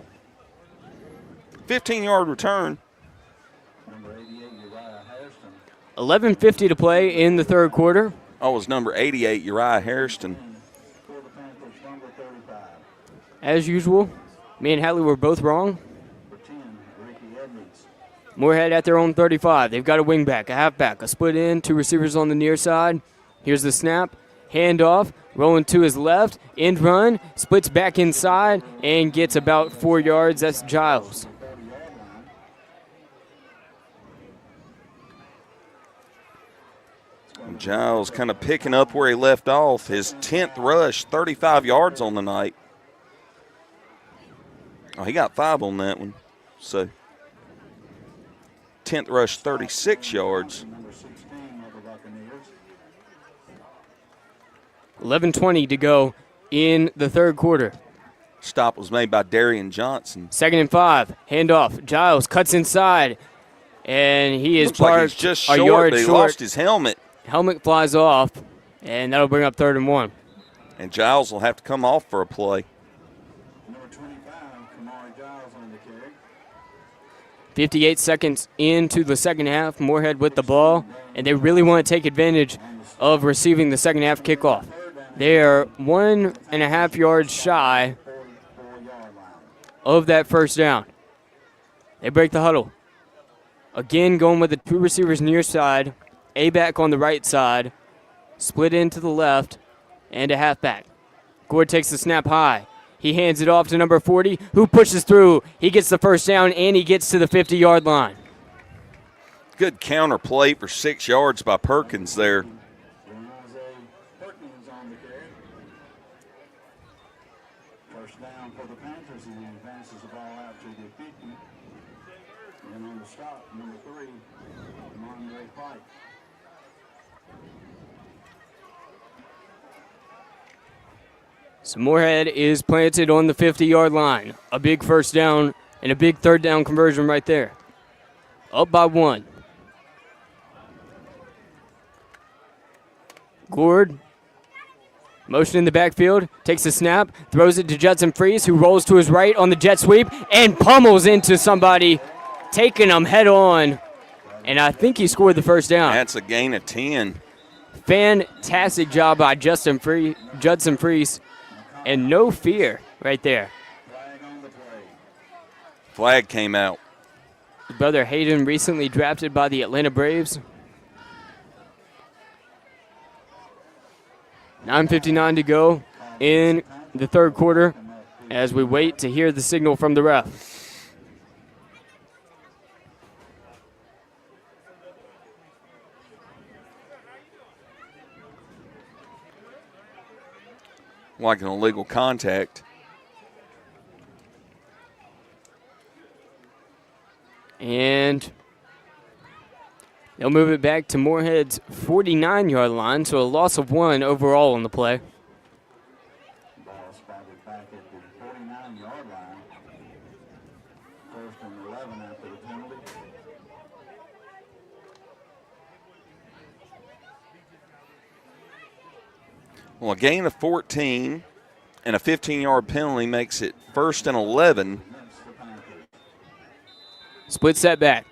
S3: 15-yard return.
S2: 11:50 to play in the third quarter.
S3: Oh, it was number 88, Uriah Hairston.
S2: As usual, me and Hatley were both wrong. Morehead at their own 35. They've got a wingback, a halfback, a split in, 2 receivers on the near side. Here's the snap, handoff, rolling to his left, end run, splits back inside, and gets about 4 yards. That's Giles.
S3: Giles kind of picking up where he left off. His 10th rush, 35 yards on the night. Oh, he got 5 on that one. So 10th rush, 36 yards.
S2: 11:20 to go in the third quarter.
S3: Stop was made by Darian Johnson.
S2: 2nd and 5. Handoff. Giles cuts inside, and he is
S3: Looks like he's
S2: parked
S3: just
S2: a
S3: short,
S2: yard
S3: but he
S2: short.
S3: lost his helmet.
S2: Helmet flies off, and that'll bring up 3rd and 1.
S3: And Giles will have to come off for a play.
S2: 58 seconds into the second half. Morehead with the ball, and they really want to take advantage of receiving the second half kickoff. They are 1.5 yards shy of that first down. They break the huddle. Again, going with the 2 receivers near side. A-back on the right side, split into the left, and a halfback. Gord takes the snap high. He hands it off to number 40, who pushes through. He gets the first down, and he gets to the 50-yard line.
S3: Good counter play for 6 yards by Perkins there.
S6: Perkins on the carry. First down for the Panthers, and he advances the ball out to the 50. And on the stop, number 3, Monroe Pike.
S2: So Morehead is planted on the 50-yard line. A big first down and a big third down conversion right there. Up by 1. Gord, motion in the backfield, takes a snap, throws it to Judson Freeze, who rolls to his right on the jet sweep and pummels into somebody, taking him head on. And I think he scored the first down.
S3: That's a gain of 10.
S2: Fantastic job by Judson Freeze. And no fear right there.
S3: Flag came out.
S2: His brother Hayden, recently drafted by the Atlanta Braves. 9:59 to go in the third quarter as we wait to hear the signal from the ref.
S3: Like an illegal contact.
S2: And they'll move it back to Morehead's 49-yard line, so a loss of 1 overall on the play.
S6: Ball spotted back at the 49-yard line. First and 11 after the penalty.
S3: Well, a gain of 14 and a 15-yard penalty makes it 1st and 11.
S2: Split setback.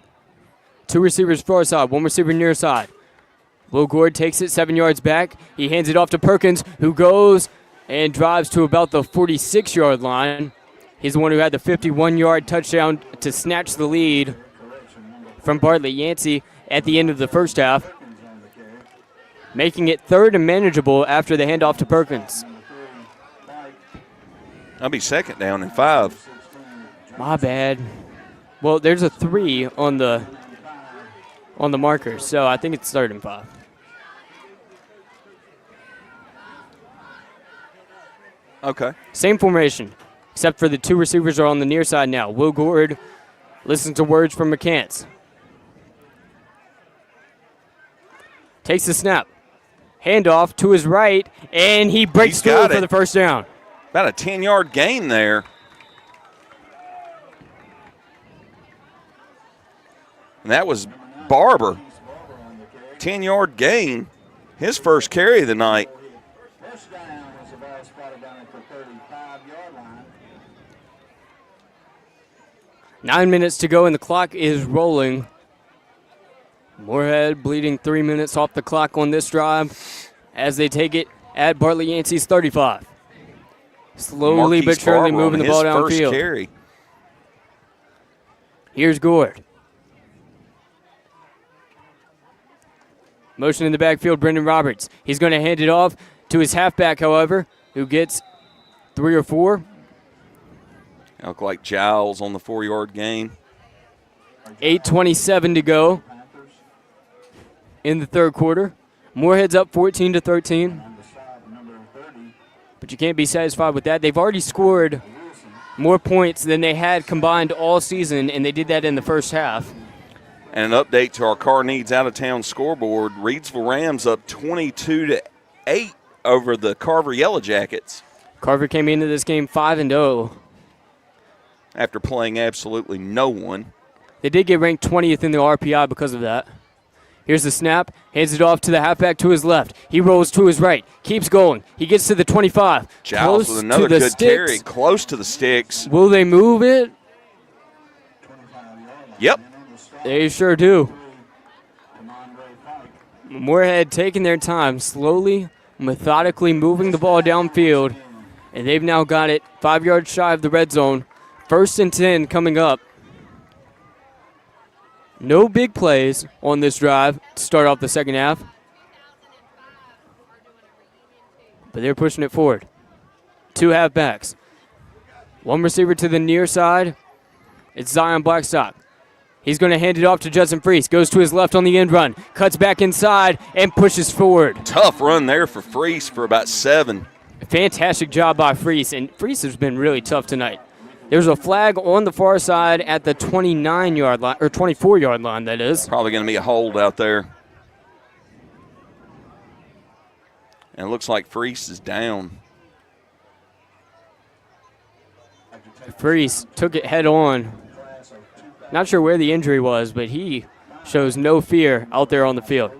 S2: 2 receivers far side, 1 receiver near side. Will Gord takes it 7 yards back. He hands it off to Perkins, who goes and drives to about the 46-yard line. He's the one who had the 51-yard touchdown to snatch the lead from Bartlett Yancey at the end of the first half, making it 3rd and manageable after the handoff to Perkins.
S3: That'll be 2nd down and 5.
S2: My bad. Well, there's a 3 on the marker, so I think it's 3rd and 5.
S3: Okay.
S2: Same formation, except for the 2 receivers are on the near side now. Will Gord listens to words from McCants. Takes the snap. Handoff to his right, and he breaks through for the first down.
S3: About a 10-yard gain there. And that was Barber. 10-yard gain. His first carry of the night.
S6: First down was the ball spotted down at the 35-yard line.
S2: 9 minutes to go, and the clock is rolling. Morehead bleeding 3 minutes off the clock on this drive as they take it at Bartlett Yancey's 35. Slowly but surely moving the ball downfield.
S3: Carry.
S2: Here's Gord. Motion in the backfield, Brendan Roberts. He's going to hand it off to his halfback, however, who gets 3 or 4.
S3: Look like Giles on the 4-yard gain.
S2: 8:27 to go in the third quarter. Morehead's up 14-13. But you can't be satisfied with that. They've already scored more points than they had combined all season, and they did that in the first half.
S3: And an update to our Car Needs Out-of-Town scoreboard. Reidsville Rams up 22-8 over the Carver Yellow Jackets.
S2: Carver came into this game 5-0.
S3: After playing absolutely no one.
S2: They did get ranked 20th in the RPI because of that. Here's the snap. Hands it off to the halfback to his left. He rolls to his right. Keeps going. He gets to the 25.
S3: Giles with another good carry. Close to the sticks.
S2: Will they move it?
S3: Yep.
S2: They sure do. Morehead taking their time, slowly, methodically moving the ball downfield. And they've now got it 5 yards shy of the red zone. 1st and 10 coming up. No big plays on this drive to start off the second half. But they're pushing it forward. 2 halfbacks. One receiver to the near side. It's Zion Blackstock. He's going to hand it off to Judson Freese. Goes to his left on the end run. Cuts back inside and pushes forward.
S3: Tough run there for Freese for about 7.
S2: Fantastic job by Freese. And Freese has been really tough tonight. There's a flag on the far side at the 29-yard line, or 24-yard line, that is.
S3: Probably going to be a hold out there. And it looks like Freese is down.
S2: Freese took it head on. Not sure where the injury was, but he shows no fear out there on the field.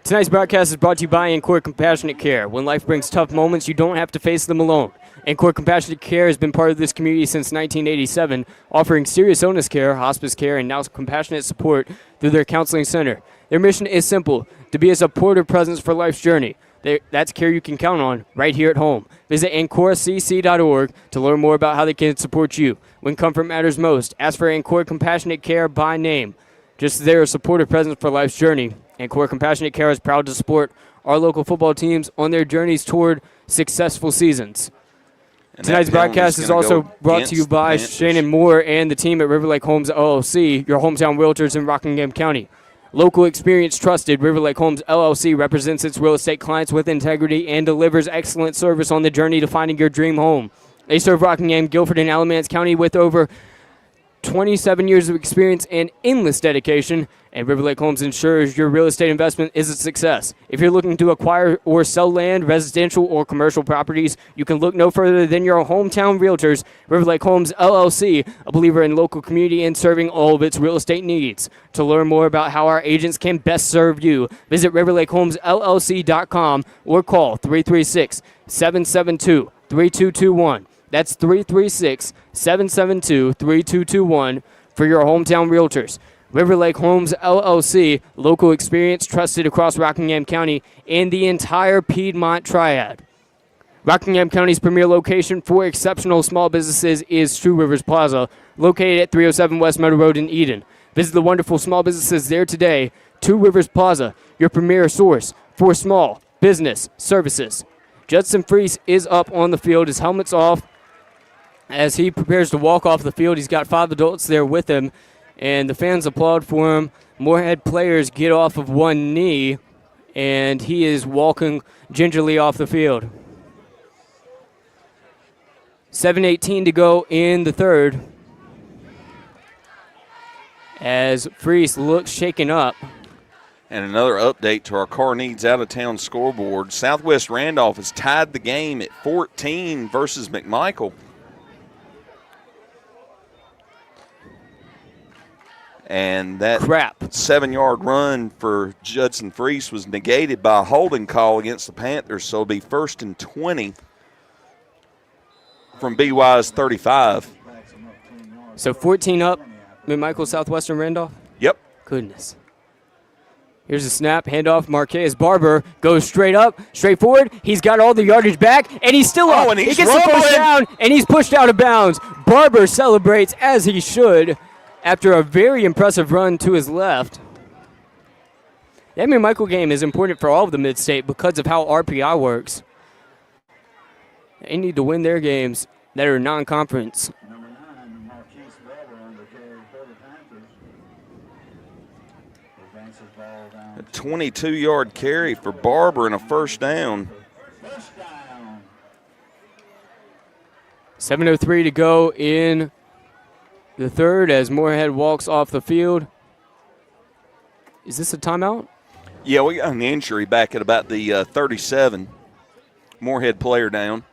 S2: Tonight's broadcast is brought to you by Ancora Compassionate Care. When life brings tough moments, you don't have to face them alone. Ancora Compassionate Care has been part of this community since 1987, offering serious illness care, hospice care, and now compassionate support through their counseling center. Their mission is simple, to be a supportive presence for life's journey. That's care you can count on right here at home. Visit AncoraCC.org to learn more about how they can support you. When comfort matters most, ask for Ancora Compassionate Care by name. Just as they're a supportive presence for life's journey, Ancora Compassionate Care is proud to support our local football teams on their journeys toward successful seasons.
S3: And
S2: tonight's broadcast is also brought to you by Shannon Moore and the team at River Lake Homes LLC, your hometown realtors in Rockingham County. Local experience trusted, River Lake Homes LLC represents its real estate clients with integrity and delivers excellent service on the journey to finding your dream home. They serve Rockingham, Guilford, and Alamance County with over 27 years of experience and endless dedication, and River Lake Homes ensures your real estate investment is a success. If you're looking to acquire or sell land, residential or commercial properties, you can look no further than your hometown realtors, River Lake Homes LLC, a believer in local community and serving all of its real estate needs. To learn more about how our agents can best serve you, visit riverlakehomesllc.com or call 336-772-3221. That's 336-772-3221 for your hometown realtors. River Lake Homes LLC, local experience trusted across Rockingham County and the entire Piedmont Triad. Rockingham County's premier location for exceptional small businesses is True Rivers Plaza, located at 307 West Meadow Road in Eden. Visit the wonderful small businesses there today. True Rivers Plaza, your premier source for small business services. Judson Freese is up on the field. His helmet's off. As he prepares to walk off the field, he's got 5 adults there with him, and the fans applaud for him. Morehead players get off of one knee, and he is walking gingerly off the field. 7:18 to go in the third. As Freese looks shaken up.
S3: And another update to our Car Needs out-of-town scoreboard. Southwest Randolph has tied the game at 14 versus McMichael. And that 7-yard run for Judson Freese was negated by a holding call against the Panthers, so it'll be 1st and 20 from BY's 35.
S2: So 14 up, McMichael, Southwestern Randolph?
S3: Yep.
S2: Goodness. Here's a snap, handoff, Marquez Barber goes straight up, straight forward. He's got all the yardage back, and he's still up.
S3: And
S2: he gets the push down, and he's pushed out of bounds. Barber celebrates as he should after a very impressive run to his left. That McMichael game is important for all of the mid-state because of how RPI works. They need to win their games that are non-conference.
S3: A 22-yard carry for Barber and a 1st down.
S2: 7:03 to go in the third as Morehead walks off the field. Is this a timeout?
S3: Yeah, we got an injury back at about the 37. Morehead player down.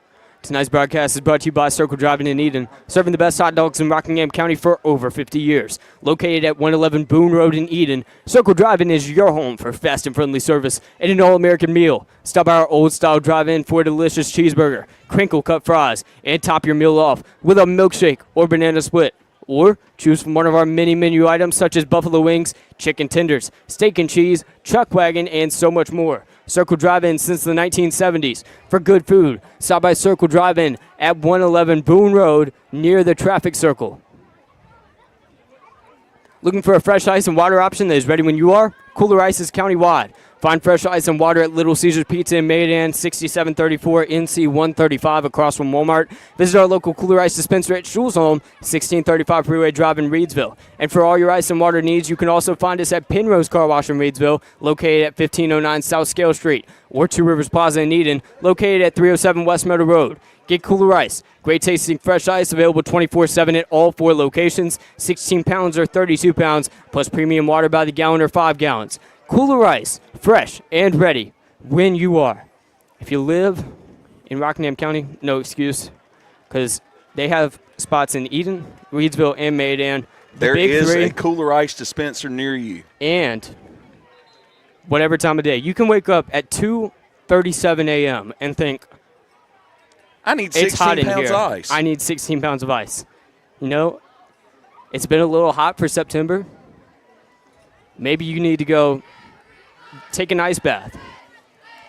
S2: Tonight's broadcast is brought to you by Circle Drive in Eden, serving the best hot dogs in Rockingham County for over 50 years. Located at 111 Boone Road in Eden, Circle Drive-In is your home for fast and friendly service and an all-American meal. Stop by our old-style drive-in for a delicious cheeseburger, crinkle-cut fries, and top your meal off with a milkshake or banana split. Or choose from one of our many menu items such as buffalo wings, chicken tenders, steak and cheese, chuck wagon, and so much more. Circle Drive-In since the 1970s. For good food, stop by Circle Drive-In at 111 Boone Road near the traffic circle. Looking for a fresh ice and water option that is ready when you are? Kooler Ice is county-wide. Find fresh ice and water at Little Caesars Pizza in Mayodan, 6734 NC 135 across from Walmart. Visit our local Kooler Ice dispenser at Schul's Home, 1635 Freeway Drive in Reedsville. And for all your ice and water needs, you can also find us at Penrose Car Wash in Reedsville, located at 1509 South Scale Street, or Two Rivers Plaza in Eden, located at 307 West Meadow Road. Get Kooler Ice. Great tasting fresh ice available 24/7 at all 4 locations, 16 pounds or 32 pounds, plus premium water by the gallon or 5 gallons. Kooler Ice, fresh and ready when you are. If you live in Rockingham County, no excuse, because they have spots in Eden, Reedsville, and Mayodan.
S3: There is a Kooler Ice dispenser near you.
S2: And whatever time of day. You can wake up at 2:37 a.m. and think,
S3: I need
S2: it's
S3: 16
S2: hot in
S3: pounds
S2: here.
S3: of ice.
S2: I need 16 pounds of ice. You know, it's been a little hot for September. Maybe you need to go take an ice bath.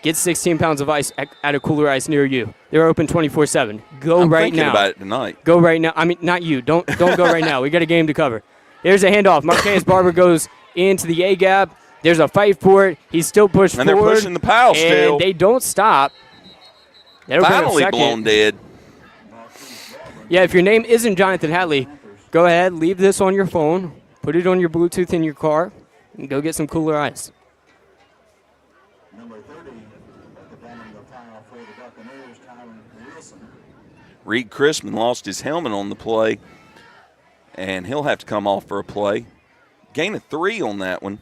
S2: Get 16 pounds of ice at a Kooler Ice near you. They're open 24/7. Go
S3: I'm
S2: right
S3: thinking
S2: now.
S3: about it tonight.
S2: Go right now. I mean, not you. Don't go right now. We got a game to cover. Here's a handoff. Marquez Barber goes into the A gap. There's a fight for it. He's still pushed
S3: And
S2: forward.
S3: they're pushing the pile still.
S2: And they don't stop. That'll bring a
S3: Finally
S2: second.
S3: blown dead.
S2: Yeah, if your name isn't Jonathan Hatley, go ahead, leave this on your phone, put it on your Bluetooth in your car, and go get some Kooler Ice.
S6: Number 30 at the bottom of the pile for the Buccaneers, Tyron Wilson.
S3: Reed Chrisman lost his helmet on the play, and he'll have to come off for a play. Gain of 3 on that one.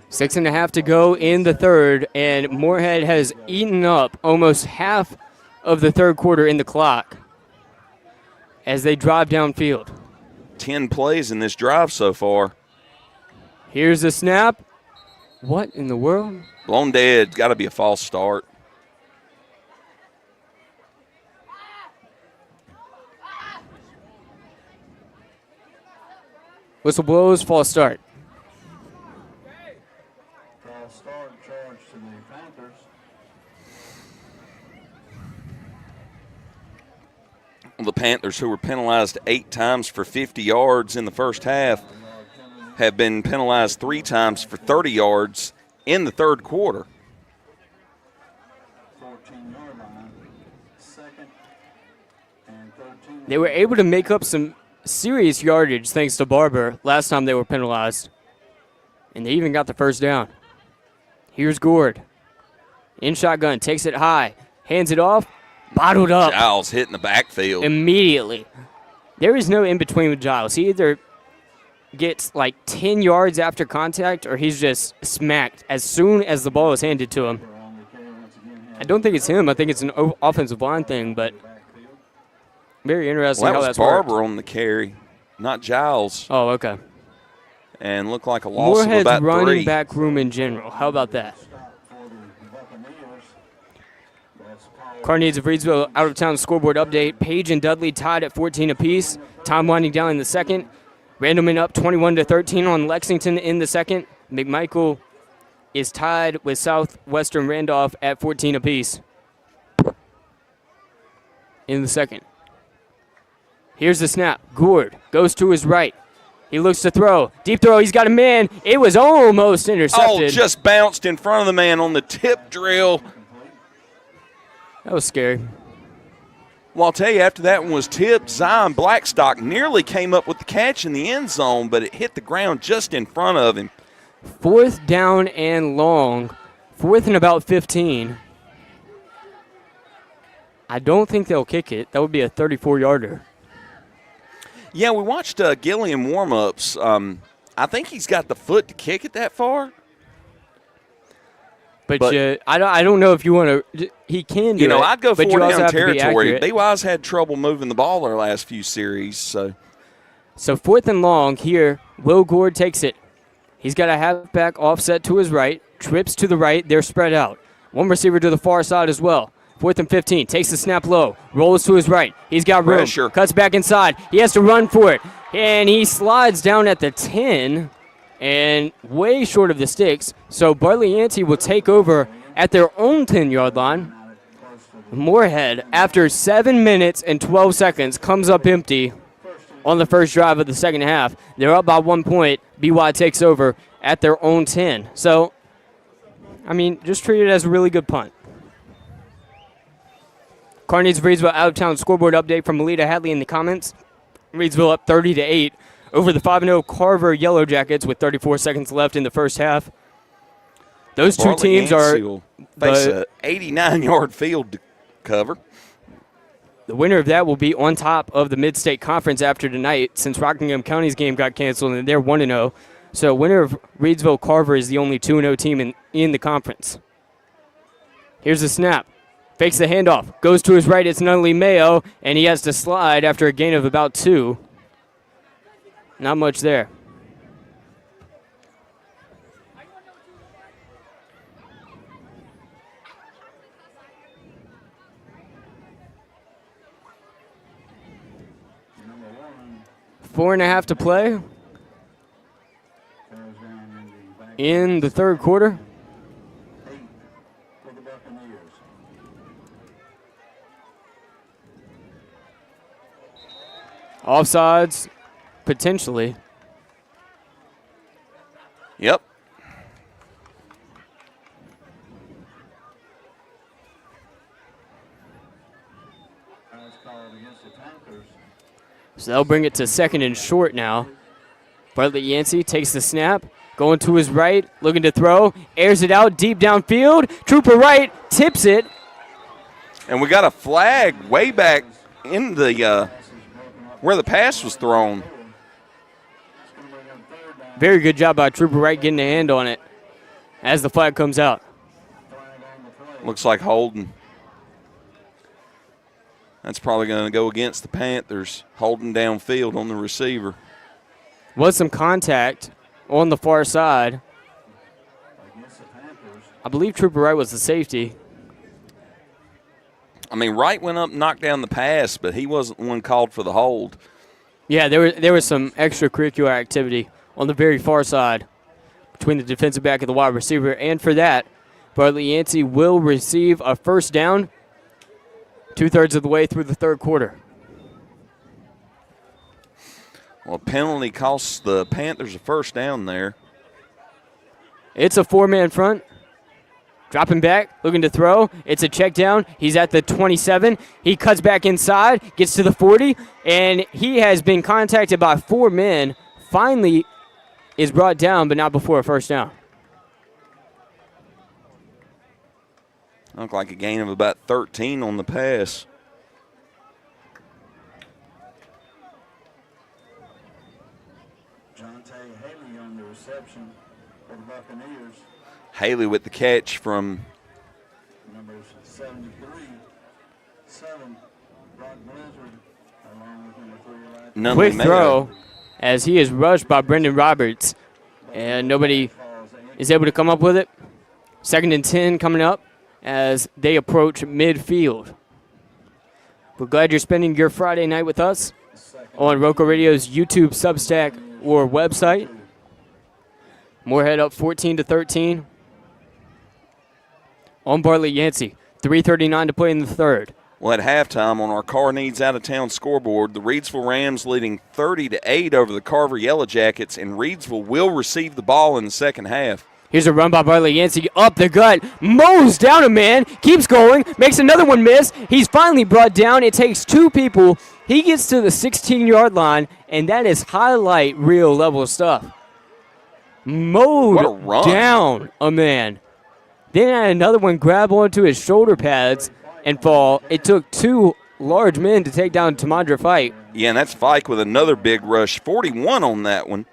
S2: 6.5 to go in the third, and Morehead has eaten up almost half of the third quarter in the clock as they drive downfield.
S3: 10 plays in this drive so far.
S2: Here's the snap. What in the world?
S3: Blown dead. Got to be a false start.
S2: Whistle blows, false start.
S6: False start charge to the Panthers.
S3: The Panthers, who were penalized 8 times for 50 yards in the first half, have been penalized 3 times for 30 yards in the third quarter.
S6: 14-yard line. Second and 13.
S2: They were able to make up some serious yardage thanks to Barber last time they were penalized. And they even got the first down. Here's Gord. In shotgun, takes it high, hands it off, bottled up.
S3: Giles hitting the backfield.
S2: Immediately. There is no in-between with Giles. He either gets like 10 yards after contact or he's just smacked as soon as the ball is handed to him. I don't think it's him. I think it's an offensive line thing, but very interesting
S3: Well, that
S2: how
S3: was
S2: that's
S3: Barber
S2: worked.
S3: on the carry, not Giles.
S2: Oh, okay.
S3: And looked like a loss of
S2: Morehead's
S3: about 3.
S2: running back room in general. How about that? Carneades of Reedsville out-of-town scoreboard update. Page and Dudley tied at 14 apiece. Time winding down in the second. Randleman up 21-13 on Lexington in the second. McMichael is tied with Southwestern Randolph at 14 apiece in the second. Here's the snap. Gourd goes to his right. He looks to throw. Deep throw. He's got a man. It was almost intercepted.
S3: Oh, just bounced in front of the man on the tip drill.
S2: That was scary.
S3: Well, I'll tell you, after that one was tipped, Zion Blackstock nearly came up with the catch in the end zone, but it hit the ground just in front of him.
S2: 4th down and long. 4th and about 15. I don't think they'll kick it. That would be a 34-yarder.
S3: Yeah, we watched Gilliam warm-ups. I think he's got the foot to kick it that far.
S2: But I don't know if you want to. He can do it.
S3: I'd go
S2: but
S3: 4
S2: you also
S3: down
S2: have to be
S3: territory.
S2: accurate.
S3: BYU's had trouble moving the ball their last few series. So
S2: 4th and long here. Will Gord takes it. He's got a halfback offset to his right. Trips to the right. They're spread out. One receiver to the far side as well. 4th and 15. Takes the snap low. Rolls to his right. He's got room.
S3: Pressure.
S2: Cuts back inside. He has to run for it. And he slides down at the 10 and way short of the sticks. So Bartlett Yancey will take over at their own 10-yard line. Morehead, after 7 minutes and 12 seconds, comes up empty on the first drive of the second half. They're up by 1 point. BY takes over at their own 10. So, I mean, just treat it as a really good punt. Kearney's Reedsville out-of-town scoreboard update from Melita Hatley in the comments. Reedsville up 30-8 over the 5-0 Carver Yellow Jackets with 34 seconds left in the first half. Those two
S3: Bartlett
S2: teams
S3: Yancey
S2: are
S3: will face an 89-yard field to cover.
S2: The winner of that will be on top of the Mid-State Conference after tonight, since Rockingham County's game got canceled and they're 1-0. So winner of Reedsville Carver is the only 2-0 team in the conference. Here's the snap. Fakes the handoff. Goes to his right. It's Nunley Mayo, and he has to slide after a gain of about 2. Not much there. Four and a half to play in the third quarter. Offsides, potentially.
S3: Yep.
S2: So they'll bring it to second and short now. Bartlett Yancey takes the snap, going to his right, looking to throw, airs it out deep downfield. Trooper right tips it.
S3: And we got a flag way back in the where the pass was thrown.
S2: Very good job by Trooper Wright getting a hand on it as the flag comes out.
S3: Looks like holding. That's probably going to go against the Panthers, holding downfield on the receiver.
S2: Was some contact on the far side. I believe Trooper Wright was the safety.
S3: I mean, Wright went up and knocked down the pass, but he wasn't the one called for the hold.
S2: Yeah, there was some extracurricular activity on the very far side between the defensive back and the wide receiver. And for that, Bartlett Yancey will receive a first down 2/3 of the way through the third quarter.
S3: Well, penalty costs the Panthers a first down there.
S2: It's a 4-man front. Dropping back, looking to throw. It's a check down. He's at the 27. He cuts back inside, gets to the 40, and he has been contacted by 4 men. Finally is brought down, but not before a first down.
S3: Looked like a gain of about 13 on the pass.
S6: Haley on the reception for the Buccaneers.
S3: Haley with the catch from
S6: Numbers 73, 7, Brock Blizzard, along with number 3,
S3: Nunley
S2: Quick
S3: Mayo.
S2: throw as he is rushed by Brendan Roberts, and nobody is able to come up with it. 2nd and 10 coming up as they approach midfield. We're glad you're spending your Friday night with us on Roco Radio's YouTube, Substack, or website. Morehead up 14-13 on Bartlett Yancey. 3:39 to play in the third.
S3: Well, at halftime on our Car Needs Out-of-Town scoreboard, the Reedsville Rams leading 30-8 over the Carver Yellow Jackets, and Reedsville will receive the ball in the second half.
S2: Here's a run by Bartlett Yancey up the gut. Mows down a man. Keeps going. Makes another one miss. He's finally brought down. It takes 2 people. He gets to the 16-yard line, and that is highlight reel level stuff. Mowed down a man. Then had another one grab onto his shoulder pads and fall. It took 2 large men to take down Tamandra Fike.
S3: Yeah, and that's Fike with another big rush. 41 on that one.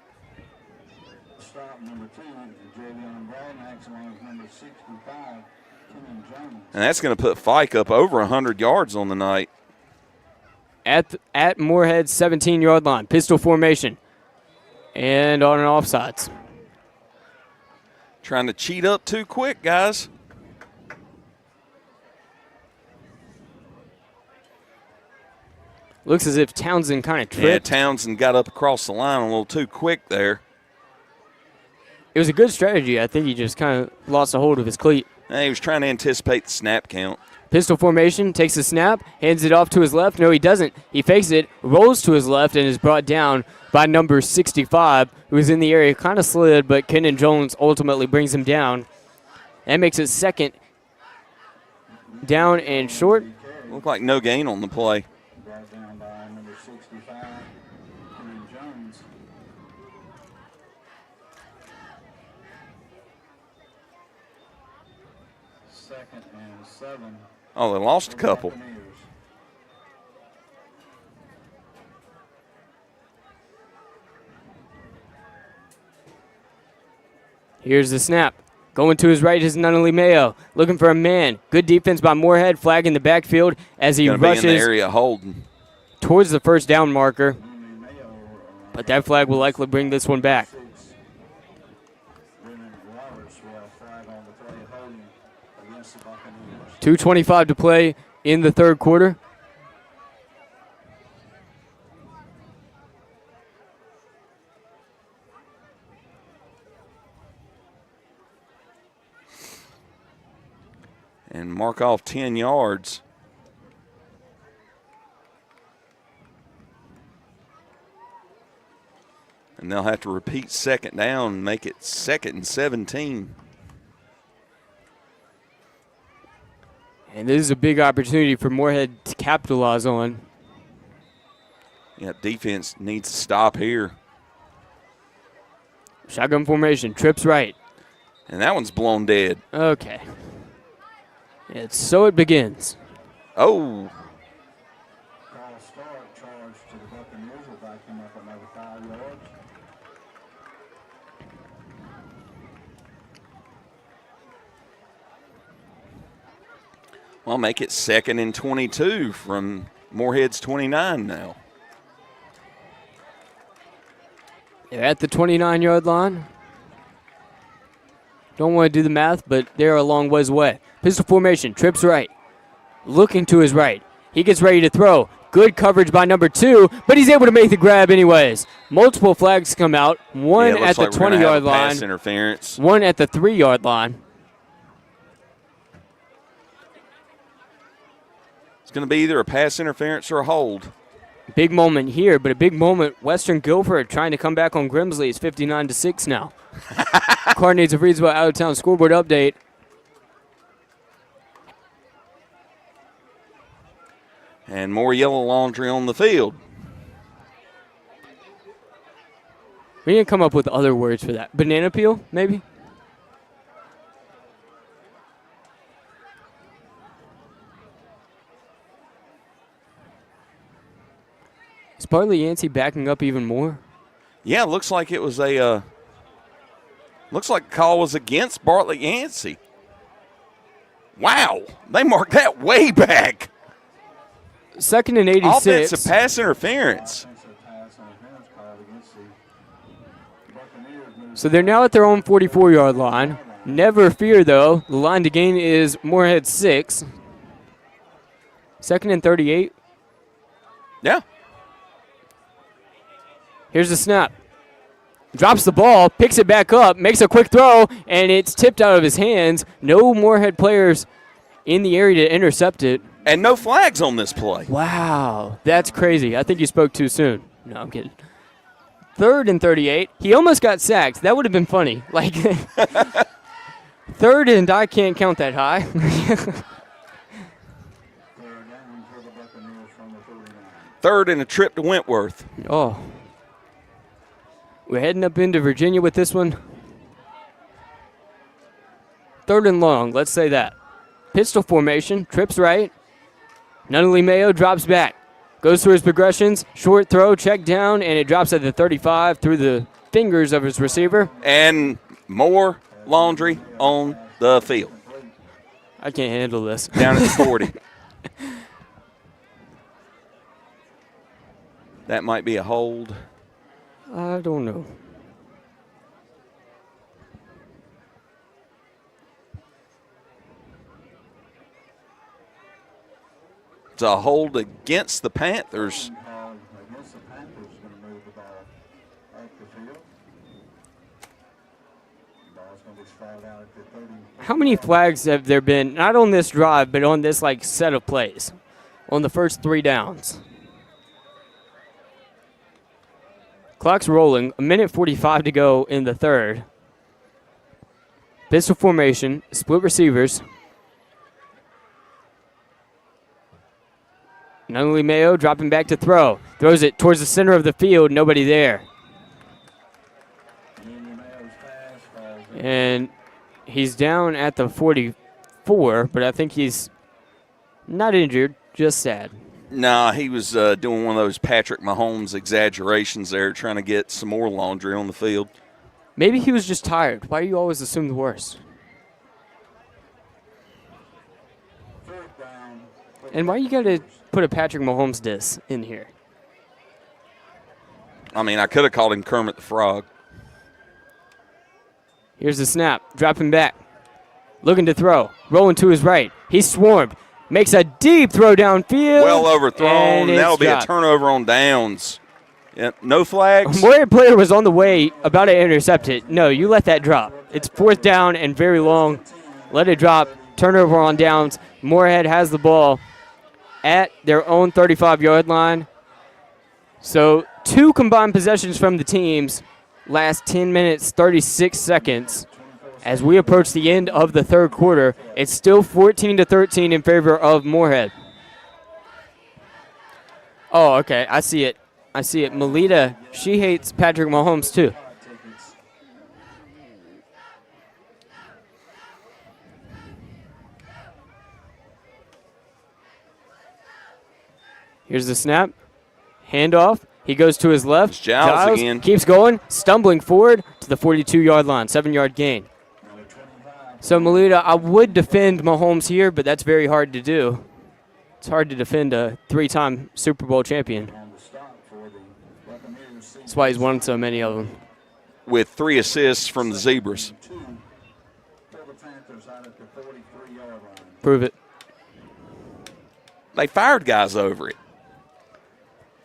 S3: And that's going to put Fike up over 100 yards on the night.
S2: At Morehead's 17-yard line. Pistol formation. And on an offsides.
S3: Trying to cheat up too quick, guys.
S2: Looks as if Townsend kind of tripped.
S3: Yeah, Townsend got up across the line a little too quick there.
S2: It was a good strategy. I think he just kind of lost a hold of his cleat.
S3: He was trying to anticipate the snap count.
S2: Pistol formation, takes the snap, hands it off to his left. No, he doesn't. He fakes it, rolls to his left, and is brought down by number 65, who was in the area, kind of slid, but Kenan Jones ultimately brings him down. That makes it second down and short.
S3: Looked like no gain on the play.
S6: Brought down by number 65, Kenan Jones. Second and 7.
S3: Oh, they lost a couple.
S6: Buccaneers.
S2: Here's the snap. Going to his right is Nunnally Mayo. Looking for a man. Good defense by Morehead. Flag in the backfield as he
S3: Gonna be in the
S2: rushes
S3: area holding.
S2: towards the first down marker. But that flag will likely bring this one back.
S6: Brennan Roberts will have flag on the play holding against the Buccaneers.
S2: 2:25 to play in the third quarter.
S3: And mark off 10 yards. And they'll have to repeat second down and make it 2nd and 17.
S2: And this is a big opportunity for Morehead to capitalize on.
S3: Yeah, defense needs to stop here.
S2: Shotgun formation, trips right.
S3: And that one's blown dead.
S2: Okay. And so it begins.
S3: Oh,
S6: False start charge to the Buccaneers will back him up another 5 yards.
S3: well, make it 2nd and 22 from Morehead's 29 now.
S2: They're at the 29-yard line. Don't want to do the math, but they're a long ways away. Pistol formation, trips right. Looking to his right. He gets ready to throw. Good coverage by number 2, but he's able to make the grab anyways. Multiple flags come out. One
S3: Yeah, it
S2: at
S3: looks
S2: the
S3: like we're gonna
S2: 20-yard
S3: have a
S2: line.
S3: pass interference.
S2: One at the 3-yard line.
S3: It's going to be either a pass interference or a hold.
S2: Big moment here, but a big moment. Western Guilford trying to come back on Grimsley. It's 59-6 now. Coordinates of Reedsville out-of-town scoreboard update.
S3: And more yellow laundry on the field.
S2: We need to come up with other words for that. Banana peel, maybe? Is Bartlett Yancey backing up even more?
S3: Yeah, looks like it was a. Looks like the call was against Bartlett Yancey. Wow, they marked that way back.
S2: 2nd and 86.
S3: Offensive pass interference.
S6: Offensive pass interference called against the Buccaneers. Moves
S2: So they're now at their own 44-yard line. Never fear, though. The line to gain is Morehead 6. 2nd and 38.
S3: Yeah.
S2: Here's the snap. Drops the ball, picks it back up, makes a quick throw, and it's tipped out of his hands. No Morehead players in the area to intercept it.
S3: And no flags on this play.
S2: Wow, that's crazy. I think you spoke too soon. No, I'm kidding. 3rd and 38. He almost got sacked. That would have been funny. Like, 3rd and I can't count that high.
S6: third down for the Buccaneers from the 39.
S3: 3rd and a trip to Wentworth.
S2: Oh. We're heading up into Virginia with this one. 3rd and long, let's say that. Pistol formation, trips right. Nunnally Mayo drops back. Goes through his progressions, short throw, check down, and it drops at the 35 through the fingers of his receiver.
S3: And more laundry on the field.
S2: I can't handle this.
S3: Down at the 40. That might be a hold.
S2: I don't know.
S3: It's a hold against the Panthers.
S6: Against the Panthers, going to move the ball up the field. Ball
S2: How many flags have there been, not on this drive, but on this set of plays, on the first 3 downs? Clock's rolling. 1:45 to go in the third. Pistol formation, split receivers. Nunley Mayo dropping back to throw. Throws it towards the center of the field. Nobody there. And he's down at the 44, but I think he's not injured, just sad.
S3: Nah, he was doing one of those Patrick Mahomes exaggerations there, trying to get some more laundry on the field.
S2: Maybe he was just tired. Why do you always assume the worst? And why you got to put a Patrick Mahomes diss in here?
S3: I mean, I could have called him Kermit the Frog.
S2: Here's the snap. Dropping back. Looking to throw. Rolling to his right. He's swarmed. Makes a deep throw downfield.
S3: Well overthrown. That'll be
S2: dropped.
S3: a turnover on downs. Yeah, no flags.
S2: Morehead player was on the way about to intercept it. No, you let that drop. It's 4th down and very long. Let it drop. Turnover on downs. Morehead has the ball at their own 35-yard line. So 2 combined possessions from the teams. Last 10 minutes, 36 seconds. As we approach the end of the third quarter, it's still 14-13 in favor of Morehead. Oh, okay. I see it. Melita, she hates Patrick Mahomes too. Here's the snap. Handoff. He goes to his left.
S3: Giles again.
S2: Keeps going, stumbling forward to the 42-yard line. 7-yard gain. So, Melita, I would defend Mahomes here, but that's very hard to do. It's hard to defend a 3-time Super Bowl champion. That's why he's won so many of them.
S3: With 3 assists from the Zebras.
S2: Prove it.
S3: They fired guys over it.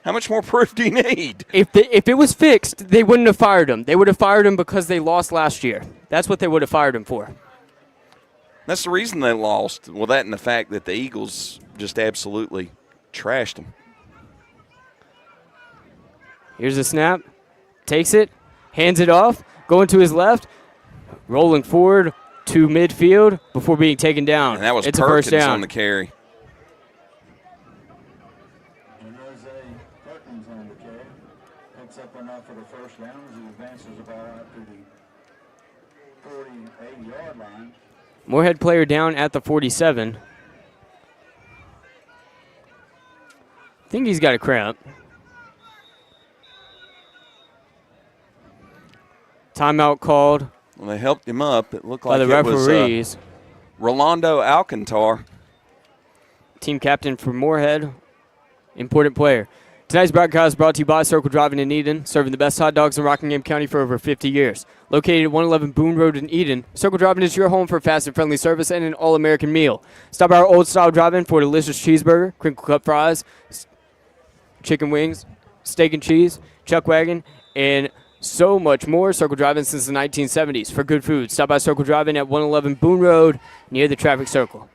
S3: How much more proof do you need?
S2: If it was fixed, they wouldn't have fired him. They would have fired him because they lost last year. That's what they would have fired him for.
S3: That's the reason they lost. Well, that and the fact that the Eagles just absolutely trashed them.
S2: Here's the snap. Takes it. Hands it off. Going to his left. Rolling forward to midfield before being taken down.
S3: And that was
S2: it's a first
S3: Perkins
S2: down.
S3: on the carry.
S2: Morehead player down at the 47. I think he's got a cramp. Timeout called.
S3: Well, they helped him up. It looked
S2: by
S3: like
S2: the
S3: it
S2: referees.
S3: Was Rolando Alcantar.
S2: Team captain for Morehead. Important player. Tonight's broadcast brought to you by Circle Driving in Eden, serving the best hot dogs in Rockingham County for over 50 years. Located at 111 Boone Road in Eden, Circle Driving is your home for fast and friendly service and an all-American meal. Stop by our old-style drive-in for a delicious cheeseburger, crinkle cut fries, chicken wings, steak and cheese, chuck wagon, and so much more. Circle Driving since the 1970s. For good food, stop by Circle Driving at 111 Boone Road near the traffic circle.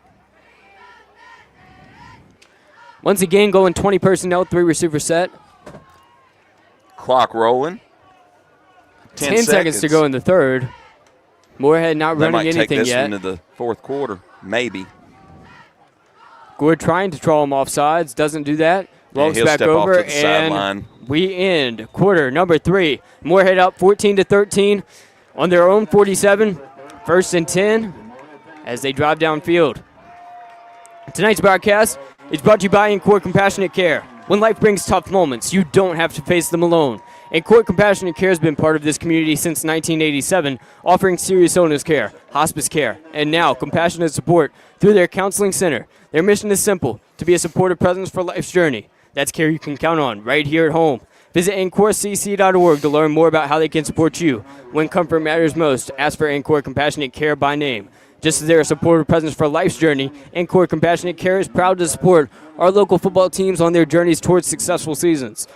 S2: Once again, going 20 personnel, 3 receiver set.
S3: Clock rolling.
S2: 10 seconds to go in the third. Morehead not running anything yet.
S3: They might take this into the fourth quarter, maybe.
S2: Gord trying to draw him off sides, doesn't do that. Walks back over, and we end quarter number 3. Morehead up 14-13 on their own 47. 1st and 10 as they drive downfield. Tonight's broadcast is brought to you by Ancora Compassionate Care. When life brings tough moments, you don't have to face them alone. Ancora Compassionate Care has been part of this community since 1987, offering serious illness care, hospice care, and now compassionate support through their counseling center. Their mission is simple, to be a supportive presence for life's journey. That's care you can count on right here at home. Visit AncoraCC.org to learn more about how they can support you. When comfort matters most, ask for Ancora Compassionate Care by name. Just as they're a supportive presence for life's journey, Ancora Compassionate Care is proud to support our local football teams on their journeys towards successful seasons.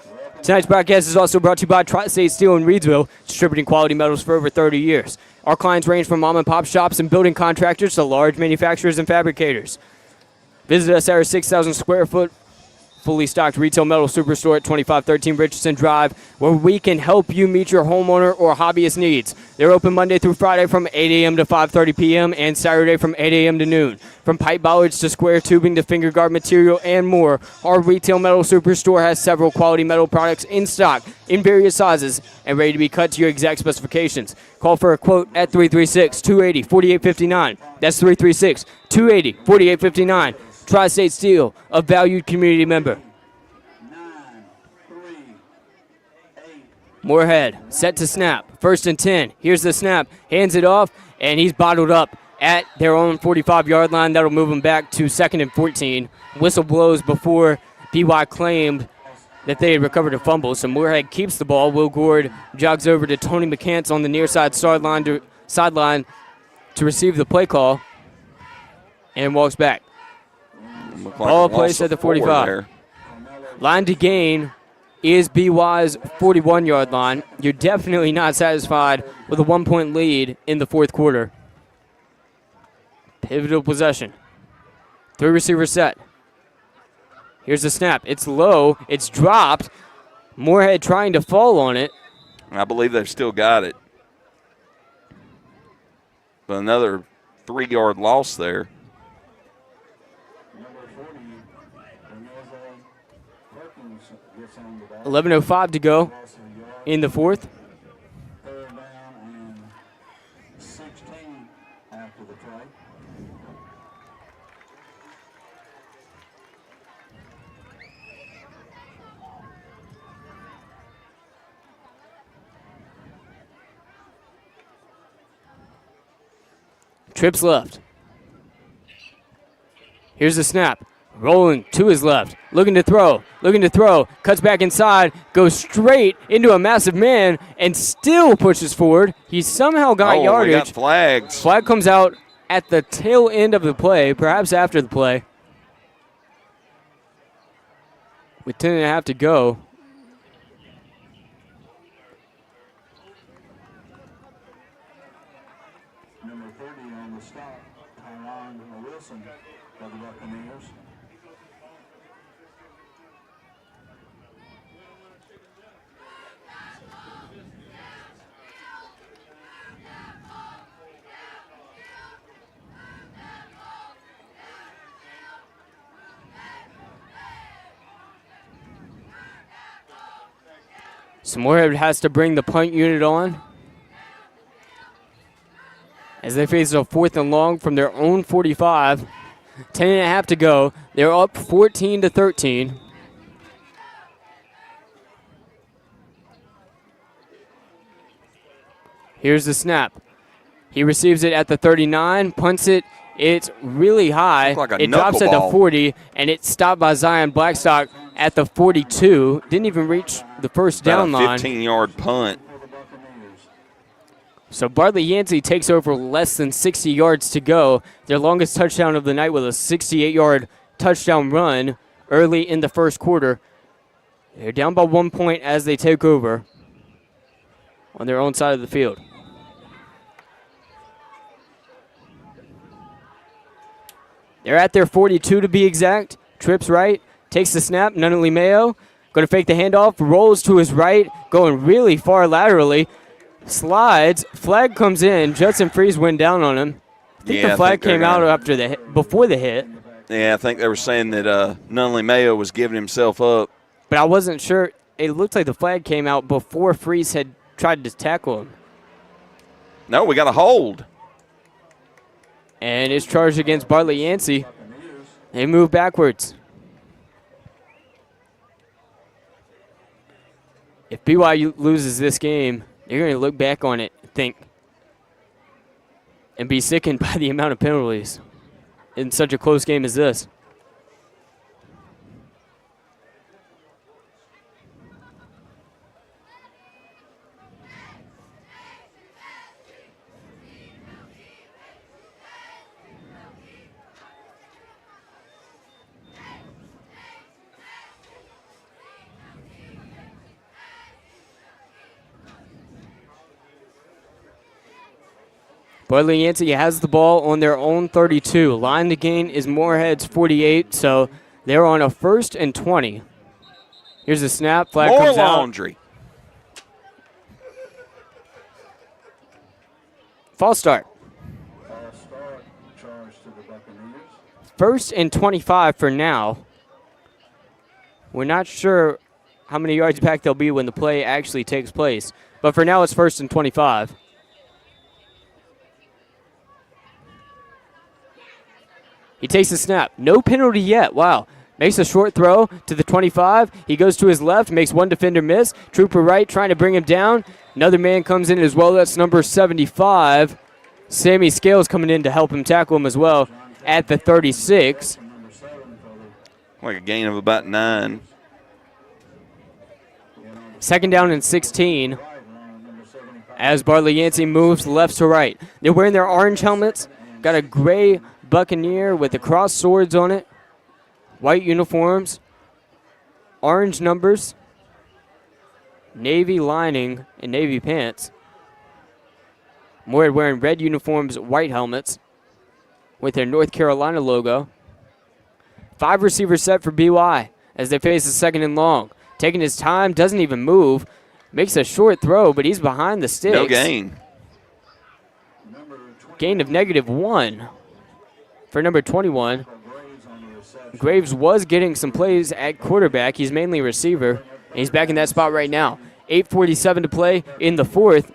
S2: Tonight's broadcast is also brought to you by Tri-State Steel in Reedsville, distributing quality metals for over 30 years. Our clients range from mom and pop shops and building contractors to large manufacturers and fabricators. Visit us at our 6,000 square foot fully stocked retail metal superstore at 2513 Richardson Drive, where we can help you meet your homeowner or hobbyist needs. They're open Monday through Friday from 8 a.m. to 5:30 p.m. and Saturday from 8 a.m. to noon. From pipe bollards to square tubing to finger guard material and more, our retail metal superstore has several quality metal products in stock in various sizes and ready to be cut to your exact specifications. Call for a quote at 336-280-4859. That's 336-280-4859. Tri-State Steel, a valued community member. Morehead, set to snap. 1st and 10. Here's the snap. Hands it off, and he's bottled up at their own 45-yard line. That'll move him back to 2nd and 14. Whistle blows before BY claimed that they had recovered a fumble. So Morehead keeps the ball. Will Gord jogs over to Tony McCants on the near side sideline to receive the play call and walks back. Ball placed at the 45. Line to gain is BY's 41-yard line. You're definitely not satisfied with a 1-point lead in the fourth quarter. Pivotal possession. 3 receivers set. Here's the snap. It's low. It's dropped. Morehead trying to fall on it.
S3: I believe they've still got it. But another 3-yard loss there.
S2: 11:05 to go in the fourth. Trips left. Here's the snap. Rolling to his left, looking to throw, cuts back inside, goes straight into a massive man, and still pushes forward. He somehow got yardage.
S3: We got flags.
S2: Flag comes out at the tail end of the play, perhaps after the play. With 10.5 to go.
S6: Number 30 on the stop, Tyron Wilson of the Buccaneers.
S2: So Morehead has to bring the punt unit on as they face a 4th and long from their own 45. 10.5 to go. They're up 14-13. Here's the snap. He receives it at the 39, punts it. It's really high. It drops at the 40, and it's stopped by Zion Blackstock at the 42. Didn't even reach the first down line.
S3: 15-yard punt.
S2: So Bartlett Yancey takes over less than 60 yards to go. Their longest touchdown of the night with a 68-yard touchdown run early in the first quarter. They're down by 1 point as they take over on their own side of the field. They're at their 42 to be exact. Trips right, takes the snap. Nunnally Mayo going to fake the handoff, rolls to his right, going really far laterally. Slides, flag comes in. Judson Freeze went down on him. I think the flag came out after the before the hit.
S3: Yeah, I think they were saying that Nunnally Mayo was giving himself up.
S2: But I wasn't sure. It looked like the flag came out before Freeze had tried to tackle him.
S3: No, we got a hold.
S2: And it's charged against Bartlett Yancey. They move backwards. If BYU loses this game, they're going to look back on it, and be sickened by the amount of penalties in such a close game as this. Bartlett Yancey has the ball on their own 32. Line to gain is Morehead's 48, so they're on a 1st and 20. Here's a snap. Flag
S3: More
S2: comes
S3: laundry.
S2: False start.
S6: False start, charge to the Buccaneers.
S2: 1st and 25 for now. We're not sure how many yards back they'll be when the play actually takes place. But for now, it's 1st and 25. He takes the snap. No penalty yet. Wow. Makes a short throw to the 25. He goes to his left, makes one defender miss. Trooper right trying to bring him down. Another man comes in as well. That's number 75. Sammy Scales coming in to help him tackle him as well at the 36.
S3: Like a gain of about 9.
S2: 2nd down and 16 as Bartlett Yancey moves left to right. They're wearing their orange helmets. Got a gray Buccaneer with the crossed swords on it. White uniforms. Orange numbers. Navy lining and navy pants. Morehead wearing red uniforms, white helmets with their North Carolina logo. 5 receivers set for BY as they face the 2nd and long. Taking his time, doesn't even move. Makes a short throw, but he's behind the sticks.
S3: No gain.
S2: Gain of -1 for number 21. Graves was getting some plays at quarterback. He's mainly receiver, and he's back in that spot right now. 8:47 to play in the 4th,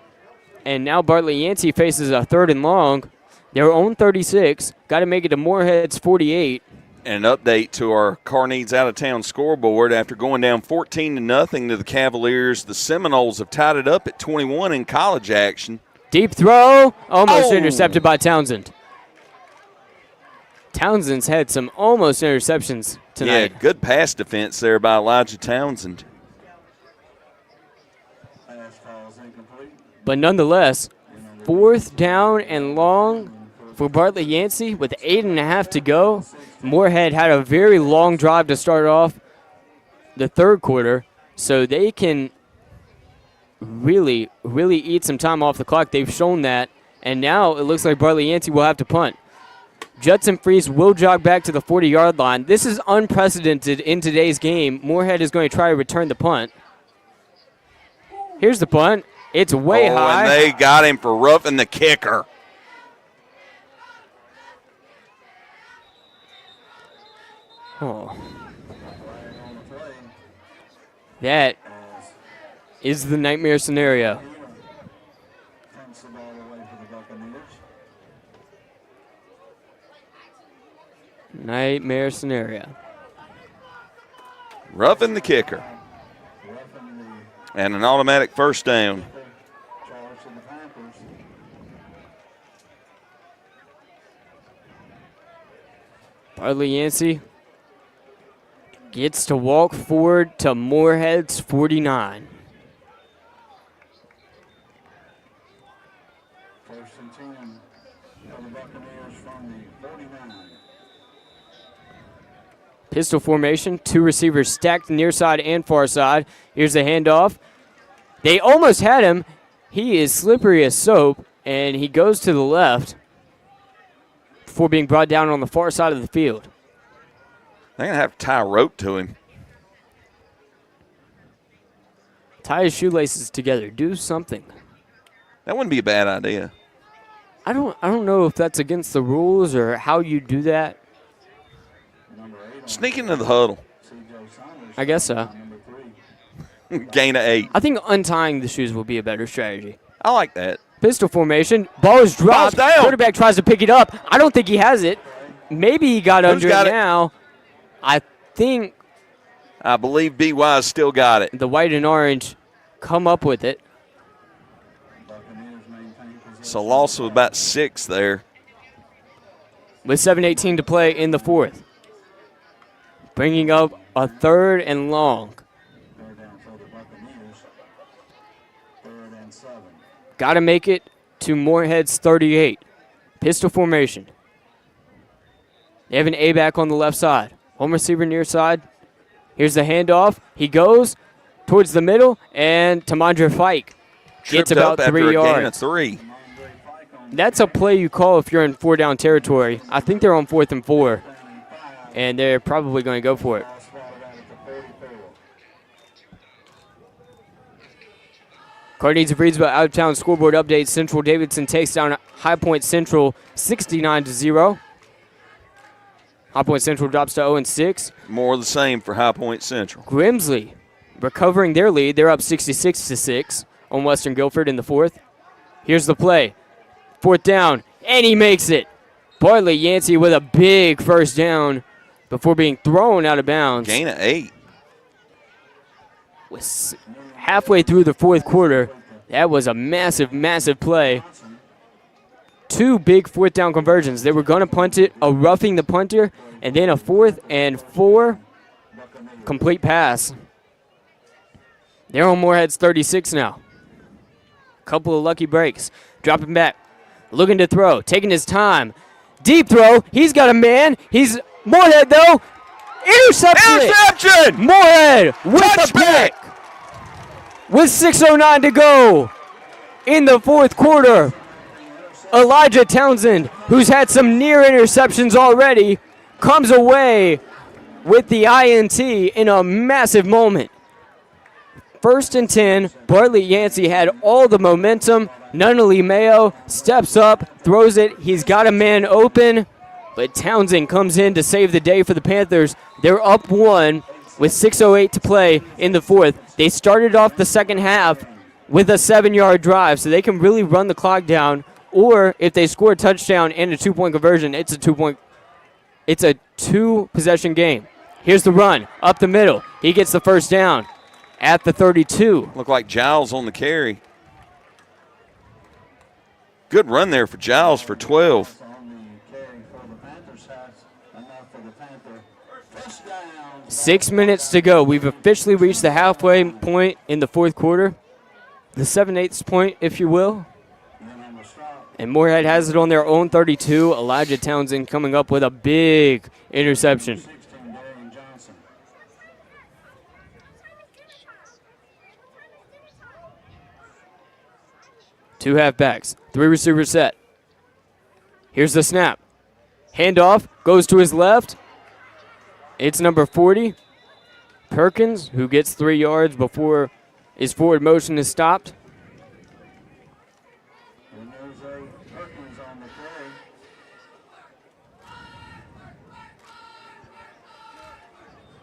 S2: and now Bartlett Yancey faces a 3rd and long. Their own 36. Got to make it to Morehead's 48.
S3: And an update to our Car Needs Out of Town scoreboard. After going down 14-0 to the Cavaliers, the Seminoles have tied it up at 21 in college action.
S2: Deep throw, almost intercepted by Townsend. Townsend's had some almost interceptions tonight.
S3: Yeah, good pass defense there by Elijah Townsend.
S2: But nonetheless, 4th down and long for Bartlett Yancey with 8.5 to go. Morehead had a very long drive to start off the 3rd quarter, so they can really eat some time off the clock. They've shown that, and now it looks like Bartlett Yancey will have to punt. Judson Freeze will jog back to the 40-yard line. This is unprecedented in today's game. Morehead is going to try to return the punt. Here's the punt. It's way high.
S3: And they got him for roughing the kicker.
S2: Oh. That is the nightmare scenario. Nightmare scenario.
S3: Roughing the kicker. And an automatic 1st down.
S2: Bartlett Yancey gets to walk forward to Morehead's 49.
S6: 1st and 10 for the Buccaneers from the 49.
S2: Pistol formation, 2 receivers stacked near side and far side. Here's the handoff. They almost had him. He is slippery as soap, and he goes to the left before being brought down on the far side of the field.
S3: They're going to have to tie a rope to him.
S2: Tie his shoelaces together. Do something.
S3: That wouldn't be a bad idea.
S2: I don't know if that's against the rules or how you do that.
S3: Sneak into the huddle.
S2: I guess so.
S3: Gain of 8.
S2: I think untying the shoes will be a better strategy.
S3: I like that.
S2: Pistol formation. Ball is dropped.
S3: Ball's down.
S2: Quarterback tries to pick it up. I don't think he has it. Maybe he got under it now. I
S3: believe BY's still got it.
S2: The white and orange come up with it.
S3: So loss of about 6 there.
S2: With 7:18 to play in the 4th. Bringing up a 3rd and long. Got to make it to Morehead's 38. Pistol formation. They have an A-back on the left side. Home receiver near side. Here's the handoff. He goes towards the middle, and Tamandre Fike gets about 3 yards.
S3: Gain of 3.
S2: That's a play you call if you're in 4-down territory. I think they're on 4th and 4, and they're probably going to go for it. Carneades of Reedsville out-of-town scoreboard update. Central Davidson takes down High Point Central 69-0. High Point Central drops to 0-6.
S3: More of the same for High Point Central.
S2: Grimsley recovering their lead. They're up 66-6 on Western Guilford in the 4th. Here's the play. 4th down, and he makes it. Bartlett Yancey with a big first down before being thrown out of bounds.
S3: Gain of 8.
S2: Halfway through the 4th quarter, that was a massive, massive play. 2 big 4th down conversions. They were going to punt it, a roughing the punter, and then a 4th and 4 complete pass. They're on Morehead's 36 now. Couple of lucky breaks. Dropping back. Looking to throw. Taking his time. Deep throw. He's got a man. He's Morehead, though. Interception! Morehead with the pick. With 6:09 to go in the 4th quarter. Elijah Townsend, who's had some near interceptions already, comes away with the INT in a massive moment. 1st and 10, Bartlett Yancey had all the momentum. Nunnally Mayo steps up, throws it. He's got a man open, but Townsend comes in to save the day for the Panthers. They're up 1 with 6:08 to play in the 4th. They started off the second half with a 7-yard drive, so they can really run the clock down. Or if they score a touchdown and a 2-point conversion, it's a 2-possession game. Here's the run up the middle. He gets the first down at the 32.
S3: Looked like Giles on the carry. Good run there for Giles for 12.
S2: 6 minutes to go. We've officially reached the halfway point in the 4th quarter. The 7/8 point, if you will. And Morehead has it on their own 32. Elijah Townsend coming up with a big interception. Two halfbacks, 3 receiver set. Here's the snap. Handoff goes to his left. It's number 40, Perkins, who gets 3 yards before his forward motion is stopped.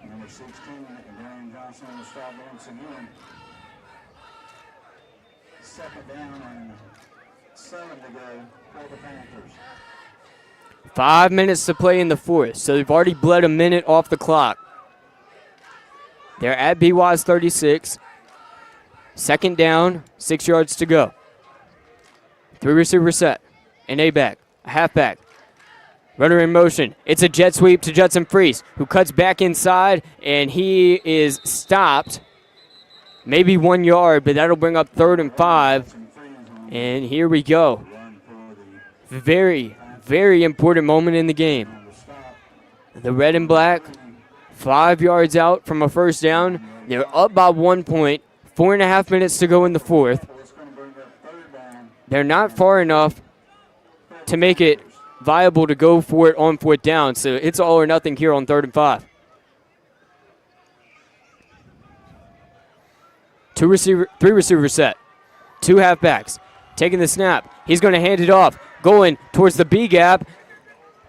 S6: Number 16, Dwayne Johnson on the stop once again. 2nd down and 7 to go for the Panthers.
S2: 5 minutes to play in the 4th, so they've already bled a minute off the clock. They're at BY's 36. 2nd down, 6 yards to go. 3 receiver set, an A-back, a halfback. Runner in motion. It's a jet sweep to Judson Freese, who cuts back inside, and he is stopped. Maybe 1 yard, but that'll bring up 3rd and 5. And here we go. Very, very important moment in the game. The red and black, 5 yards out from a first down. They're up by 1 point. 4.5 minutes to go in the 4th. They're not far enough to make it viable to go for it on 4th down, so it's all or nothing here on 3rd and 5. 3 receiver set. 2 halfbacks. Taking the snap. He's going to hand it off. Going towards the B gap.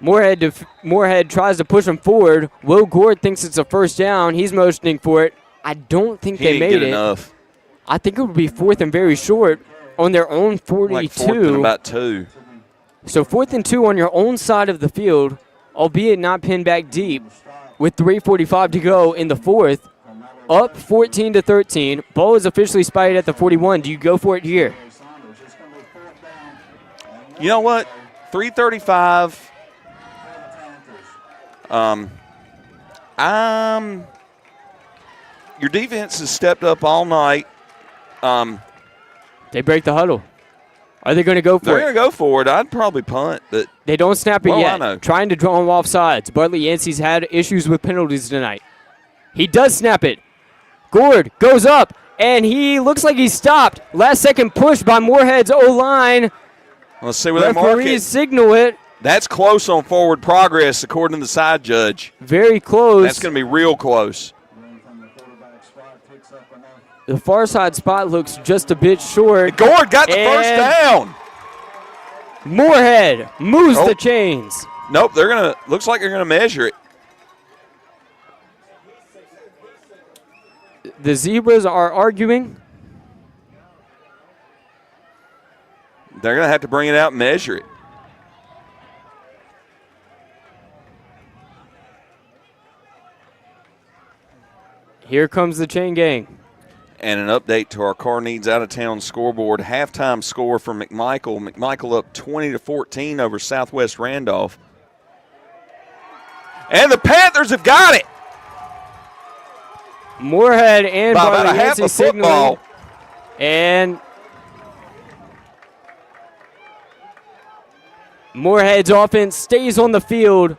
S2: Morehead tries to push him forward. Will Gord thinks it's a first down. He's motioning for it. I don't think they made it.
S3: Enough.
S2: I think it would be 4th and very short on their own 42.
S3: Like 4th and about 2.
S2: So 4th and 2 on your own side of the field, albeit not pinned back deep, with 3:45 to go in the 4th. Up 14-13. Ball is officially spotted at the 41. Do you go for it here?
S3: You know what? 3:35. Your defense has stepped up all night.
S2: They break the huddle. Are they going to go for it?
S3: They're going to go for it. I'd probably punt, but
S2: they don't snap it yet.
S3: I know.
S2: Trying to draw him off sides. Bartlett Yancey's had issues with penalties tonight. He does snap it. Gord goes up, and he looks like he's stopped. Last second push by Morehead's O-line.
S3: Let's see where they mark it.
S2: Signal it.
S3: That's close on forward progress, according to the side judge.
S2: Very close.
S3: That's going to be real close.
S2: The far side spot looks just a bit short.
S3: Gord got the first down.
S2: Morehead moves the chains.
S3: Nope, looks like they're gonna measure it.
S2: The Zebras are arguing.
S3: They're gonna have to bring it out and measure it.
S2: Here comes the chain gang.
S3: And an update to our Car Needs Out of Town scoreboard. Halftime score for McMichael. McMichael up 20-14 over Southwest Randolph. And the Panthers have got it.
S2: Morehead and
S3: by about a
S2: Bartlett
S3: half
S2: Yancey
S3: a football.
S2: And Morehead's offense stays on the field.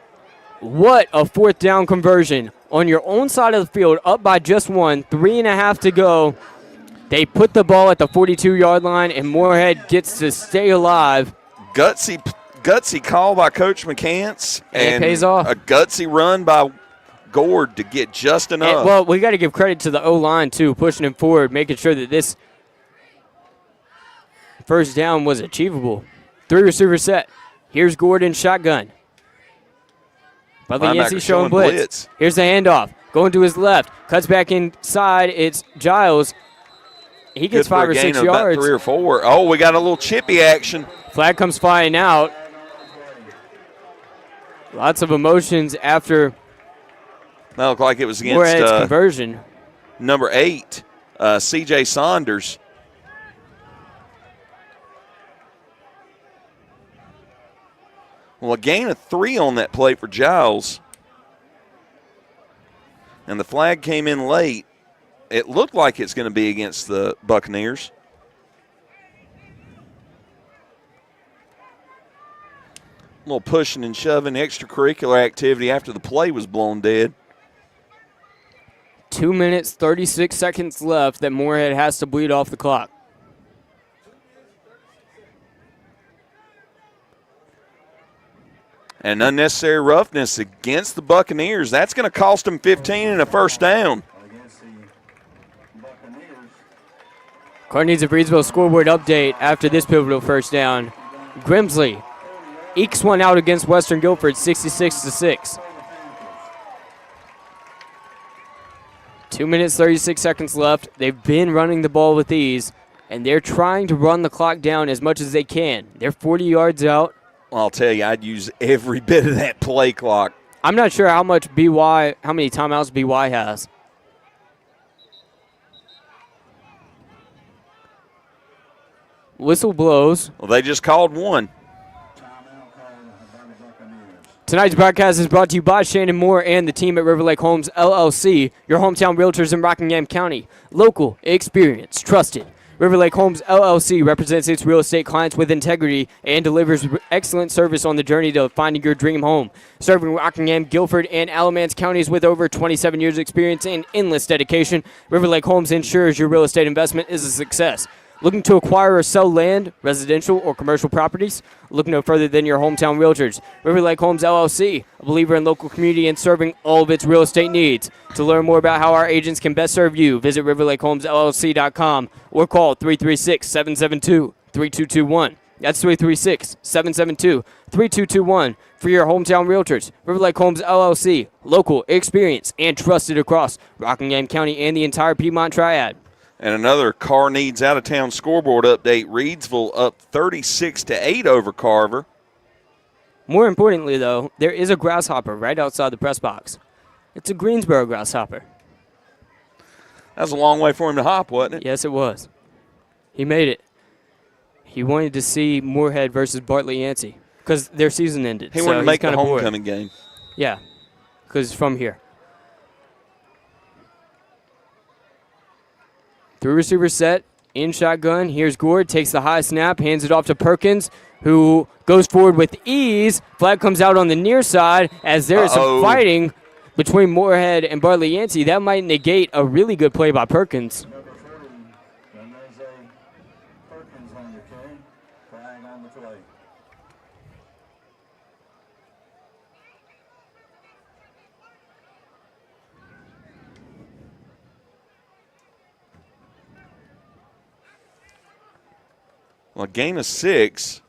S2: What a fourth down conversion. On your own side of the field, up by just one, 3.5 to go. They put the ball at the 42-yard line, and Morehead gets to stay alive.
S3: Gutsy call by Coach McCants.
S2: And it pays off.
S3: A gutsy run by Gord to get just enough.
S2: And, well, we got to give credit to the O-line, too, pushing him forward, making sure that this first down was achievable. 3-receiver set. Here's Gordon shotgun. Bartlett Yancey showing blitz. Here's the handoff. Going to his left. Cuts back inside. It's Giles. He gets 5 or 6 yards.
S3: 3 or 4. Oh, we got a little chippy action.
S2: Flag comes flying out. Lots of emotions after
S3: That looked like it was against
S2: Morehead's conversion.
S3: Number 8, C.J. Saunders. Well, a gain of 3 on that play for Giles. And the flag came in late. It looked like it's going to be against the Buccaneers. A little pushing and shoving, extracurricular activity after the play was blown dead.
S2: 2 minutes, 36 seconds left that Morehead has to bleed off the clock.
S3: And unnecessary roughness against the Buccaneers. That's going to cost them 15 and a first down.
S2: Car Needs of Breedsville scoreboard update after this pivotal first down. Grimsley ekes one out against Western Guilford, 66-6. 2 minutes, 36 seconds left. They've been running the ball with ease, and they're trying to run the clock down as much as they can. They're 40 yards out.
S3: I'll tell you, I'd use every bit of that play clock.
S2: I'm not sure how many timeouts BY has. Whistle blows.
S3: Well, they just called one.
S2: Tonight's broadcast is brought to you by Shannon Moore and the team at River Lake Homes, LLC, your hometown realtors in Rockingham County. Local, experienced, trusted. River Lake Homes, LLC represents its real estate clients with integrity and delivers excellent service on the journey to finding your dream home. Serving Rockingham, Guilford, and Alamance counties with over 27 years experience and endless dedication, River Lake Homes ensures your real estate investment is a success. Looking to acquire or sell land, residential, or commercial properties? Look no further than your hometown realtors. River Lake Homes, LLC, a believer in local community and serving all of its real estate needs. To learn more about how our agents can best serve you, visit riverlakehomesllc.com or call 336-772-3221. That's 336-772-3221 for your hometown realtors. River Lake Homes, LLC, local, experienced, and trusted across Rockingham County and the entire Piedmont Triad.
S3: And another Car Needs Out of Town scoreboard update. Reidsville up 36-8 over Carver.
S2: More importantly, though, there is a grasshopper right outside the press box. It's a Greensboro grasshopper.
S3: That was a long way for him to hop, wasn't it?
S2: Yes, it was. He made it. He wanted to see Morehead versus Bartlett Yancey because their season ended.
S3: He wanted to make the homecoming game.
S2: Yeah, because he's from here. 3-receiver set, in shotgun. Here's Gord, takes the high snap, hands it off to Perkins, who goes forward with ease. Flag comes out on the near side as there is some fighting between Morehead and Bartlett Yancey. That might negate a really good play by Perkins.
S3: Well, a gain of 6.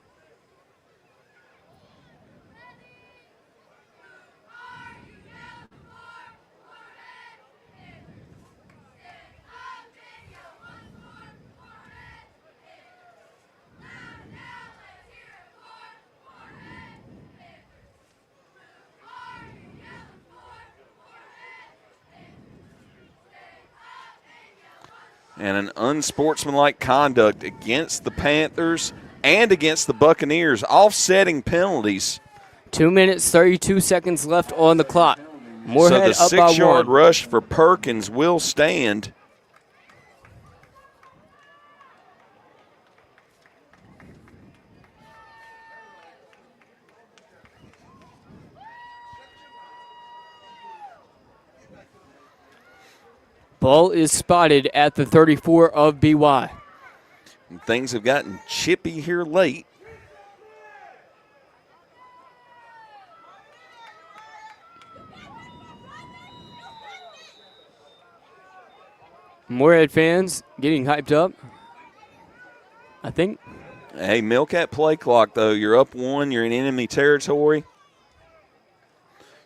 S3: And an unsportsmanlike conduct against the Panthers and against the Buccaneers, offsetting penalties.
S2: 2 minutes, 32 seconds left on the clock. Morehead
S3: so the
S2: up by
S3: 6-yard
S2: 1.
S3: rush for Perkins will stand.
S2: Ball is spotted at the 34 of BY.
S3: And things have gotten chippy here late.
S2: Morehead fans getting hyped up, I think.
S3: Hey, milk that play clock, though. You're up 1. You're in enemy territory.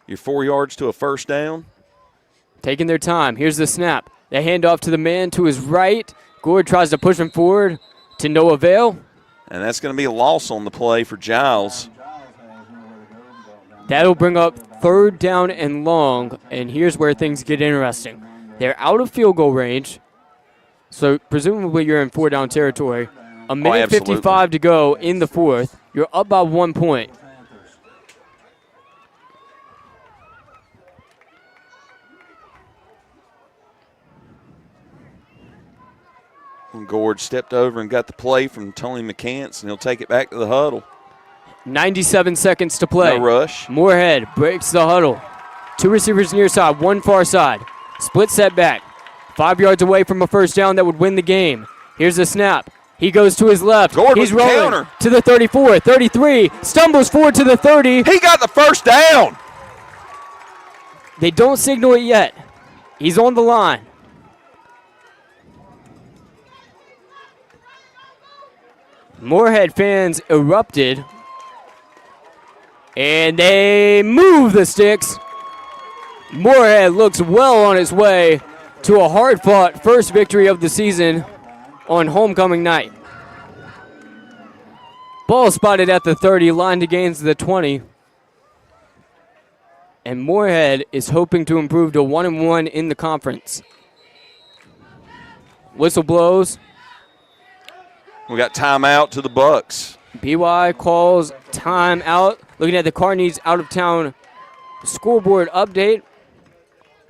S3: You're 4 yards to a first down.
S2: Taking their time. Here's the snap. They hand off to the man to his right. Gord tries to push him forward to no avail.
S3: And that's going to be a loss on the play for Giles.
S2: That'll bring up 3rd down and long, and here's where things get interesting. They're out of field goal range, so presumably you're in 4-down territory. A minute
S3: absolutely.
S2: 55 to go in the 4th. You're up by 1 point.
S3: Gord stepped over and got the play from Tony McCants, and he'll take it back to the huddle.
S2: 97 seconds to play.
S3: No rush.
S2: Morehead breaks the huddle. 2 receivers near side, 1 far side. Split setback. 5 yards away from a first down that would win the game. Here's the snap. He goes to his left.
S3: Gord
S2: He's
S3: with the
S2: rolling
S3: counter.
S2: to the 34, 33, stumbles forward to the 30.
S3: He got the first down.
S2: They don't signal it yet. He's on the line. Morehead fans erupted, and they move the sticks. Morehead looks well on its way to a hard-fought first victory of the season on homecoming night. Ball spotted at the 30, line to gains the 20. And Morehead is hoping to improve to 1-1 in the conference. Whistle blows.
S3: We got timeout to the Bucks.
S2: BY calls timeout. Looking at the Carneys out-of-town scoreboard update.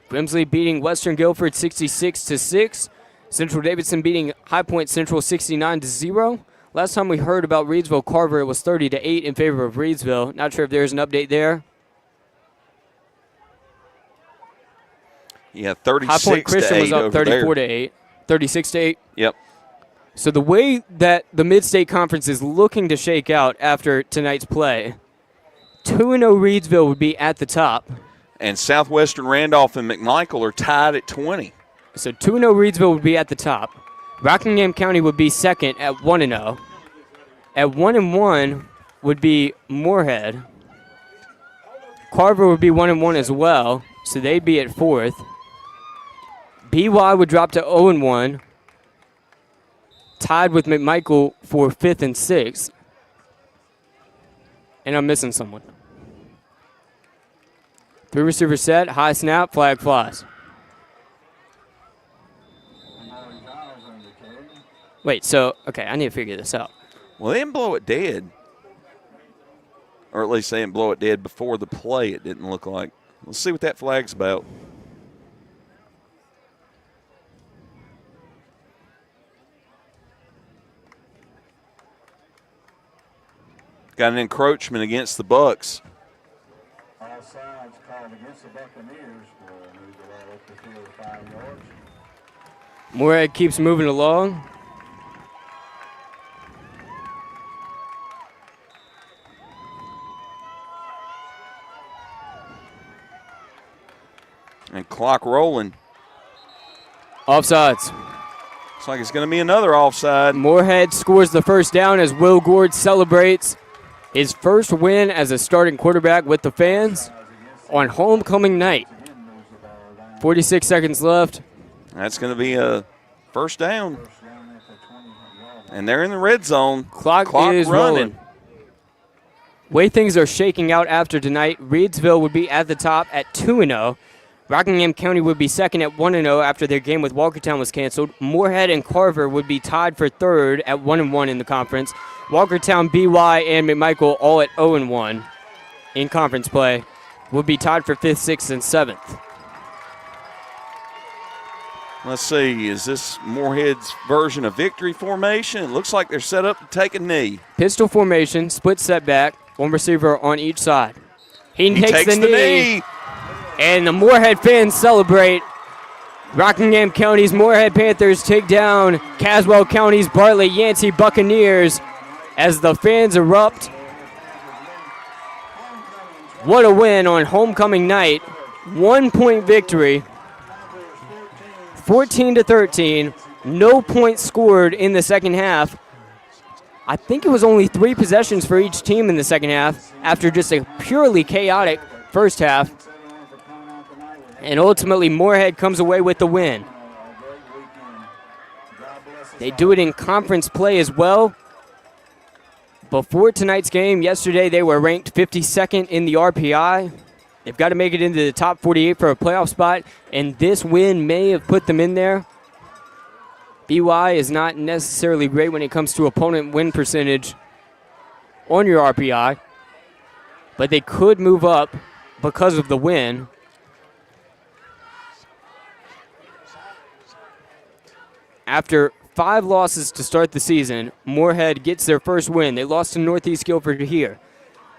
S2: Grimsley beating Western Guilford 66-6. Central Davidson beating High Point Central 69-0. Last time we heard about Reedsville Carver, it was 30-8 in favor of Reedsville. Not sure if there's an update there.
S3: Yeah, 36-8
S2: High Point Christian was up
S3: over
S2: 34-8. 36-8.
S3: Yep.
S2: So the way that the Mid-State Conference is looking to shake out after tonight's play, 2-0 Reedsville would be at the top.
S3: And Southwestern Randolph and McMichael are tied at 20.
S2: So 2-0 Reedsville would be at the top. Rockingham County would be second at 1-0. At 1-1 would be Morehead. Carver would be 1-1 as well, so they'd be at fourth. BY would drop to 0-1. Tied with McMichael for 5th and 6th. And I'm missing someone. 3 receiver set, high snap, flag flies. Wait, so, okay, I need to figure this out.
S3: Well, they didn't blow it dead. Or at least they didn't blow it dead before the play, it didn't look like. Let's see what that flag's about. Got an encroachment against the Bucks.
S6: All sides called against the Buccaneers. Will move the ball up the field 5 yards.
S2: Morehead keeps moving along.
S3: And clock rolling.
S2: Offsides.
S3: Looks like it's going to be another offside.
S2: Morehead scores the first down as Will Gord celebrates his first win as a starting quarterback with the fans on homecoming night. 46 seconds left.
S3: That's going to be a first down. And they're in the red zone.
S2: Clock is rolling. Way things are shaking out after tonight, Reedsville would be at the top at 2-0. Rockingham County would be second at 1-0 after their game with Walkertown was canceled. Morehead and Carver would be tied for third at 1-1 in the conference. Walkertown, BY, and McMichael all at 0-1 in conference play would be tied for 5th, 6th, and 7th.
S3: Let's see, is this Morehead's version of victory formation? It looks like they're set up to take a knee.
S2: Pistol formation, split setback, one receiver on each side. He takes the knee. And the Morehead fans celebrate. Rockingham County's Morehead Panthers take down Caswell County's Bartlett Yancey Buccaneers as the fans erupt. What a win on homecoming night. 1-point victory. 14-13. No points scored in the second half. I think it was only 3 possessions for each team in the second half after just a purely chaotic first half. And ultimately, Morehead comes away with the win. They do it in conference play as well. Before tonight's game, yesterday, they were ranked 52nd in the RPI. They've got to make it into the top 48 for a playoff spot, and this win may have put them in there. BY is not necessarily great when it comes to opponent win percentage on your RPI, but they could move up because of the win. After 5 losses to start the season, Morehead gets their first win. They lost to Northeast Guilford here.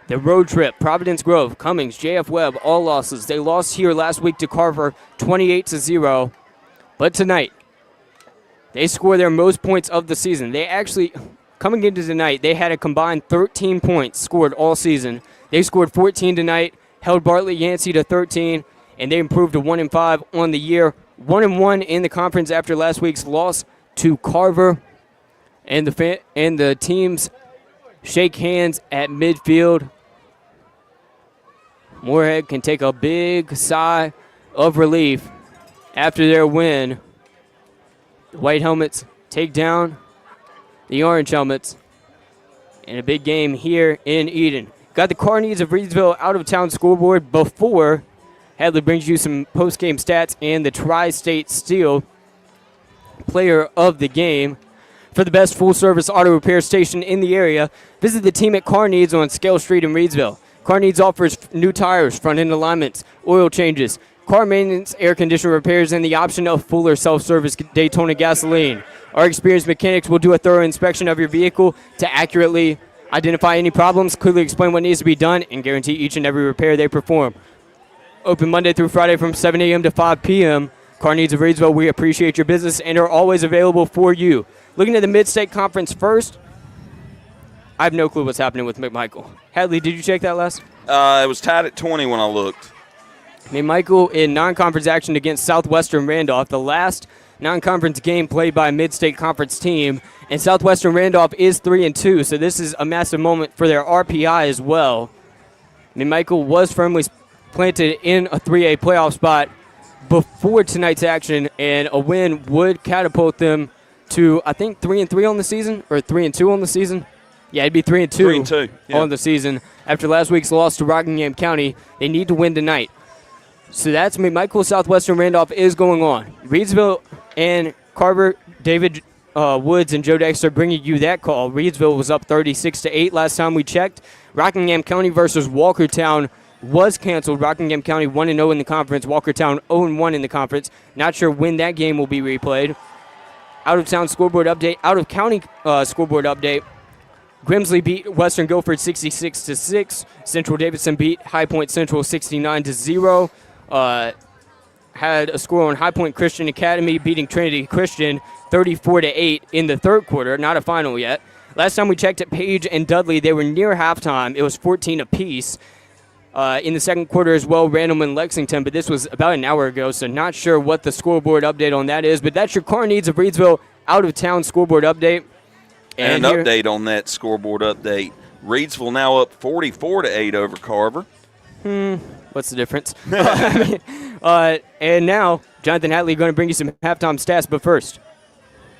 S2: The road trip, Providence Grove, Cummings, JF Webb, all losses. They lost here last week to Carver 28-0. But tonight, they score their most points of the season. They actually, coming into tonight, they had a combined 13 points scored all season. They scored 14 tonight, held Bartlett Yancey to 13, and they improved to 1-5 on the year. 1-1 in the conference after last week's loss to Carver. And the teams shake hands at midfield. Morehead can take a big sigh of relief after their win. The white helmets take down the orange helmets in a big game here in Eden. Got the Carneades of Reedsville out-of-town scoreboard before Hatley brings you some post-game stats and the Tri-State Steel player of the game. For the best full-service auto repair station in the area, visit the team at Carneades on Scale Street in Reedsville. Carneades offers new tires, front-end alignments, oil changes, car maintenance, air conditioner repairs, and the option of fuller self-service Daytona gasoline. Our experienced mechanics will do a thorough inspection of your vehicle to accurately identify any problems, clearly explain what needs to be done, and guarantee each and every repair they perform. Open Monday through Friday from 7 a.m. to 5 p.m. Carneades of Reedsville, we appreciate your business and are always available for you. Looking at the Mid-State Conference first, I have no clue what's happening with McMichael. Hatley, did you check that last?
S3: It was tied at 20 when I looked.
S2: McMichael in non-conference action against Southwestern Randolph, the last non-conference game played by a Mid-State Conference team, and Southwestern Randolph is 3-2, so this is a massive moment for their RPI as well. McMichael was firmly planted in a 3A playoff spot before tonight's action, and a win would catapult them to, I think, 3-3 on the season, or 3-2 on the season. Yeah, it'd be 3-2 on the season. After last week's loss to Rockingham County, they need to win tonight. So that's McMichael. Southwestern Randolph is going on. Reedsville and Carver, David Woods and Joe Dexter bringing you that call. Reedsville was up 36-8 last time we checked. Rockingham County versus Walkertown was canceled. Rockingham County 1-0 in the conference. Walkertown 0-1 in the conference. Not sure when that game will be replayed. Out-of-town scoreboard update. Out-of-county scoreboard update. Grimsley beat Western Guilford 66-6. Central Davidson beat High Point Central 69-0. Had a score on High Point Christian Academy beating Trinity Christian 34-8 in the third quarter. Not a final yet. Last time we checked at Page and Dudley, they were near halftime. It was 14 apiece. In the second quarter as well, Random and Lexington, but this was about an hour ago, so not sure what the scoreboard update on that is. But that's your Carneades of Reedsville out-of-town scoreboard update.
S3: And an update on that scoreboard update. Reidsville now up 44-8 over Carver.
S2: What's the difference? And now, Jonathan Hatley going to bring you some halftime stats, but first,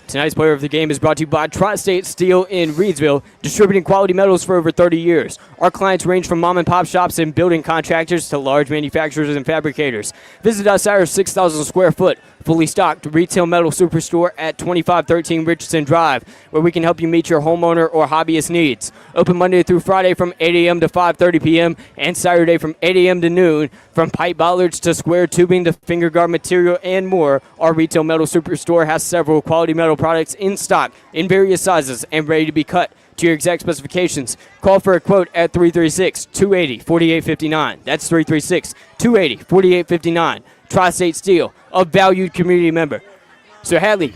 S2: tonight's player of the game is brought to you by Tri-State Steel in Reidsville, distributing quality metals for over 30 years. Our clients range from mom-and-pop shops and building contractors to large manufacturers and fabricators. Visit us at our 6,000 square foot, fully stocked retail metal superstore at 2513 Richardson Drive, where we can help you meet your homeowner or hobbyist needs. Open Monday through Friday from 8 a.m. to 5:30 p.m. and Saturday from 8 a.m. to noon. From pipe bollards to square tubing to finger guard material and more, our retail metal superstore has several quality metal products in stock in various sizes and ready to be cut to your exact specifications. Call for a quote at 336-280-4859. That's 336-280-4859. Tri-State Steel, a valued community member. So, Hatley,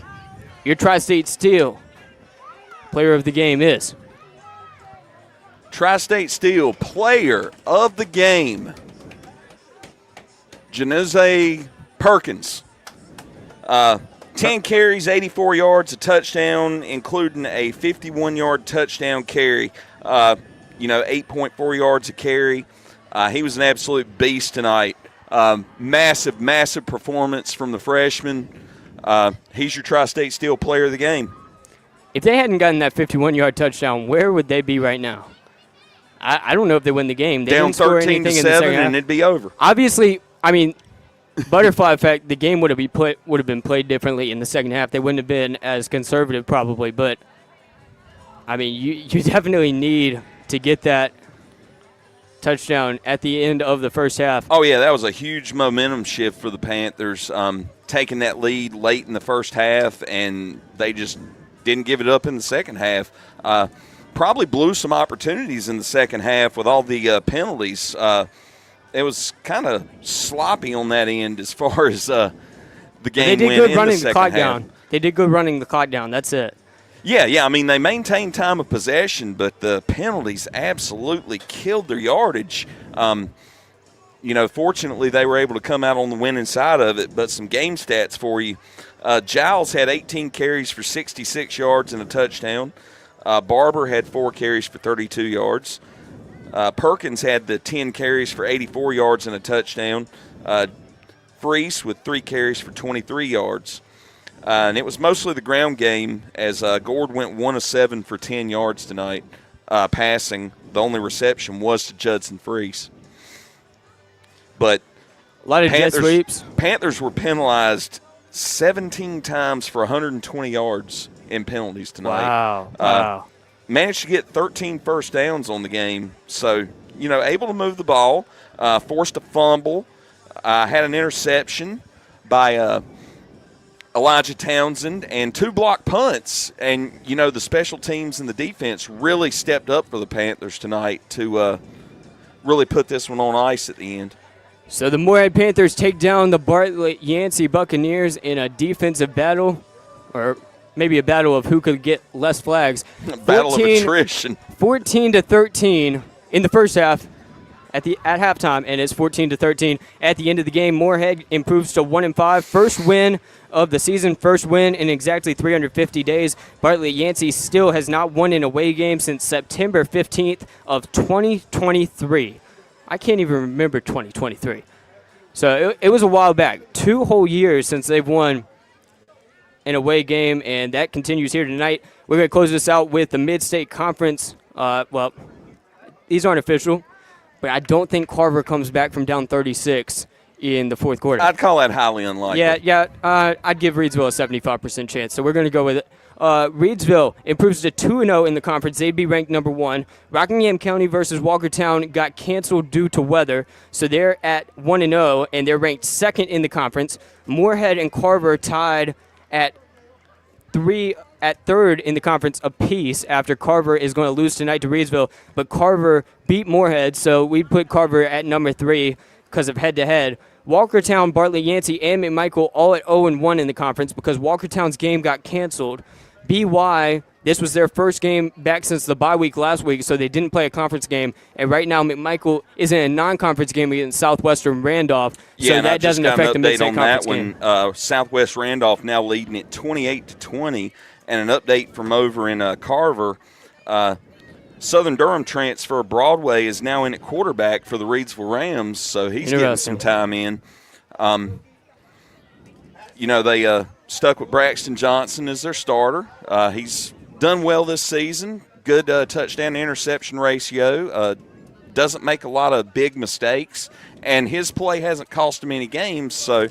S2: your Tri-State Steel player of the game is?
S3: Tri-State Steel player of the game, Janose Perkins. 10 carries, 84 yards, a touchdown, including a 51-yard touchdown carry. 8.4 yards a carry. He was an absolute beast tonight. Massive performance from the freshman. He's your Tri-State Steel player of the game.
S2: If they hadn't gotten that 51-yard touchdown, where would they be right now? I don't know if they win the game. They
S3: Down
S2: didn't score
S3: 13-7, and it'd be over.
S2: Obviously, I mean, butterfly effect, the game would have been played differently in the second half. They wouldn't have been as conservative probably, but, I mean, you definitely need to get that touchdown at the end of the first half.
S3: Oh, yeah, that was a huge momentum shift for the Panthers, taking that lead late in the first half, and they just didn't give it up in the second half. Probably blew some opportunities in the second half with all the penalties. It was kind of sloppy on that end as far as the game went in the second half.
S2: They did good running the clock down. That's it.
S3: Yeah. I mean, they maintained time of possession, but the penalties absolutely killed their yardage. Fortunately, they were able to come out on the winning side of it. But some game stats for you. Giles had 18 carries for 66 yards and a touchdown. Barber had 4 carries for 32 yards. Perkins had the 10 carries for 84 yards and a touchdown. Freese with 3 carries for 23 yards. And it was mostly the ground game as Gord went 1 of 7 for 10 yards tonight passing. The only reception was to Judson Freese. But
S2: a lot of jet sweeps.
S3: Panthers were penalized 17 times for 120 yards in penalties tonight.
S2: Wow.
S3: Managed to get 13 first downs on the game. So, able to move the ball, forced a fumble, had an interception by Elijah Townsend, and 2 block punts. And, the special teams and the defense really stepped up for the Panthers tonight to really put this one on ice at the end.
S2: So the Morehead Panthers take down the Bartlett Yancey Buccaneers in a defensive battle, or maybe a battle of who could get less flags.
S3: Battle of attrition.
S2: 14-13 in the first half at halftime, and it's 14-13 at the end of the game. Morehead improves to 1-5, first win of the season, first win in exactly 350 days. Bartlett Yancey still has not won an away game since September 15th of 2023. I can't even remember 2023. So it was a while back. 2 whole years since they've won an away game, and that continues here tonight. We're going to close this out with the Mid-State Conference. These aren't official, but I don't think Carver comes back from down 36 in the fourth quarter.
S3: I'd call that highly unlikely.
S2: Yeah. I'd give Reidsville a 75% chance, so we're going to go with it. Reidsville improves to 2-0 in the conference. They'd be ranked number 1. Rockingham County versus Walkertown got canceled due to weather, so they're at 1-0, and they're ranked 2nd in the conference. Morehead and Carver tied at 3rd in the conference apiece after Carver is going to lose tonight to Reidsville, but Carver beat Morehead, so we put Carver at number 3 because of head-to-head. Walkertown, Bartlett Yancey, and McMichael all at 0-1 in the conference because Walkertown's game got canceled. BY This was their first game back since the bye week last week, so they didn't play a conference game. And right now, McMichael is in a non-conference game against Southwestern Randolph, so that doesn't affect the mid-state conference game.
S3: Southwest Randolph now leading it 28-20, and an update from over in Carver. Southern Durham transfer Broadway is now in at quarterback for the Reidsville Rams, so he's getting some time in. They stuck with Braxton Johnson as their starter. He's done well this season. Good touchdown-to-interception ratio. Doesn't make a lot of big mistakes. And his play hasn't cost him any games. So,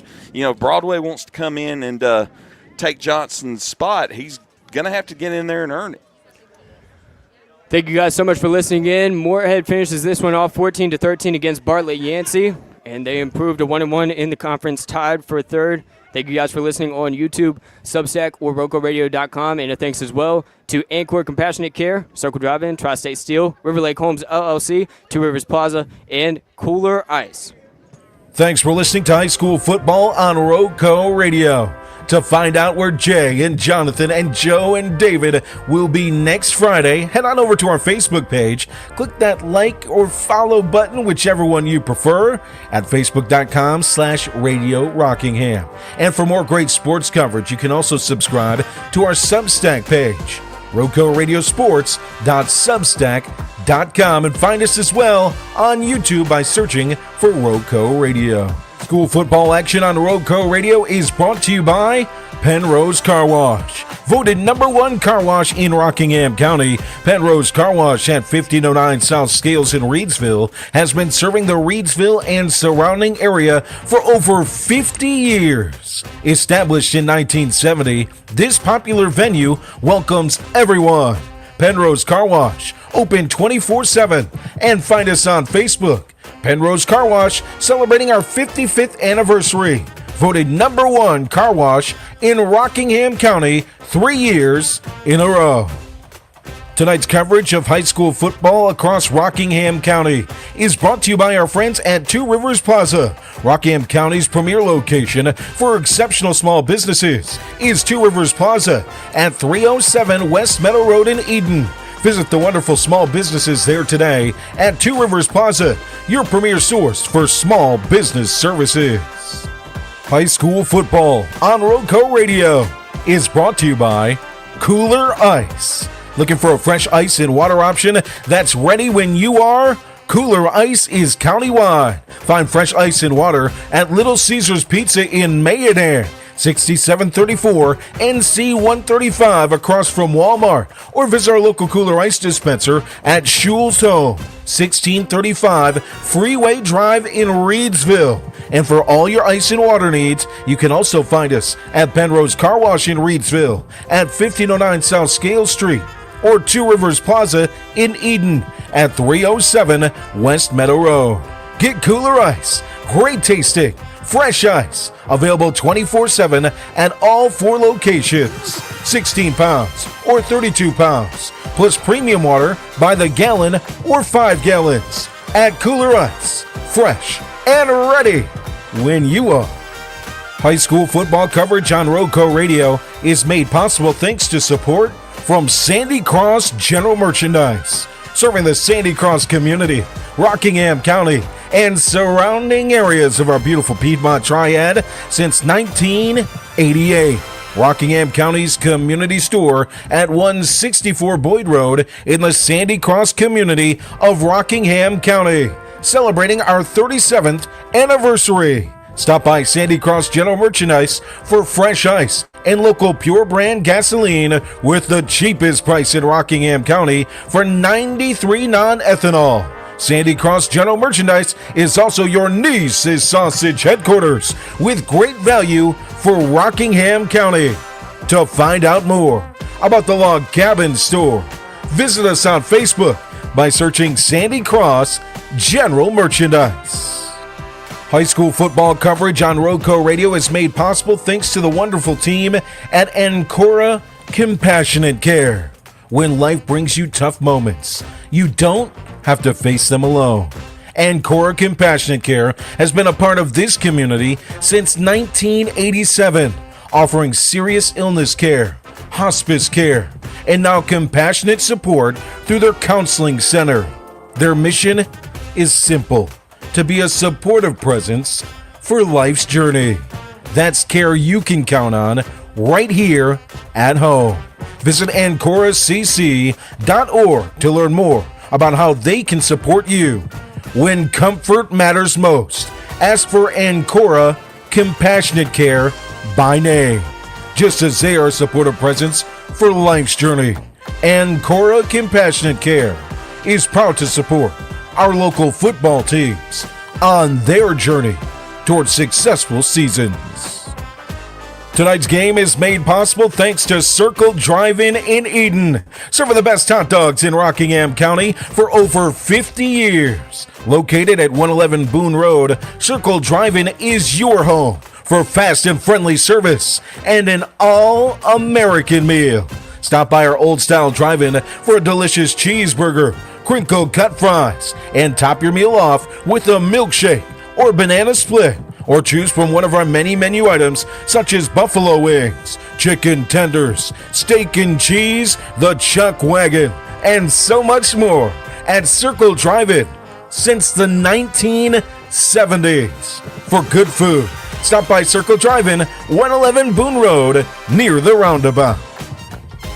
S3: Broadway wants to come in and take Johnson's spot. He's going to have to get in there and earn it.
S2: Thank you guys so much for listening in. Morehead finishes this one off 14-13 against Bartlett Yancey. And they improved to 1-1 in the conference, tied for third. Thank you guys for listening on YouTube, Substack, or RocoRadio.com. And a thanks as well to Ancora Compassionate Care, Circle Drive-In, Tri-State Steel, River Lake Homes LLC, Two Rivers Plaza, and Kooler Ice.
S1: Thanks for listening to high school football on Roco Radio. To find out where Jay and Jonathan and Joe and David will be next Friday, head on over to our Facebook page. Click that like or follow button, whichever one you prefer, at facebook.com/Radio Rockingham. And for more great sports coverage, you can also subscribe to our Substack page, RocoRadioSports.substack.com, and find us as well on YouTube by searching for Roco Radio. School football action on Roco Radio is brought to you by Penrose Car Wash. Voted #1 car wash in Rockingham County, Penrose Car Wash at 1509 South Scales in Reidsville has been serving the Reidsville and surrounding area for over 50 years. Established in 1970, this popular venue welcomes everyone. Penrose Car Wash, open 24/7, and find us on Facebook. Penrose Car Wash, celebrating our 55th anniversary. Voted #1 car wash in Rockingham County 3 years in a row. Tonight's coverage of high school football across Rockingham County is brought to you by our friends at Two Rivers Plaza. Rockingham County's premier location for exceptional small businesses is Two Rivers Plaza at 307 West Meadow Road in Eden. Visit the wonderful small businesses there today at Two Rivers Plaza, your premier source for small business services. High school football on Roco Radio is brought to you by Kooler Ice. Looking for a fresh ice and water option that's ready when you are? Kooler Ice is countywide. Find fresh ice and water at Little Caesars Pizza in Morehead, 6734 NC 135 across from Walmart, or visit our local Kooler Ice dispenser at Schul's Home, 1635 Freeway Drive in Reidsville. And for all your ice and water needs, you can also find us at Penrose Car Wash in Reidsville at 1509 South Scales Street, or Two Rivers Plaza in Eden at 307 West Meadow Road. Get Kooler Ice, great tasting, fresh ice, available 24/7 at all 4 locations. 16 pounds or 32 pounds, plus premium water by the gallon or 5 gallons. At Kooler Ice, fresh and ready when you are. High school football coverage on Roco Radio is made possible thanks to support from Sandy Cross General Merchandise, serving the Sandy Cross community, Rockingham County, and surrounding areas of our beautiful Piedmont Triad since 1988. Rockingham County's community store at 164 Boyd Road in the Sandy Cross community of Rockingham County, celebrating our 37th anniversary. Stop by Sandy Cross General Merchandise for fresh ice and local pure brand gasoline with the cheapest price in Rockingham County for 93 non-ethanol. Sandy Cross General Merchandise is also your niece's sausage headquarters with great value for Rockingham County. To find out more about the Log Cabin Store, visit us on Facebook by searching Sandy Cross General Merchandise. High school football coverage on Roco Radio is made possible thanks to the wonderful team at Ancora Compassionate Care. When life brings you tough moments, you don't have to face them alone. Ancora Compassionate Care has been a part of this community since 1987, offering serious illness care, hospice care, and now compassionate support through their counseling center. Their mission is simple: to be a supportive presence for life's journey. That's care you can count on right here at home. Visit AncoraCC.org to learn more about how they can support you. When comfort matters most, ask for Ancora Compassionate Care by name, just as they are a supportive presence for life's journey. Ancora Compassionate Care is proud to support our local football teams on their journey towards successful seasons. Tonight's game is made possible thanks to Circle Drive-In in Eden, serving the best hot dogs in Rockingham County for over 50 years. Located at 111 Boone Road, Circle Drive-In is your home for fast and friendly service and an all-American meal. Stop by our old-style drive-in for a delicious cheeseburger, crinkle cut fries, and top your meal off with a milkshake or banana split. Or choose from one of our many menu items such as buffalo wings, chicken tenders, steak and cheese, the chuck wagon, and so much more at Circle Drive-In since the 1970s. For good food, stop by Circle Drive-In, 111 Boone Road, near the roundabout.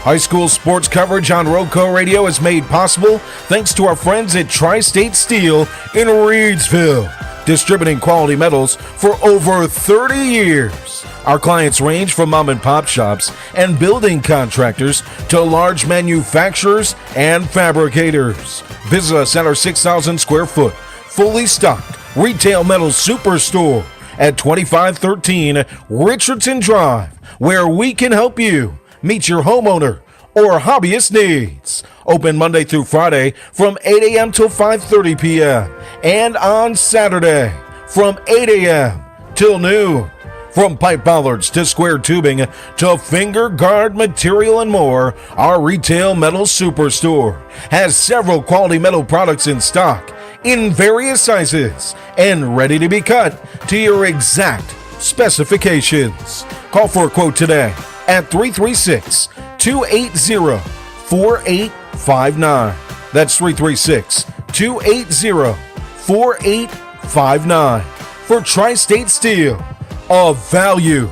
S1: High school sports coverage on Roco Radio is made possible thanks to our friends at Tri-State Steel in Reedsville, distributing quality metals for over 30 years. Our clients range from mom and pop shops and building contractors to large manufacturers and fabricators. Visit us at our 6,000 square foot, fully stocked retail metal superstore at 2513 Richardson Drive, where we can help you meet your homeowner or hobbyist needs. Open Monday through Friday from 8 a.m. till 5:30 p.m. and on Saturday from 8 a.m. till noon. From pipe bollards to square tubing to finger guard material and more, our retail metal superstore has several quality metal products in stock in various sizes and ready to be cut to your exact specifications. Call for a quote today at 336-280-4859. That's 336-280-4859 for Tri-State Steel, a valued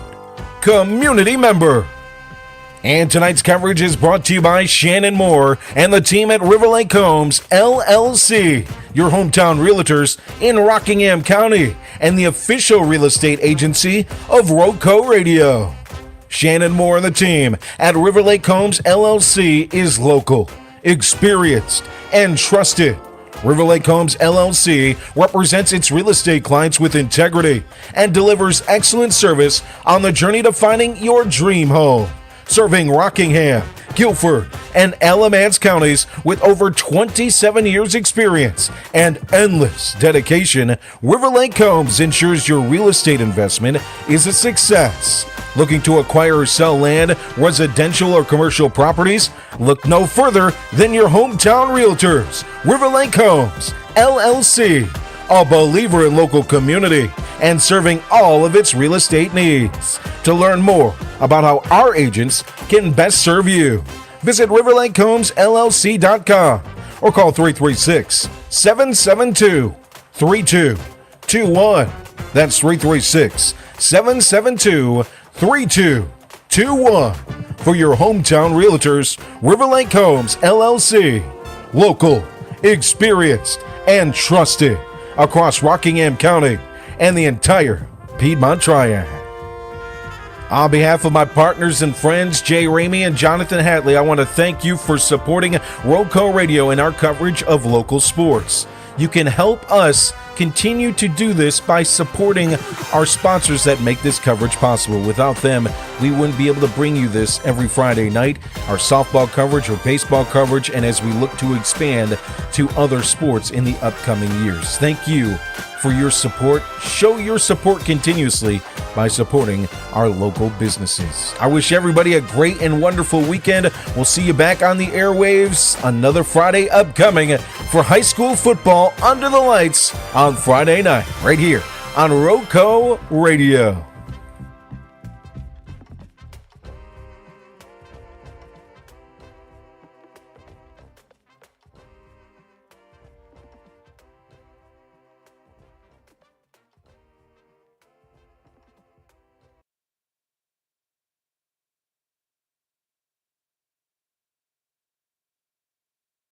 S1: community member. And tonight's coverage is brought to you by Shannon Moore and the team at River Lake Homes, LLC, your hometown realtors in Rockingham County and the official real estate agency of Roco Radio. Shannon Moore and the team at River Lake Homes, LLC is local, experienced, and trusted. River Lake Homes, LLC represents its real estate clients with integrity and delivers excellent service on the journey to finding your dream home. Serving Rockingham, Guilford, and Alamance counties with over 27 years experience and endless dedication, River Lake Homes ensures your real estate investment is a success. Looking to acquire or sell land, residential or commercial properties? Look no further than your hometown realtors, River Lake Homes, LLC, a believer in local community and serving all of its real estate needs. To learn more about how our agents can best serve you, visit riverlakehomesllc.com or call 336-772-3221. That's 336-772-3221 for your hometown realtors, River Lake Homes, LLC. Local, experienced, and trusted across Rockingham County and the entire Piedmont Triad. On behalf of my partners and friends, Jay Ramey and Jonathan Hatley, I want to thank you for supporting Roco Radio and our coverage of local sports. You can help us continue to do this by supporting our sponsors that make this coverage possible. Without them, we wouldn't be able to bring you this every Friday night, our softball coverage or baseball coverage, and as we look to expand to other sports in the upcoming years. Thank you for your support. Show your support continuously by supporting our local businesses. I wish everybody a great and wonderful weekend. We'll see you back on the airwaves another Friday upcoming for high school football under the lights on Friday night, right here on Roco Radio.